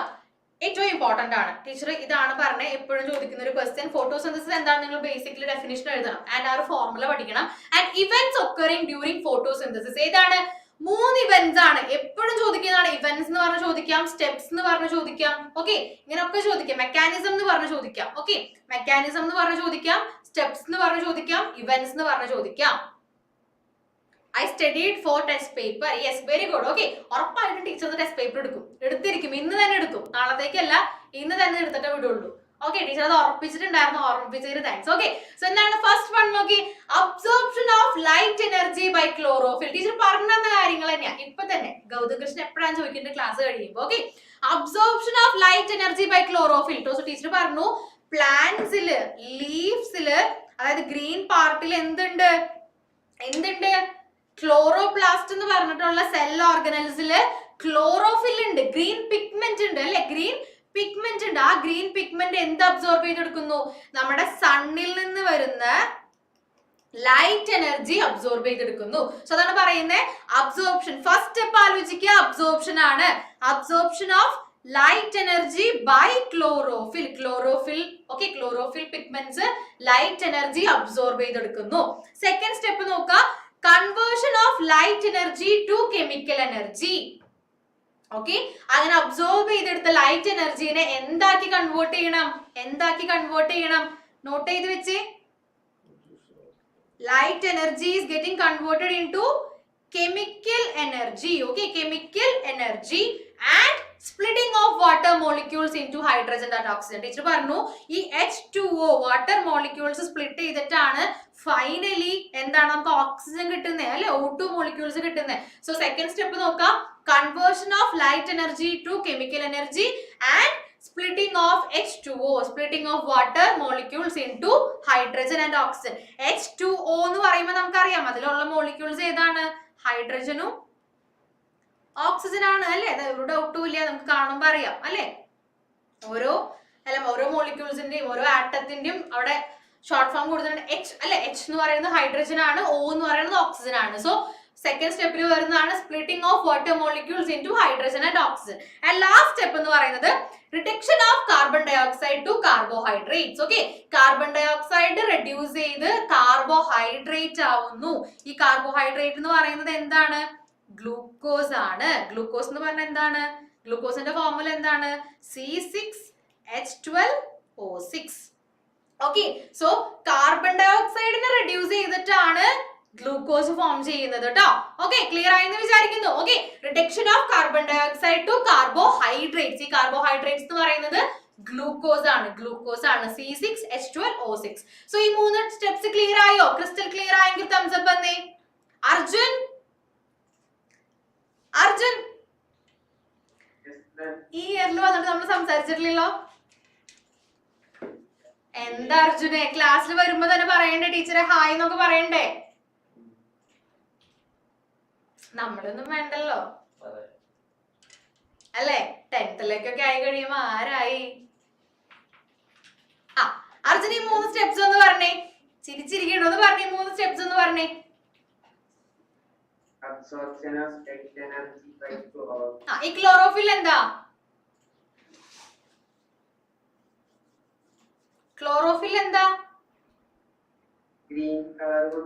ഏറ്റവും ഇമ്പോർട്ടന്റ് ആണ് ടീച്ചർ ഇതാണ് പറഞ്ഞത്, എപ്പോഴും ചോദിക്കുന്ന ഒരു ക്വസ്റ്റ്യൻ. ഫോട്ടോസിന്തസിസ് എന്താണ് നിങ്ങൾ ബേസിക്കലി ഡെഫിനിഷൻ എഴുതണം ആൻഡ് ആ ഒരു ഫോർമുല പഠിക്കണം. And events occurring during photosynthesis ഏതാണ്? 3 ഇവന്റ്സ് ആണ് എപ്പോഴും ചോദിക്കുന്നതാണ്. ഇവന്റ്സ് എന്ന് പറഞ്ഞ് ചോദിക്കാം, സ്റ്റെപ്സ് എന്ന് പറഞ്ഞ് ചോദിക്കാം. ഓക്കെ, ഇങ്ങനെയൊക്കെ ചോദിക്കാം. മെക്കാനിസം എന്ന് പറഞ്ഞ് ചോദിക്കാം. ഓക്കെ, മെക്കാനിസം എന്ന് പറഞ്ഞ് ചോദിക്കാം, സ്റ്റെപ്സ് എന്ന് പറഞ്ഞ് ചോദിക്കാം, ഇവന്റ്സ് എന്ന് പറഞ്ഞ് ചോദിക്കാം. I studied for test paper. Yes, very good. Okay. ഉറപ്പായിട്ടും ടീച്ചർ ടെസ്റ്റ് പേപ്പർ എടുത്തിരിക്കും. ഇന്ന് തന്നെ എടുക്കും, നാളത്തേക്കല്ല, ഇന്ന് തന്നെ എടുത്തിട്ടേ വിടുള്ളൂ. ഓക്കെ, ടീച്ചർ അത് ഉറപ്പിച്ചിട്ടുണ്ടായിരുന്നു, ഓർമ്മിപ്പിച്ചതിന് താങ്ക്സ്. ഓക്കെ, സോ എന്താണ് ഫസ്റ്റ് വൺ നോക്കി, absorption of light energy by chlorophyll. Teacher പറഞ്ഞ കാര്യങ്ങൾ തന്നെയാണ് ഇപ്പൊ തന്നെ. ഗൗതം കൃഷ്ണൻ എപ്പോഴാണ് ചോദിക്കേണ്ടത് ക്ലാസ് കഴിയുമ്പോൾ. Okay, absorption of light energy by chlorophyll. Teacher പറഞ്ഞു പ്ലാന്റ്സില്, ലീവ്സില്, അതായത് ഗ്രീൻ പാർട്ടിൽ എന്തുണ്ട്, ക്ലോറോപ്ലാസ്റ്റ് എന്ന് പറഞ്ഞിട്ടുള്ള സെൽ ഓർഗനൽസില് ക്ലോറോഫിൽ ഉണ്ട്, ഗ്രീൻ പിഗ്മെന്റ് ഉണ്ട് അല്ലെ, ഗ്രീൻ പിഗ്മെന്റ് ഉണ്ട്. ആ ഗ്രീൻ പിഗ്മെന്റ് എന്ത് അബ്സോർബ് ചെയ്തെടുക്കുന്നു, നമ്മുടെ സണ്ണിൽ നിന്ന് വരുന്ന ലൈറ്റ് എനർജി അബ്സോർബ് ചെയ്തെടുക്കുന്നു. സോ അതാണ് പറയുന്നത് അബ്സോർപ്ഷൻ. ഫസ്റ്റ് സ്റ്റെപ്പ് ആലോചിക്കുക, അബ്സോർപ്ഷൻ ആണ്. Absorption of light energy by chlorophyll. Okay, chlorophyll pigments light energy absorb ചെയ്തെടുക്കുന്നു. സെക്കൻഡ് സ്റ്റെപ്പ് നോക്കുക, conversion of light energy to chemical energy. Okay, അങ്ങനെ അബ്സോർബ് ചെയ്തെടുത്ത light എനർജീനെ എന്താക്കി കൺവേർട്ട് ചെയ്യണം, നോട്ട് ചെയ്ത് വെച്ചേ. Light energy is getting converted into chemical energy. Okay, chemical energy and splitting of water molecules into hydrogen and oxygen. Teacher പറഞ്ഞു ഈ H2O water molecules split ചെയ്തിട്ടാണ് ഫൈനലി എന്താണ് നമുക്ക് ഓക്സിജൻ കിട്ടുന്നത് അല്ലെ, O2 മോളിക്യൂൾസ് കിട്ടുന്നത്. സോ സെക്കൻഡ് സ്റ്റെപ്പ് നോക്കാം, conversion of light energy to chemical energy and splitting of H2O, splitting of water molecules into hydrogen and oxygen. H2O എന്ന് പറയുമ്പോൾ നമുക്കറിയാം അതിലുള്ള മോളിക്യൂൾസ് ഏതാണ്, ഹൈഡ്രജനും ഓക്സിജൻ ആണ് അല്ലെ, ഒരു ഡൗട്ടും ഇല്ല, നമുക്ക് കാണുമ്പോൾ അറിയാം അല്ലെ. ഓരോ മോളിക്യൂൾസിന്റെയും ഓരോ ആറ്റത്തിന്റെയും അവിടെ ഷോർട്ട് ഫോം കൊടുത്തിട്ടുണ്ട് H അല്ലെ. H എന്ന് പറയുന്നത് ഹൈഡ്രജൻ ആണ്, O എന്ന് പറയുന്നത് ഓക്സിജൻ ആണ്. സോ സെക്കൻഡ് സ്റ്റെപ്പിൽ വരുന്നതാണ് splitting of water molecules into hydrogen and oxygen. And last step എന്ന് പറയുന്നത് reduction of carbon dioxide to carbohydrates. Okay, carbon dioxide reduce ചെയ്ത് കാർബോഹൈഡ്രേറ്റ് ആവുന്നു. ഈ കാർബോഹൈഡ്രേറ്റ് എന്ന് പറയുന്നത് എന്താണ്, ഗ്ലൂക്കോസ് ആണ്. ഗ്ലൂക്കോസ് എന്ന് പറഞ്ഞാൽ എന്താണ്, ഗ്ലൂക്കോസിന്റെ ഫോർമുല എന്താണ്, C6H12O6. ഓക്കെ, സോ കാർബൺ ഡയോക്സൈഡിനെ റെഡ്യൂസ് ചെയ്തിട്ടാണ് ഗ്ലൂക്കോസ് ഫോം ചെയ്യുന്നത് കേട്ടോ. ഓക്കെ, ക്ലിയർ ആയെന്ന് വിചാരിക്കുന്നു. Okay, reduction of carbon dioxide to carbohydrates. ഈ കാർബോഹൈഡ്രേറ്റ്സ് എന്ന് പറയുന്നത് ഗ്ലൂക്കോസ് ആണ്, C6H12O6. സോ ഈ മൂന്ന് സ്റ്റെപ്സ് ക്ലിയർ ആയോ, ക്രിസ്റ്റൽ ക്ലിയർ ആയെങ്കിൽ തംസ് അപ്പ് എന്നേ. അർജുൻ ഈ ഇയറിൽ വന്നിട്ട് നമ്മൾ സംസാരിച്ചിട്ടില്ലല്ലോ. എന്താ അർജുനെ, ക്ലാസ്സിൽ വരുമ്പോ തന്നെ പറയണ്ടേ ടീച്ചറെ ഹായ് എന്നൊക്കെ പറയണ്ടേ, നമ്മളൊന്നും വേണ്ടല്ലോ അല്ലെ. 10th ആയി കഴിയുമ്പോ ആരായി. ആ അർജുന ഈ 3 സ്റ്റെപ്സ് ഒന്ന് പറഞ്ഞേ, ചിരിച്ചിരിക്കണോ എന്ന് പറഞ്ഞേ, 3 സ്റ്റെപ്സ് ഒന്ന് പറഞ്ഞേ. Absorption of light energy by chlorophyll. ഈ ക്ലോറോഫിൽ എന്താ, Green color.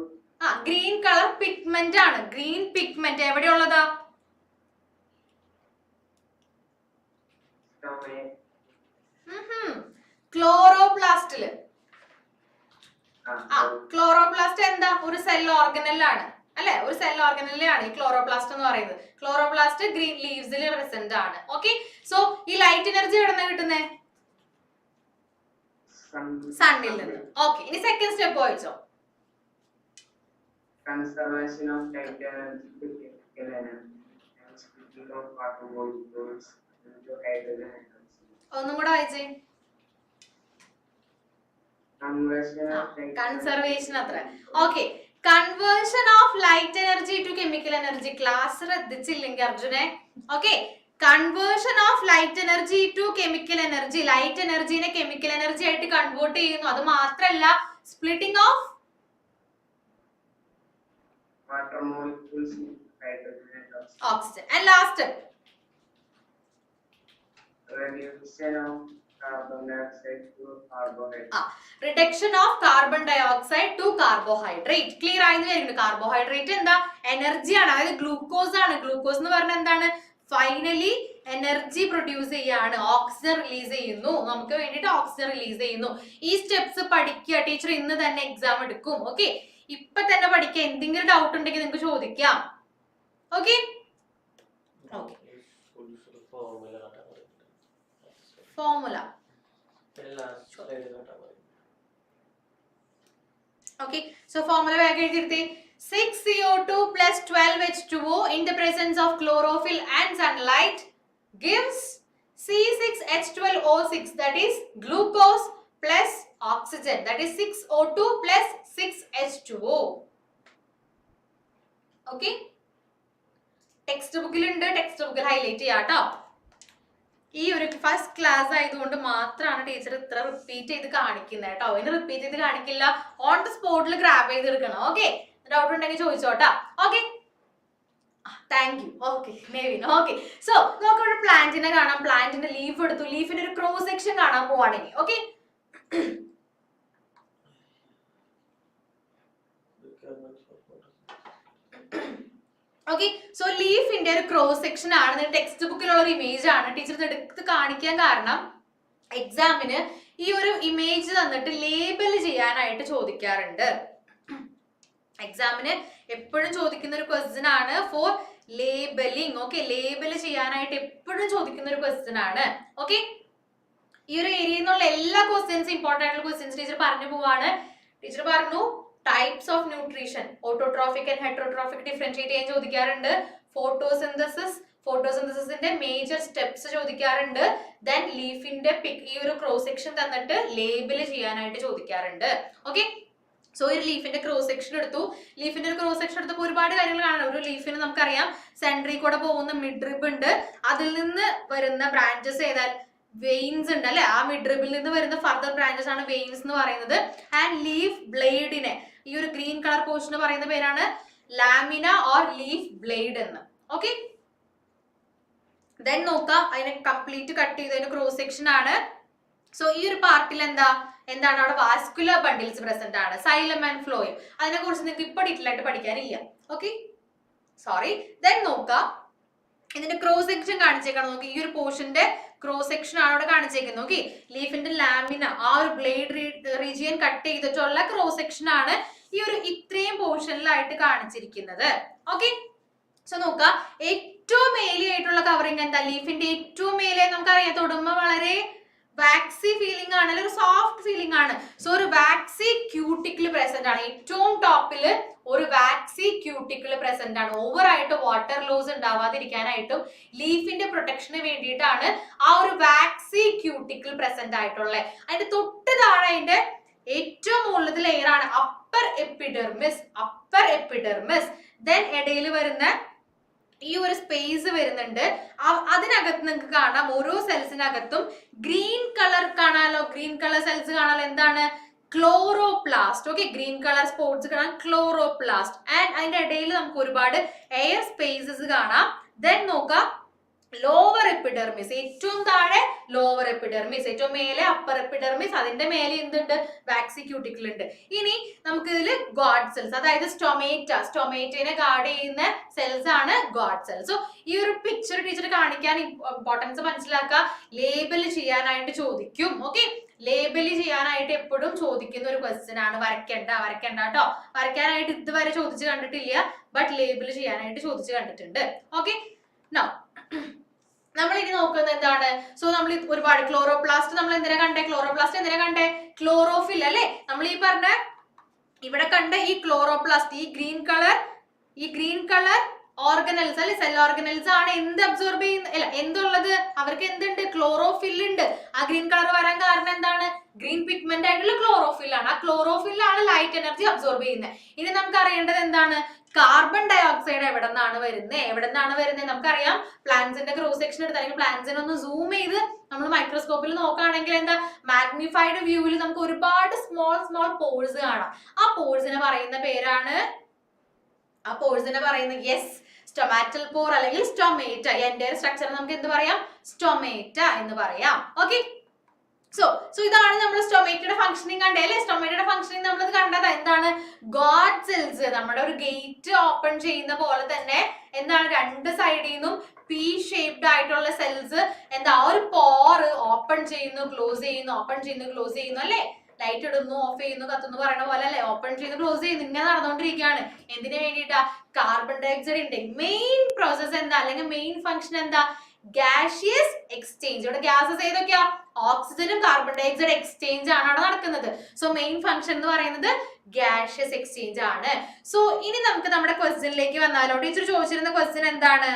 Green colour pigment ആണ്. ഗ്രീൻ പിഗ്മെന്റ് എവിടെയുള്ളതാ, ക്ലോറോപ്ലാസ്റ്റില്. ക്ലോറോപ്ലാസ്റ്റ് എന്താ, ഒരു സെൽ ഓർഗനലാണ് അല്ലെ, ഒരു സെൽ ഓർഗനലാണ് ഈ ക്ലോറോപ്ലാസ്റ്റ് എന്ന് പറയുന്നത്. ക്ലോറോപ്ലാസ്റ്റ് ഗ്രീൻ ലീവ്സിൽ പ്രസന്റ് ആണ്. ഓക്കെ, സോ ഈ ലൈറ്റ് എനർജി എവിടെ നിന്നാണ് കിട്ടുന്നത്, സണ്ണിൽ നിന്ന്. ഓക്കെ, ഇനി സെക്കൻഡ് സ്റ്റെപ്പ് വായിച്ചോ. Conservation of light energy to chemical energy and splitting of water molecules into hydrogen and oxygen. ഒന്നും കൂടെ വായിച്ചേ. കൺസർവേഷൻ അത്ര. Okay, conversion of light energy to chemical energy. Class ശ്രദ്ധിച്ചില്ലെങ്കിൽ അർജുനെ. Okay, conversion of light energy to chemical energy. Light എനർജിനെ chemical energy ആയിട്ട് convert ചെയ്യുന്നു. അത് മാത്രല്ല, splitting of water molecules in hydrogen and oxygen. And last step, reduction of carbon dioxide to carbohydrate. reduction of carbon dioxide to carbohydrate. Clear ആയെന്ന് വിചാരിക്കുന്നു. Carbohydrate എന്താ, energy ആണ്, അതായത് ഗ്ലൂക്കോസ് ആണ്. ഗ്ലൂക്കോസ് എന്ന് പറഞ്ഞാൽ എന്താണ്, ഫൈനലി എനർജി പ്രൊഡ്യൂസ് ചെയ്യാണ്, ഓക്സിജൻ റിലീസ് ചെയ്യുന്നു, നമുക്ക് വേണ്ടിയിട്ട് ഓക്സിജൻ റിലീസ് ചെയ്യുന്നു. ഈ സ്റ്റെപ്സ് പഠിക്കുക. ടീച്ചർ ഇന്ന് തന്നെ എക്സാം എടുക്കും. ഓക്കെ, ഇപ്പൊ തന്നെ പഠിക്കുക. എന്തെങ്കിലും ഡൗട്ട് ഉണ്ടെങ്കിൽ നിങ്ങൾക്ക് ചോദിക്കാം. Okay formula. Okay, so formula വേഗം എഴുതിയിരുത്തേ. 6CO2 plus 12H2O in the presence of chlorophyll and sunlight gives C6H12O6, that is glucose plus oxygen, that is 6O2 plus 6H2O. Okay, text ബുക്കിലുണ്ട്, text ബുക്കിൽ highlight ചെയ്യാട്ടോ. ഈ ഒരു first class ആയതുകൊണ്ട് മാത്രമാണ് teacher ഇത്ര repeat ചെയ്ത് കാണിക്കുന്നത് കേട്ടോ. ഇനി റിപ്പീറ്റ് ചെയ്ത് കാണിക്കില്ല, ഓൺ ദ സ്പോട്ടിൽ ഗ്രാബ് ചെയ്തെടുക്കണം. ഓക്കെ, ഡൗട്ട് ഉണ്ടെങ്കിൽ ചോദിച്ചോട്ടാ. Okay, thank you. Okay Nevin. Okay, so നമുക്ക് ഇവിടെ പ്ലാന്റിനെ കാണാം. പ്ലാന്റിന്റെ ലീഫ് എടുത്തു. ലീഫിന്റെ ഒരു ക്രോസ് സെക്ഷൻ കാണാൻ പോവാണെങ്കിൽ ഓക്കെ, ഓക്കെ, സോ ലീഫിന്റെ ഒരു ക്രോസ് സെക്ഷൻ ആണ്. ടെക്സ്റ്റ് ബുക്കിലുള്ള ഒരു ഇമേജ് ആണ്. ടീച്ചർ ഇത് എടുത്ത് കാണിക്കാൻ കാരണം എക്സാമിന് ഈ ഒരു ഇമേജ് തന്നിട്ട് ലേബൽ ചെയ്യാനായിട്ട് ചോദിക്കാറുണ്ട്. എക്സാമിന് എപ്പോഴും ചോദിക്കുന്ന ഒരു ക്വസ്റ്റ്യൻ ആണ് ഫോർ ലേബലിംഗ്. ഓക്കെ, ലേബൽ ചെയ്യാനായിട്ട് എപ്പോഴും ചോദിക്കുന്ന ഒരു ക്വസ്റ്റ്യൻ ആണ്. ഓക്കെ, ഈ ഒരു ഏരിയയിൽ നിന്നുള്ള എല്ലാ ക്വസ്റ്റ്യൻസും ഇമ്പോർട്ടൻ്റ് ആയിട്ടുള്ള ക്വസ്റ്റ്യൻസ് ടീച്ചർ പറഞ്ഞു പോവാണ്. ടീച്ചർ പറഞ്ഞു types of nutrition, autotrophic and heterotrophic differentiate ചെയ്യാൻ ചോദിക്കാറുണ്ട്. ഫോട്ടോസിന്തസിന്റെ മേജർ സ്റ്റെപ്സ് ചോദിക്കാറുണ്ട്. ദെൻ ലീഫിന്റെ ഈ ഒരു ക്രോസ് സെക്ഷൻ തന്നിട്ട് ലേബൽ ചെയ്യാനായിട്ട് ചോദിക്കാറുണ്ട്. ഓക്കെ, സോ ഒരു ലീഫിന്റെ ക്രോസ് സെക്ഷൻ എടുത്തു. ലീഫിന്റെ ഒരു ക്രോസ് സെക്ഷൻ എടുത്തപ്പോൾ ഒരുപാട് കാര്യങ്ങൾ കാണാം. ഒരു ലീഫിന് നമുക്കറിയാം സെൻട്രിൽ കൂടെ പോകുന്ന മിഡ്രിബ് ഉണ്ട്. അതിൽ നിന്ന് വരുന്ന ബ്രാഞ്ചസ് ഏതാൽ വെയിൻസ് ഉണ്ട് അല്ലെ. ആ മിഡ്രിബിൽ നിന്ന് വരുന്ന ഫർദർ ബ്രാഞ്ചസ് ആണ് വെയിൻസ് എന്ന് പറയുന്നത്. ആൻഡ് ലീഫ് ബ്ലേഡിനെ, ഈ ഒരു ഗ്രീൻ കളർ പോർഷൻ പറയുന്ന പേരാണ് ലാമിന ഓർ ലീഫ് ബ്ലേഡ് എന്ന്. ഓക്കെ, ദെൻ നോക്കാം, അതിനെ കംപ്ലീറ്റ് കട്ട് ചെയ്തതിന് ക്രോസ് സെക്ഷൻ ആണ്. സോ ഈ ഒരു പാർട്ടിൽ എന്താണ് അവിടെ വാസ്കുലർ ബണ്ടിൽസ് പ്രസന്റ് ആണ്, സൈലം ആൻഡ് ഫ്ലോയം. അതിനെ കുറിച്ച് നിങ്ങൾക്ക് ഇപ്പൊ ഡീറ്റെയിൽ ആയിട്ട് പഠിക്കാനില്ല. Okay, sorry. ദെൻ നോക്കാം, ഇതിന്റെ ക്രോസ് സെക്ഷൻ കാണിച്ചേക്കണം. നോക്കി, ഈ ഒരു പോർഷന്റെ ക്രോസ് സെക്ഷൻ ആണ് അവിടെ കാണിച്ചേക്കുന്നത്. ഓക്കെ, ലീഫിന്റെ ലാമിന ആ ഒരു ബ്ലേഡ് റീജിയൻ കട്ട് ചെയ്തിട്ടുള്ള ക്രോസ് സെക്ഷൻ ആണ് ഈ ഒരു ഇത്രയും പോർഷനിലായിട്ട് കാണിച്ചിരിക്കുന്നത്. ഓക്കെ, സോ നോക്കാം, ഏറ്റവും മേലെയായിട്ടുള്ള കവറിങ് എന്താ? ലീഫിന്റെ ഏറ്റവും മേലെ നമുക്കറിയാം തൊടുമ്പോ വളരെ വാക്സി ഫീലിംഗ് ആണ്, അല്ലെങ്കിൽ ഒരു സോഫ്റ്റ് ഫീലിംഗ് ആണ്. സോ ഒരു വാക്സി ക്യൂട്ടിക്കിൾ പ്രസന്റ് ആണ്. ഏറ്റവും ടോപ്പില് ഒരു വാക്സി ക്യൂട്ടിക്കിൾ പ്രസന്റ് ആണ്. ഓവറായിട്ട് വാട്ടർ ലോസ് ഉണ്ടാവാതിരിക്കാനായിട്ടും ലീഫിന്റെ പ്രൊട്ടക്ഷന് വേണ്ടിയിട്ടാണ് ആ ഒരു വാക്സി ക്യൂട്ടിക്കിൾ പ്രസന്റ് ആയിട്ടുള്ളത്. അതിന്റെ തൊട്ട് താഴെ അതിന്റെ ഏറ്റവും മുകളിലത്തെ ലെയർ ആണ് അപ്പർ എപ്പിഡെർമിസ്. ദെൻ ഇടയിൽ വരുന്ന ഈ ഒരു സ്പേസ് വരുന്നുണ്ട്. അതിനകത്ത് നിങ്ങൾക്ക് കാണാം ഓരോ സെൽസിനകത്തും ഗ്രീൻ കളർ കാണാലോ, ഗ്രീൻ കളർ സെൽസ് കാണാലോ. എന്താണ്? Chloroplast. Okay, green colour spots കാണാം, ക്ലോറോപ്ലാസ്റ്റ്. ആൻഡ് അതിന്റെ ഇടയിൽ നമുക്ക് ഒരുപാട് എയർ സ്പേസസ് കാണാം. ദെൻ നോക്കാം, ലോവർ എപ്പിഡെർമിസ്, ഏറ്റവും താഴെ ലോവർ എപ്പിഡെർമിസ്, ഏറ്റവും മേലെ അപ്പർ എപ്പിഡെർമിസ്, അതിന്റെ മേലെ എന്തുണ്ട്? വാക്സി ക്യൂട്ടിക്കിൾ ഉണ്ട്. ഇനി നമുക്ക് ഇതിൽ ഗാർഡ് സെൽസ്, അതായത് സ്റ്റൊമേറ്റനെ ഗാർഡ് ചെയ്യുന്ന സെൽസ് ആണ് ഗാർഡ് സെൽസ്. സോ ഈ ഒരു പിക്ചർ ടീച്ചർ കാണിക്കാൻ ഇമ്പോർട്ടൻസ് മനസ്സിലാക്കുക. ലേബൽ ചെയ്യാനായിട്ട് ചോദിക്കും. ഓക്കെ, ലേബൽ ചെയ്യാനായിട്ട് എപ്പോഴും ചോദിക്കുന്ന ഒരു ക്വസ്റ്റ്യൻ ആണ്. വരയ്ക്കണ്ട കേട്ടോ. വരയ്ക്കാനായിട്ട് ഇതുവരെ ചോദിച്ചു കണ്ടിട്ടില്ല, ബട്ട് ലേബൽ ചെയ്യാനായിട്ട് ചോദിച്ചു കണ്ടിട്ടുണ്ട്. ഓക്കെ, നൗ നമ്മൾ ഇനി നോക്കുന്നത് എന്താണ്? സോ നമ്മൾ ഒരുപാട് ക്ലോറോപ്ലാസ്റ്റ് നമ്മൾ എന്തിനാ കണ്ടേ? ക്ലോറോഫിൽ അല്ലെ. നമ്മൾ ഈ പറഞ്ഞ ഇവിടെ കണ്ട ഈ ക്ലോറോപ്ലാസ്റ്റ്, ഈ ഗ്രീൻ കളർ ഓർഗനൽസ് അല്ലെ, സെൽ ഓർഗനൽസ് ആണ് എന്ത് അബ്സോർബ് ചെയ്യുന്ന, അല്ല എന്തുള്ളത്? അവർക്ക് എന്തുണ്ട്? ക്ലോറോഫിൽ ഉണ്ട്. ആ ഗ്രീൻ കളർ വരാൻ കാരണം എന്താണ്? ഗ്രീൻ പിഗ്മെന്റ് ആയിട്ടുള്ള ക്ലോറോഫിൽ ആണ്. ആ ക്ലോറോഫിൽ ആണ് ലൈറ്റ് എനർജി അബ്സോർബ് ചെയ്യുന്നത്. ഇനി നമുക്ക് അറിയേണ്ടത് എന്താണ്? കാർബൺ ഡൈ ഓക്സൈഡ് എവിടെ നിന്നാണ് വരുന്നത്? നമുക്കറിയാം, പ്ലാന്റ്സിന്റെ ക്രോസ് സെക്ഷൻ എടുത്ത് അല്ലെങ്കിൽ പ്ലാന്റ്സിനെ ഒന്ന് സൂം ചെയ്ത് നമ്മൾ മൈക്രോസ്കോപ്പിൽ നോക്കുകയാണെങ്കിൽ എന്താ, മാഗ്നിഫൈഡ് വ്യൂവിൽ നമുക്ക് ഒരുപാട് സ്മോൾ പോഴ്സ് കാണാം. ആ പോഴ്സിനെ പറയുന്ന പേരാണ്, യെസ്, സ്റ്റൊമാറ്റൽ പോർ അല്ലെങ്കിൽ സ്റ്റൊമേറ്റ. എന്റെ സ്ട്രക്ചർ നമുക്ക് എന്ത് പറയാം? സ്റ്റൊമേറ്റ എന്ന് പറയാം. ഓക്കെ, സോ ഇതാണ് നമ്മൾ സ്റ്റൊമേറ്റയുടെ ഫംഗ്ഷനിങ് കണ്ടേ അല്ലെ. സ്റ്റൊമേറ്റയുടെ ഫംഗ്ഷനിങ് നമ്മളിത് കണ്ടത് എന്താണ്? ഗാർഡ് സെൽസ് നമ്മുടെ ഒരു ഗേറ്റ് ഓപ്പൺ ചെയ്യുന്ന പോലെ തന്നെ എന്താണ്, രണ്ട് സൈഡിൽ നിന്നും പി ഷേപ്ഡ് ആയിട്ടുള്ള സെൽസ് എന്താ ഒരു പോർ ഓപ്പൺ ചെയ്യുന്നു ക്ലോസ് ചെയ്യുന്നു ഓപ്പൺ ചെയ്യുന്നു ക്ലോസ് ചെയ്യുന്നു അല്ലേ? ലൈറ്റ് ഇടുന്നു ഓഫ് ചെയ്യുന്നു കത്തുന്നു പറയുന്ന പോലെ അല്ലേ? ഓപ്പൺ ചെയ്യുന്നു ക്ലോസ് ചെയ്യുന്നു ഇങ്ങനെ നടന്നുകൊണ്ടിരിക്കുകയാണ്. എന്തിനു വേണ്ടിയിട്ടാ? കാർബൺ ഡയോക്സൈഡിന്റെ മെയിൻ പ്രോസസ് എന്താ അല്ലെങ്കിൽ മെയിൻ ഫംഗ്ഷൻ എന്താ? ഗാഷിയസ് എക്സ്ചേഞ്ച്. ഇവിടെ ഗ്യാസസ് ഏതൊക്കെയാ? ഓക്സിജനും കാർബൺ ഡയോക്സൈഡ് എക്സ്ചേഞ്ച് ആണ് അവിടെ നടക്കുന്നത്. സോ മെയിൻ ഫംഗ്ഷൻ എന്ന് പറയുന്നത് ഗാഷിയസ് എക്സ്ചേഞ്ച് ആണ്. സോ ഇനി നമുക്ക് നമ്മുടെ ക്വസ്റ്റ്യനിലേക്ക് വന്നാലോ? ടീച്ചർ ചോദിച്ചിരുന്ന ക്വസ്റ്റ്യൻ എന്താണ്?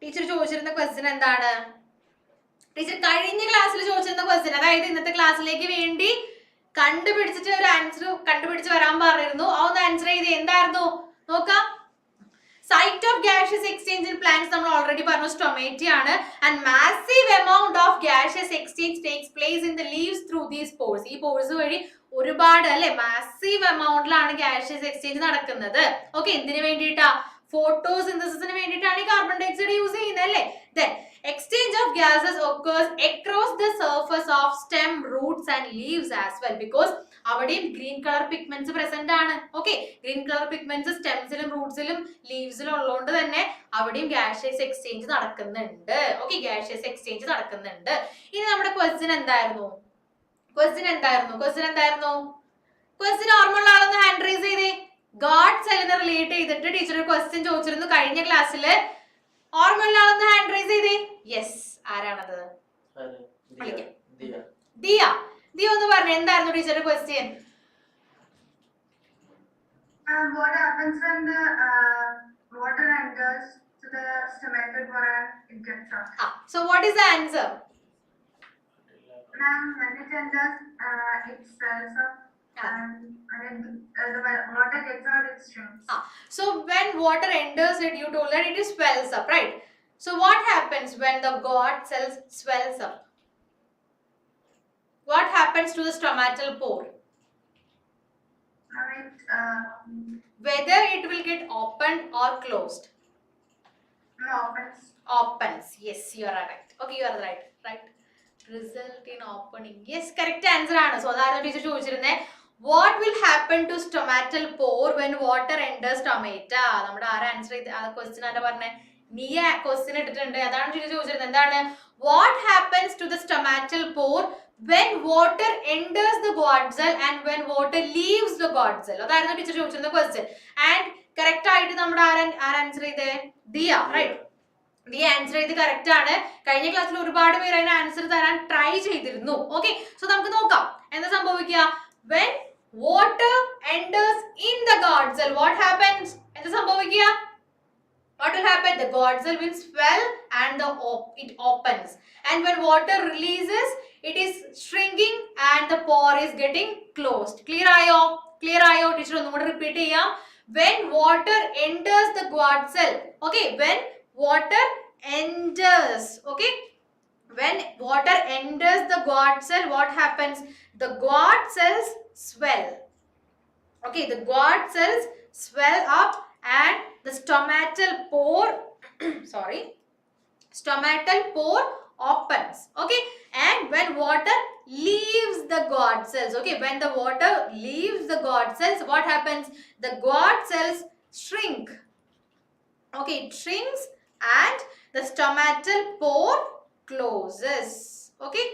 ടീച്ചർ കഴിഞ്ഞ ക്ലാസ്സിൽ ചോദിച്ചിരുന്ന ക്വസ്റ്റ്യൻ, അതായത് ഇന്നത്തെ ക്ലാസ്സിലേക്ക് വേണ്ടി കണ്ടുപിടിച്ചിട്ട് ഒരു ആൻസർ കണ്ടുപിടിച്ച് വരാൻ പറഞ്ഞിരുന്നു. ആ ഒന്ന് ആൻസർ ചെയ്ത് എന്തായിരുന്നു നോക്കാം. Site of gaseous exchange in plants നമ്മൾ ഓൾറെഡി പറഞ്ഞു stomata ആണ്. And massive amount of gaseous exchange takes place in the leaves through these pores. ഈ pores വഴി ഒരുപാട് അല്ലെ മാസീവ് എമൗണ്ടിലാണ് gaseous exchange നടക്കുന്നത്. ഓക്കെ, എന്തിനു വേണ്ടിയിട്ടാ? ഫോട്ടോസിന്തസിസിന് വേണ്ടിയിട്ടാണ് ഈ കാർബൺ ഡയോക്സൈഡ് യൂസ് ചെയ്യുന്നത് അല്ലേ? Then exchange of gases occurs across the surface of stem, roots and leaves as well because അവിടെയും ഗ്രീൻ കളർ പിഗ്മെന്റ്സ് പ്രസന്റ് ആണ്. ഓക്കെ, ഗ്രീൻ കളർ പിഗ്മെന്റ്സ് സ്റ്റെംസിലും റൂട്ട്സിലും ലീവ്സിലും ഉള്ളതുകൊണ്ട് തന്നെ അവിടെയും gaseous exchange നടക്കുന്നുണ്ട്. ഓക്കെ, gaseous exchange നടക്കുന്നുണ്ട്. ഇനി നമ്മുടെ ക്വസ്റ്റ്യൻ എന്തായിരുന്നു? ക്വസ്റ്റ്യൻ ഓർമ്മയുള്ള ആളൊന്ന് ഹാൻഡ് റൈസ് ചെയ്തേ. ഗാഡ് സെല്ലിനെ റിലേറ്റ് ചെയ്തിട്ട് ടീച്ചർ ഒരു ക്വസ്റ്റ്യൻ ചോദിച്ചിരുന്നു കഴിഞ്ഞ ക്ലാസ്സിൽ. ഓർമ്മയുള്ള ആളൊന്ന് ഹാൻഡ് റൈസ് ചെയ്തേ. യെസ്, ആരാണത്? ദിയ ഒന്ന് പറഞ്ഞു, എന്തായിരുന്നു ടീച്ചറുടെ question? What happens when the water enters to the stomatal pore and it gets out? So what is the answer? Ma'am, when it enters, it swells up and then the water gets out, it shrinks. So when water enters it, you told that it swells up, right? So what happens when the God cells swells up? What happens to the stomatal pore? Whether it will get opened or closed? Opens. Yes, you are right. Okay, you are right. Result in opening. Yes, correct answer ആണ്. So അതാണ് teacher ചോദിച്ചിരുന്നേ. What will happen to stomatal pore when water enters stomata? നമ്മുടെ ആരാ answer ചെയ്ത് ആ question ആരാ പറഞ്ഞേ? നീ question ഇട്ടിട്ടുണ്ട്. അതാണ് ടീച്ചർ ചോദിച്ചിരുന്നത്. എന്താണ്? What happens to the stomatal pore when water enters the god cell and when water leaves the god cell? അതായിരുന്നു ടീച്ചർ ചോദിച്ചിരുന്ന ക്വസ്റ്റ്യൻ. ആൻഡ് കറക്റ്റ് ആയിട്ട് നമ്മുടെ ആൻസർ ചെയ്തേ? ദിയ, റൈറ്റ്? ദിയ ആൻസർ ചെയ്ത് കറക്റ്റ് ആണ്. കഴിഞ്ഞ ക്ലാസ്സിൽ ഒരുപാട് പേര് അതിന് ആൻസർ തരാൻ ട്രൈ ചെയ്തിരുന്നു. ഓക്കെ, സോ നമുക്ക് നോക്കാം എന്താ സംഭവിക്കുക. When water enters in the god cell, what happens? എന്താ സംഭവിക്കുക? What will happen? The god cell will swell and it opens. And when water releases, it is shrinking and the pore is getting closed. Clear ആയോ? Teacher ഒന്നും കൂടെ repeat ചെയ്യാം. When water enters the god cell, okay, when water enters, okay, when water enters the god cell, what happens? The god cells swell. Okay, the god cells swell up and the stomatal pore stomatal pore opens. Okay, and when water leaves the god cells, okay, when the water leaves the god cells, what happens? The god cells shrink. Okay, it shrinks and the stomatal pore closes. Okay,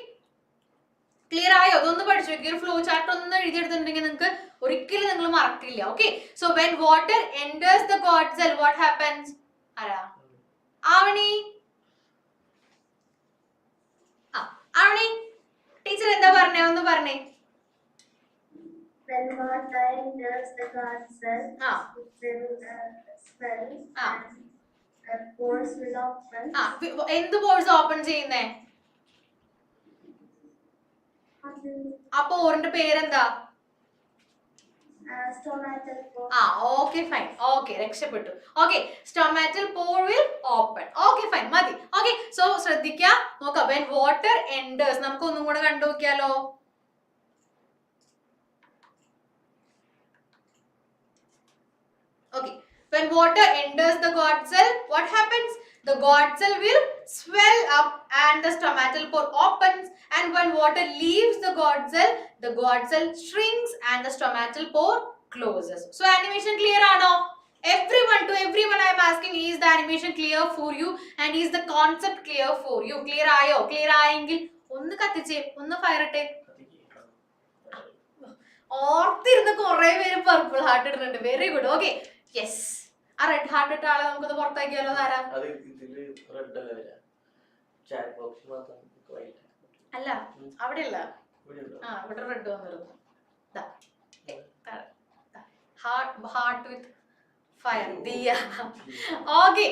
clear ആയോ? അതൊന്ന് പഠിച്ചു നോക്കി. ഒരു flow chart ഒന്ന് എഴുതിയെടുത്തിട്ടുണ്ടെങ്കിൽ നിങ്ങൾക്ക് ഒരിക്കലും നിങ്ങൾ മറക്കില്ല. Okay, so when water enters the God cell what happens? ആരാ? ആവണി ടീച്ചർ എന്താ പറഞ്ഞേ? ഒന്ന് പറഞ്ഞേ. When water enters the god cell, it will swell and the pores will open. എന്ത് പോർസ് ഓപ്പൺ ചെയ്യുന്നേ? ആ പോറിന്റെ പേരെന്താ? Stomatal pore. Okay, fine. Okay, രക്ഷപ്പെട്ടു. Okay, stomatal pore will open. Okay, fine. മതി. Okay, so ശ്രദ്ധിക്കുക. നോക്കാം. When water enters, നമുക്ക് ഒന്നും കൂടെ കണ്ടു നോക്കിയാലോ? Okay, when water enters the god cell, what happens? The god cell will swell up and the stomatal pore opens, and when water leaves the god cell shrinks and the stomatal pore closes. So animation clear ആണോ? everyone I am asking, is the animation clear for you and is the concept clear for you? Clear ആയോ? Clear ആയെങ്കിൽ ഒന്ന് കത്തിച്ചേ, ഒന്ന് fire ഇട്ടേ. ഓർത്തിരുന്ന് കുറെ പേര് purple heart ഇടുന്നുണ്ട്. Very good. Okay, yes. ആ റെഡ് ഹാർട്ട് ഇട്ട ആളെ നമുക്കൊന്ന് പുറത്താക്കിയാലോ? ആരാ? അല്ല, അവിടെയല്ല, ഇവിടെ റെഡ് വന്നിരുന്നു. Heart with fire, diya. Okay,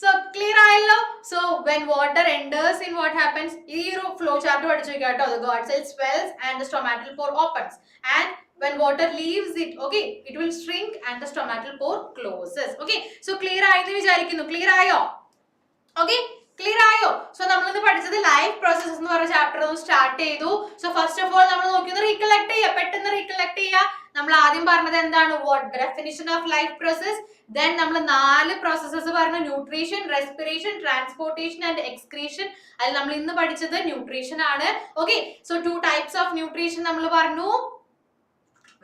so clear ayallo. So when water enters in, what happens? Ee flow chart padichu keട്ടോ. The god cell swells and the stomatal pore opens, and when water leaves it, okay, it will shrink and the stomatal pore closes. Okay, so clear ആയെന്ന് വിചാരിക്കുന്നു. Clear ആയോ? Okay, clear ആയോ? So നമ്മൾ ഇന്ന് പഠിച്ചത് life processes എന്ന് പറഞ്ഞ chapter ഒന്ന് സ്റ്റാർട്ട് ചെയ്തു. So first of all നമ്മൾ നോക്കിയത് റീകളക്ട് ചെയ്യുക, പെട്ടെന്ന് റീകളക്ട് ചെയ്യുക. നമ്മൾ ആദ്യം പറഞ്ഞത് എന്താണ്? What definition of life process. Then നമ്മൾ 4 പ്രോസസ്സസ് പറഞ്ഞു: nutrition, respiration, transportation and excretion. അതിൽ നമ്മൾ ഇന്ന് പഠിച്ചത് ന്യൂട്രീഷൻ ആണ്. Okay, so 2 types of nutrition നമ്മൾ പറഞ്ഞു.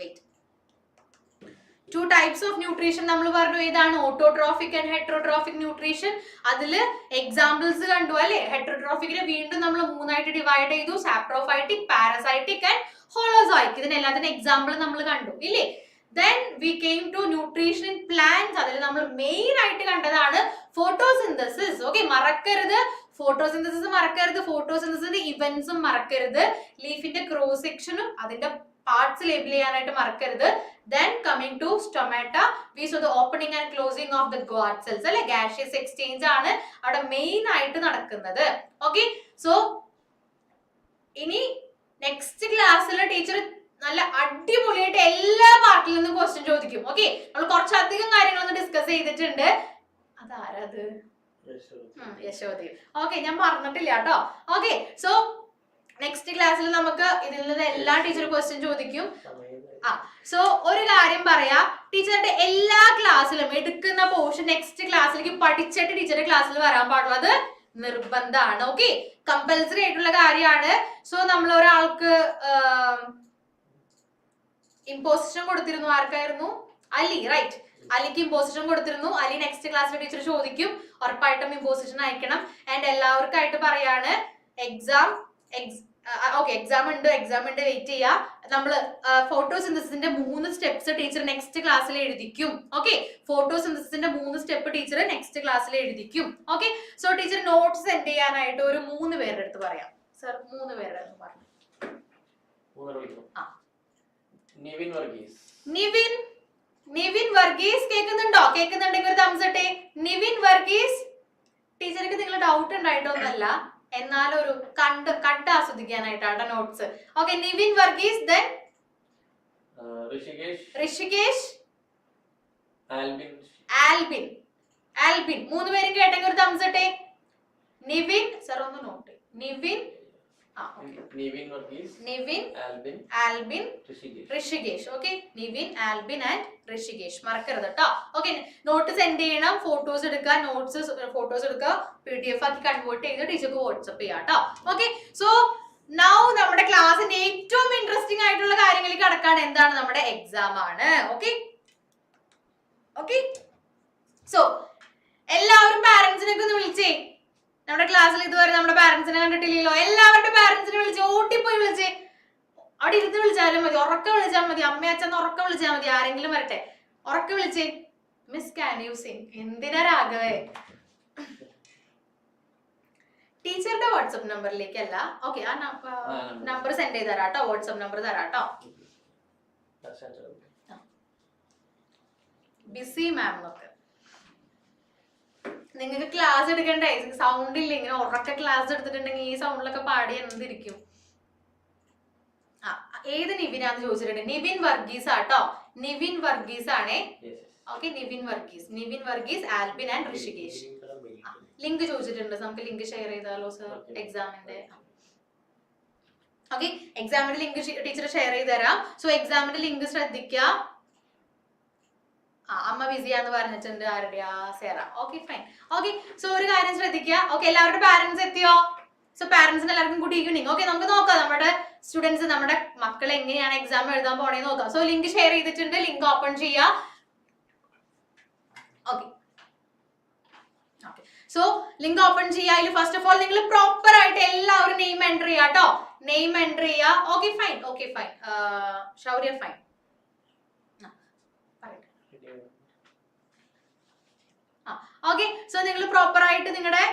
വെയിറ്റ്, 2 ടൈപ്സ് ഓഫ് ന്യൂട്രീഷൻ നമ്മൾ പറഞ്ഞു. ഏതാണ്? Autotrophic and heterotrophic nutrition. അതില് എക്സാമ്പിൾസ് കണ്ടു അല്ലെ? ഹെറ്ററോട്രോഫിക്കിനെ വീണ്ടും നമ്മൾ 3 ആയിട്ട് ഡിവൈഡ് ചെയ്തു: സാപ്രോഫൈറ്റിക്, പാരസൈറ്റിക് ആൻഡ് ഹോളോസോയിക്. ഇതിനെല്ലാത്തിന്റെ എക്സാമ്പിൾ നമ്മൾ കണ്ടു ഇല്ലേ? Then we came to nutrition in plants. അതിൽ നമ്മൾ മെയിൻ ആയിട്ട് കണ്ടതാണ് ഫോട്ടോസിന്തസിസ്. ഓക്കെ, മറക്കരുത് ഫോട്ടോസിന്തസിസ്, മറക്കരുത് ഫോട്ടോസിന്തസിന്റെ ഇവന്റ്സും മറക്കരുത്, ലീഫിന്റെ ക്രോസ് സെക്ഷനും അതിന്റെ പാർട്സ് ലേബിൾ ചെയ്യാനായിട്ട് മറക്കരുത്. Then coming to stomata, we saw the opening and closing of the god cells അല്ലെ? gaseous exchange ആണ് അവിടെ മെയിൻ ആയിട്ട് നടക്കുന്നത്. ഓക്കെ, സോ ഇനി നെക്സ്റ്റ് ക്ലാസ്സിൽ ടീച്ചർ നല്ല അടിപൊളിയായിട്ട് എല്ലാ പാർട്ടിൽ നിന്നും ക്വസ്റ്റ്യൻ ചോദിക്കും. ഓക്കെ, നമ്മൾ കുറച്ചധികം കാര്യങ്ങളൊന്ന് ഡിസ്കസ് ചെയ്തിട്ടുണ്ട്. അതാരത്? യശോദി. ഓക്കെ, ഞാൻ പറഞ്ഞിട്ടില്ല കേട്ടോ. ഓക്കെ, സോ നെക്സ്റ്റ് ക്ലാസ്സിൽ നമുക്ക് ഇതിൽ നിന്ന് എല്ലാ ടീച്ചർ ക്വസ്റ്റ്യൻ ചോദിക്കും. സോ ഒരു കാര്യം പറയാ, ടീച്ചറുടെ എല്ലാ ക്ലാസ്സിലും എടുക്കുന്ന പോർഷൻ നെക്സ്റ്റ് ക്ലാസ്സിലേക്ക് പഠിച്ചിട്ട് ടീച്ചറുടെ ക്ലാസ്സിൽ വരാൻ പാടുള്ളത് നിർബന്ധമാണ്. ഓക്കെ, കമ്പൽസറി ആയിട്ടുള്ള കാര്യമാണ്. സോ നമ്മൾ ഒരാൾക്ക് ഇമ്പോസിഷൻ കൊടുത്തിരുന്നു. ആർക്കായിരുന്നു? അലി, റൈറ്റ്? അലിക്ക് ഇമ്പോസിഷൻ കൊടുത്തിരുന്നു. അലി നെക്സ്റ്റ് ക്ലാസ്സിൽ ടീച്ചർ ചോദിക്കും. ഉറപ്പായിട്ടും ഇമ്പോസിഷൻ അയക്കണം. ആൻഡ് എല്ലാവർക്കായിട്ട് പറയാണ്, എക്സാം ഉണ്ട്, വെയിറ്റ് ചെയ്യാ. നമ്മള് ഫോട്ടോസിന്തസിന്റെ 3 സ്റ്റെപ്സ് ടീച്ചർ നെക്സ്റ്റ് ക്ലാസ്സിൽ എഴുതിക്കും. ഓക്കെ, ഫോട്ടോസിന്തസിന്റെ 3 സ്റ്റെപ്പ് ടീച്ചർ നെക്സ്റ്റ് ക്ലാസ്സിൽ എഴുതിക്കും. Okay, so teacher notes send ചെയ്യാനായിട്ട് ഒരു 3 പേരുടെ അടുത്ത് പറയാം. സർ 3 പേരുടെ അടുത്ത് പറഞ്ഞു. നിവിൻ വർഗീസ് കേൾക്കുന്നുണ്ടോ? കേൾക്കുന്നുണ്ടെങ്കിൽ ഒരു തംസ് ഇട്ടേ. നിവിൻ വർഗീസ്. ടീച്ചർക്ക് നിങ്ങൾ ഡൗട്ട് ഉണ്ടായിട്ടൊന്നല്ല, എന്നാലും ഒരു കണ്ട് ആസ്വദിക്കാനായിട്ടാണ് notes. Okay, Nivin Varghese. Then Rishikesh, Albin. 3 പേരും കേട്ടെങ്കിൽ ഒരു തംസ് ഇട്ടേ. നിവിൻ സർ ഒന്ന് note. Nivin, Nivin, Albin, Rishikesh. Okay, Nivin, Albin and Rishikesh. മറക്കരുത് കേട്ടോ. ഓക്കെ, നോട്ട് സെൻഡ് ചെയ്യണം, ഫോട്ടോസ് എടുക്കുക, ഫോട്ടോസ് എടുക്കുക, PDF ആക്കി കൺവേർട്ട് ചെയ്ത് ടീച്ചർക്ക് വാട്സ്ആപ്പ് ചെയ്യാം കേട്ടോ. ഓക്കെ, സോ നൗ നമ്മുടെ ക്ലാസ്സിന്റെ ഏറ്റവും ഇൻട്രസ്റ്റിംഗ് ആയിട്ടുള്ള കാര്യങ്ങളിൽ കടക്കാണ്. എന്താണ്? നമ്മുടെ എക്സാം ആണ്. ഓക്കെ, സോ എല്ലാവരും പാരന്റ്സിനൊക്കെ ഒന്ന് വിളിച്ചേ. നമ്മുടെ ക്ലാസ്സിൽ ഇതുവരെ നമ്മുടെ പാരന്റ്സിനെ കണ്ടിട്ടില്ലല്ലോ. എല്ലാവരുടെ പാരന്റ്സിനെ വിളിച്ച് ഓട്ടിപ്പോയി വിളിച്ചേ. അവിടെ ഇരുന്ന് വിളിച്ചാലും മതി, ഉറക്കം വിളിച്ചാൽ മതി, അമ്മ അച്ഛൻ ഉറക്കം വിളിച്ചാൽ മതി, ആരെങ്കിലും വരട്ടെ. ഉറക്കം വിളിച്ചേ. Miss can you sing? എന്തിനാ രാഘവേ? ടീച്ചറുടെ വാട്സ്ആപ്പ് നമ്പറിലേക്കല്ല. ഓക്കെ, ആ നമ്പർ സെൻഡ് ചെയ്ത് തരാട്ടോ. വാട്സ്ആപ്പ് നമ്പർ തരാട്ടോ. ബിസി മാം എന്നൊക്കെ. നിങ്ങൾക്ക് ക്ലാസ് എടുക്കണ്ടേ? സൗണ്ട് ഇല്ല. ഇങ്ങനെ ഉറക്ക ക്ലാസ് എടുത്തിട്ടുണ്ടെങ്കിൽ ഈ സൗണ്ടിലൊക്കെ പാടി എന്തിരിക്കും? ഏത് നിവിനാന്ന് ചോദിച്ചിട്ടുണ്ട്. നിവിൻ വർഗീസ് ആട്ടോ. നിവിൻ വർഗീസ് ആണേ. Okay, Nivin Varghese, Albin and Rishikesh. Link ചോദിച്ചിട്ടുണ്ട്. നമുക്ക് ലിങ്ക് ഷെയർ ചെയ്താലോ സർ? എക്സാമിന്റെ. ഓക്കെ, എക്സാമിന്റെ ലിങ്ക് ടീച്ചർ ഷെയർ ചെയ്ത് തരാം. സോ എക്സാമിന്റെ ലിങ്ക് ശ്രദ്ധിക്കുക. അമ്മ ബിസിയാന്ന് പറഞ്ഞിട്ടുണ്ട്. ആരുടെയാ? Sera. Okay, fine. Okay, so ഒരു കാര്യം ശ്രദ്ധിക്കുക. ഓക്കെ, എല്ലാവരുടെ പാരന്റ്സ് എത്തിയോ? സോ പാരന്റ്സിന് എല്ലാവർക്കും ഗുഡ് ഈവനിങ്. ഓക്കെ, നമുക്ക് നോക്കാം നമ്മുടെ സ്റ്റുഡൻസ്, നമ്മുടെ മക്കൾ എങ്ങനെയാണ് എക്സാം എഴുതാൻ പോണേന്ന് നോക്കാം. സോ ലിങ്ക് ഷെയർ ചെയ്തിട്ടുണ്ട്. ലിങ്ക് ഓപ്പൺ ചെയ്യാം. ഓക്കെ സോ ലിങ്ക് ഓപ്പൺ ചെയ്യാം. ഫസ്റ്റ് ഓഫ് ഓൾ നിങ്ങൾ പ്രോപ്പർ ആയിട്ട് എല്ലാവരും നെയിം എൻ്റർ ചെയ്യാം കേട്ടോ. നെയിം എൻ്റർ ചെയ്യാ. Okay fine Shaurya fine. Okay so നിങ്ങൾ പ്രോപ്പർ ആയിട്ട് നിങ്ങളുടെ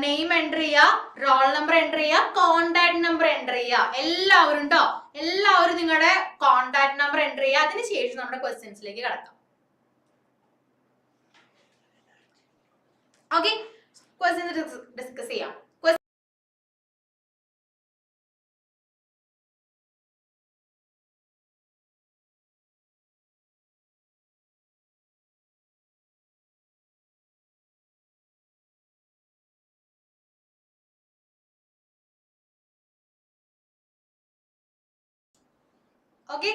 നെയിം എൻ്റർ ചെയ്യുക, റോൾ നമ്പർ എൻ്റർ ചെയ്യുക, കോണ്ടാക്ട് നമ്പർ എൻ്റർ ചെയ്യുക. എല്ലാവരും കേട്ടോ, എല്ലാവരും നിങ്ങളുടെ കോണ്ടാക്ട് നമ്പർ എൻ്റർ ചെയ്യുക. അതിനുശേഷം നമ്മുടെ ക്വസ്റ്റ്യൻസിലേക്ക് കിടക്കാം. ഓക്കെ ക്വസ്റ്റ്യൻസ് ഡിസ്കസ് ചെയ്യാം. ഓക്കെ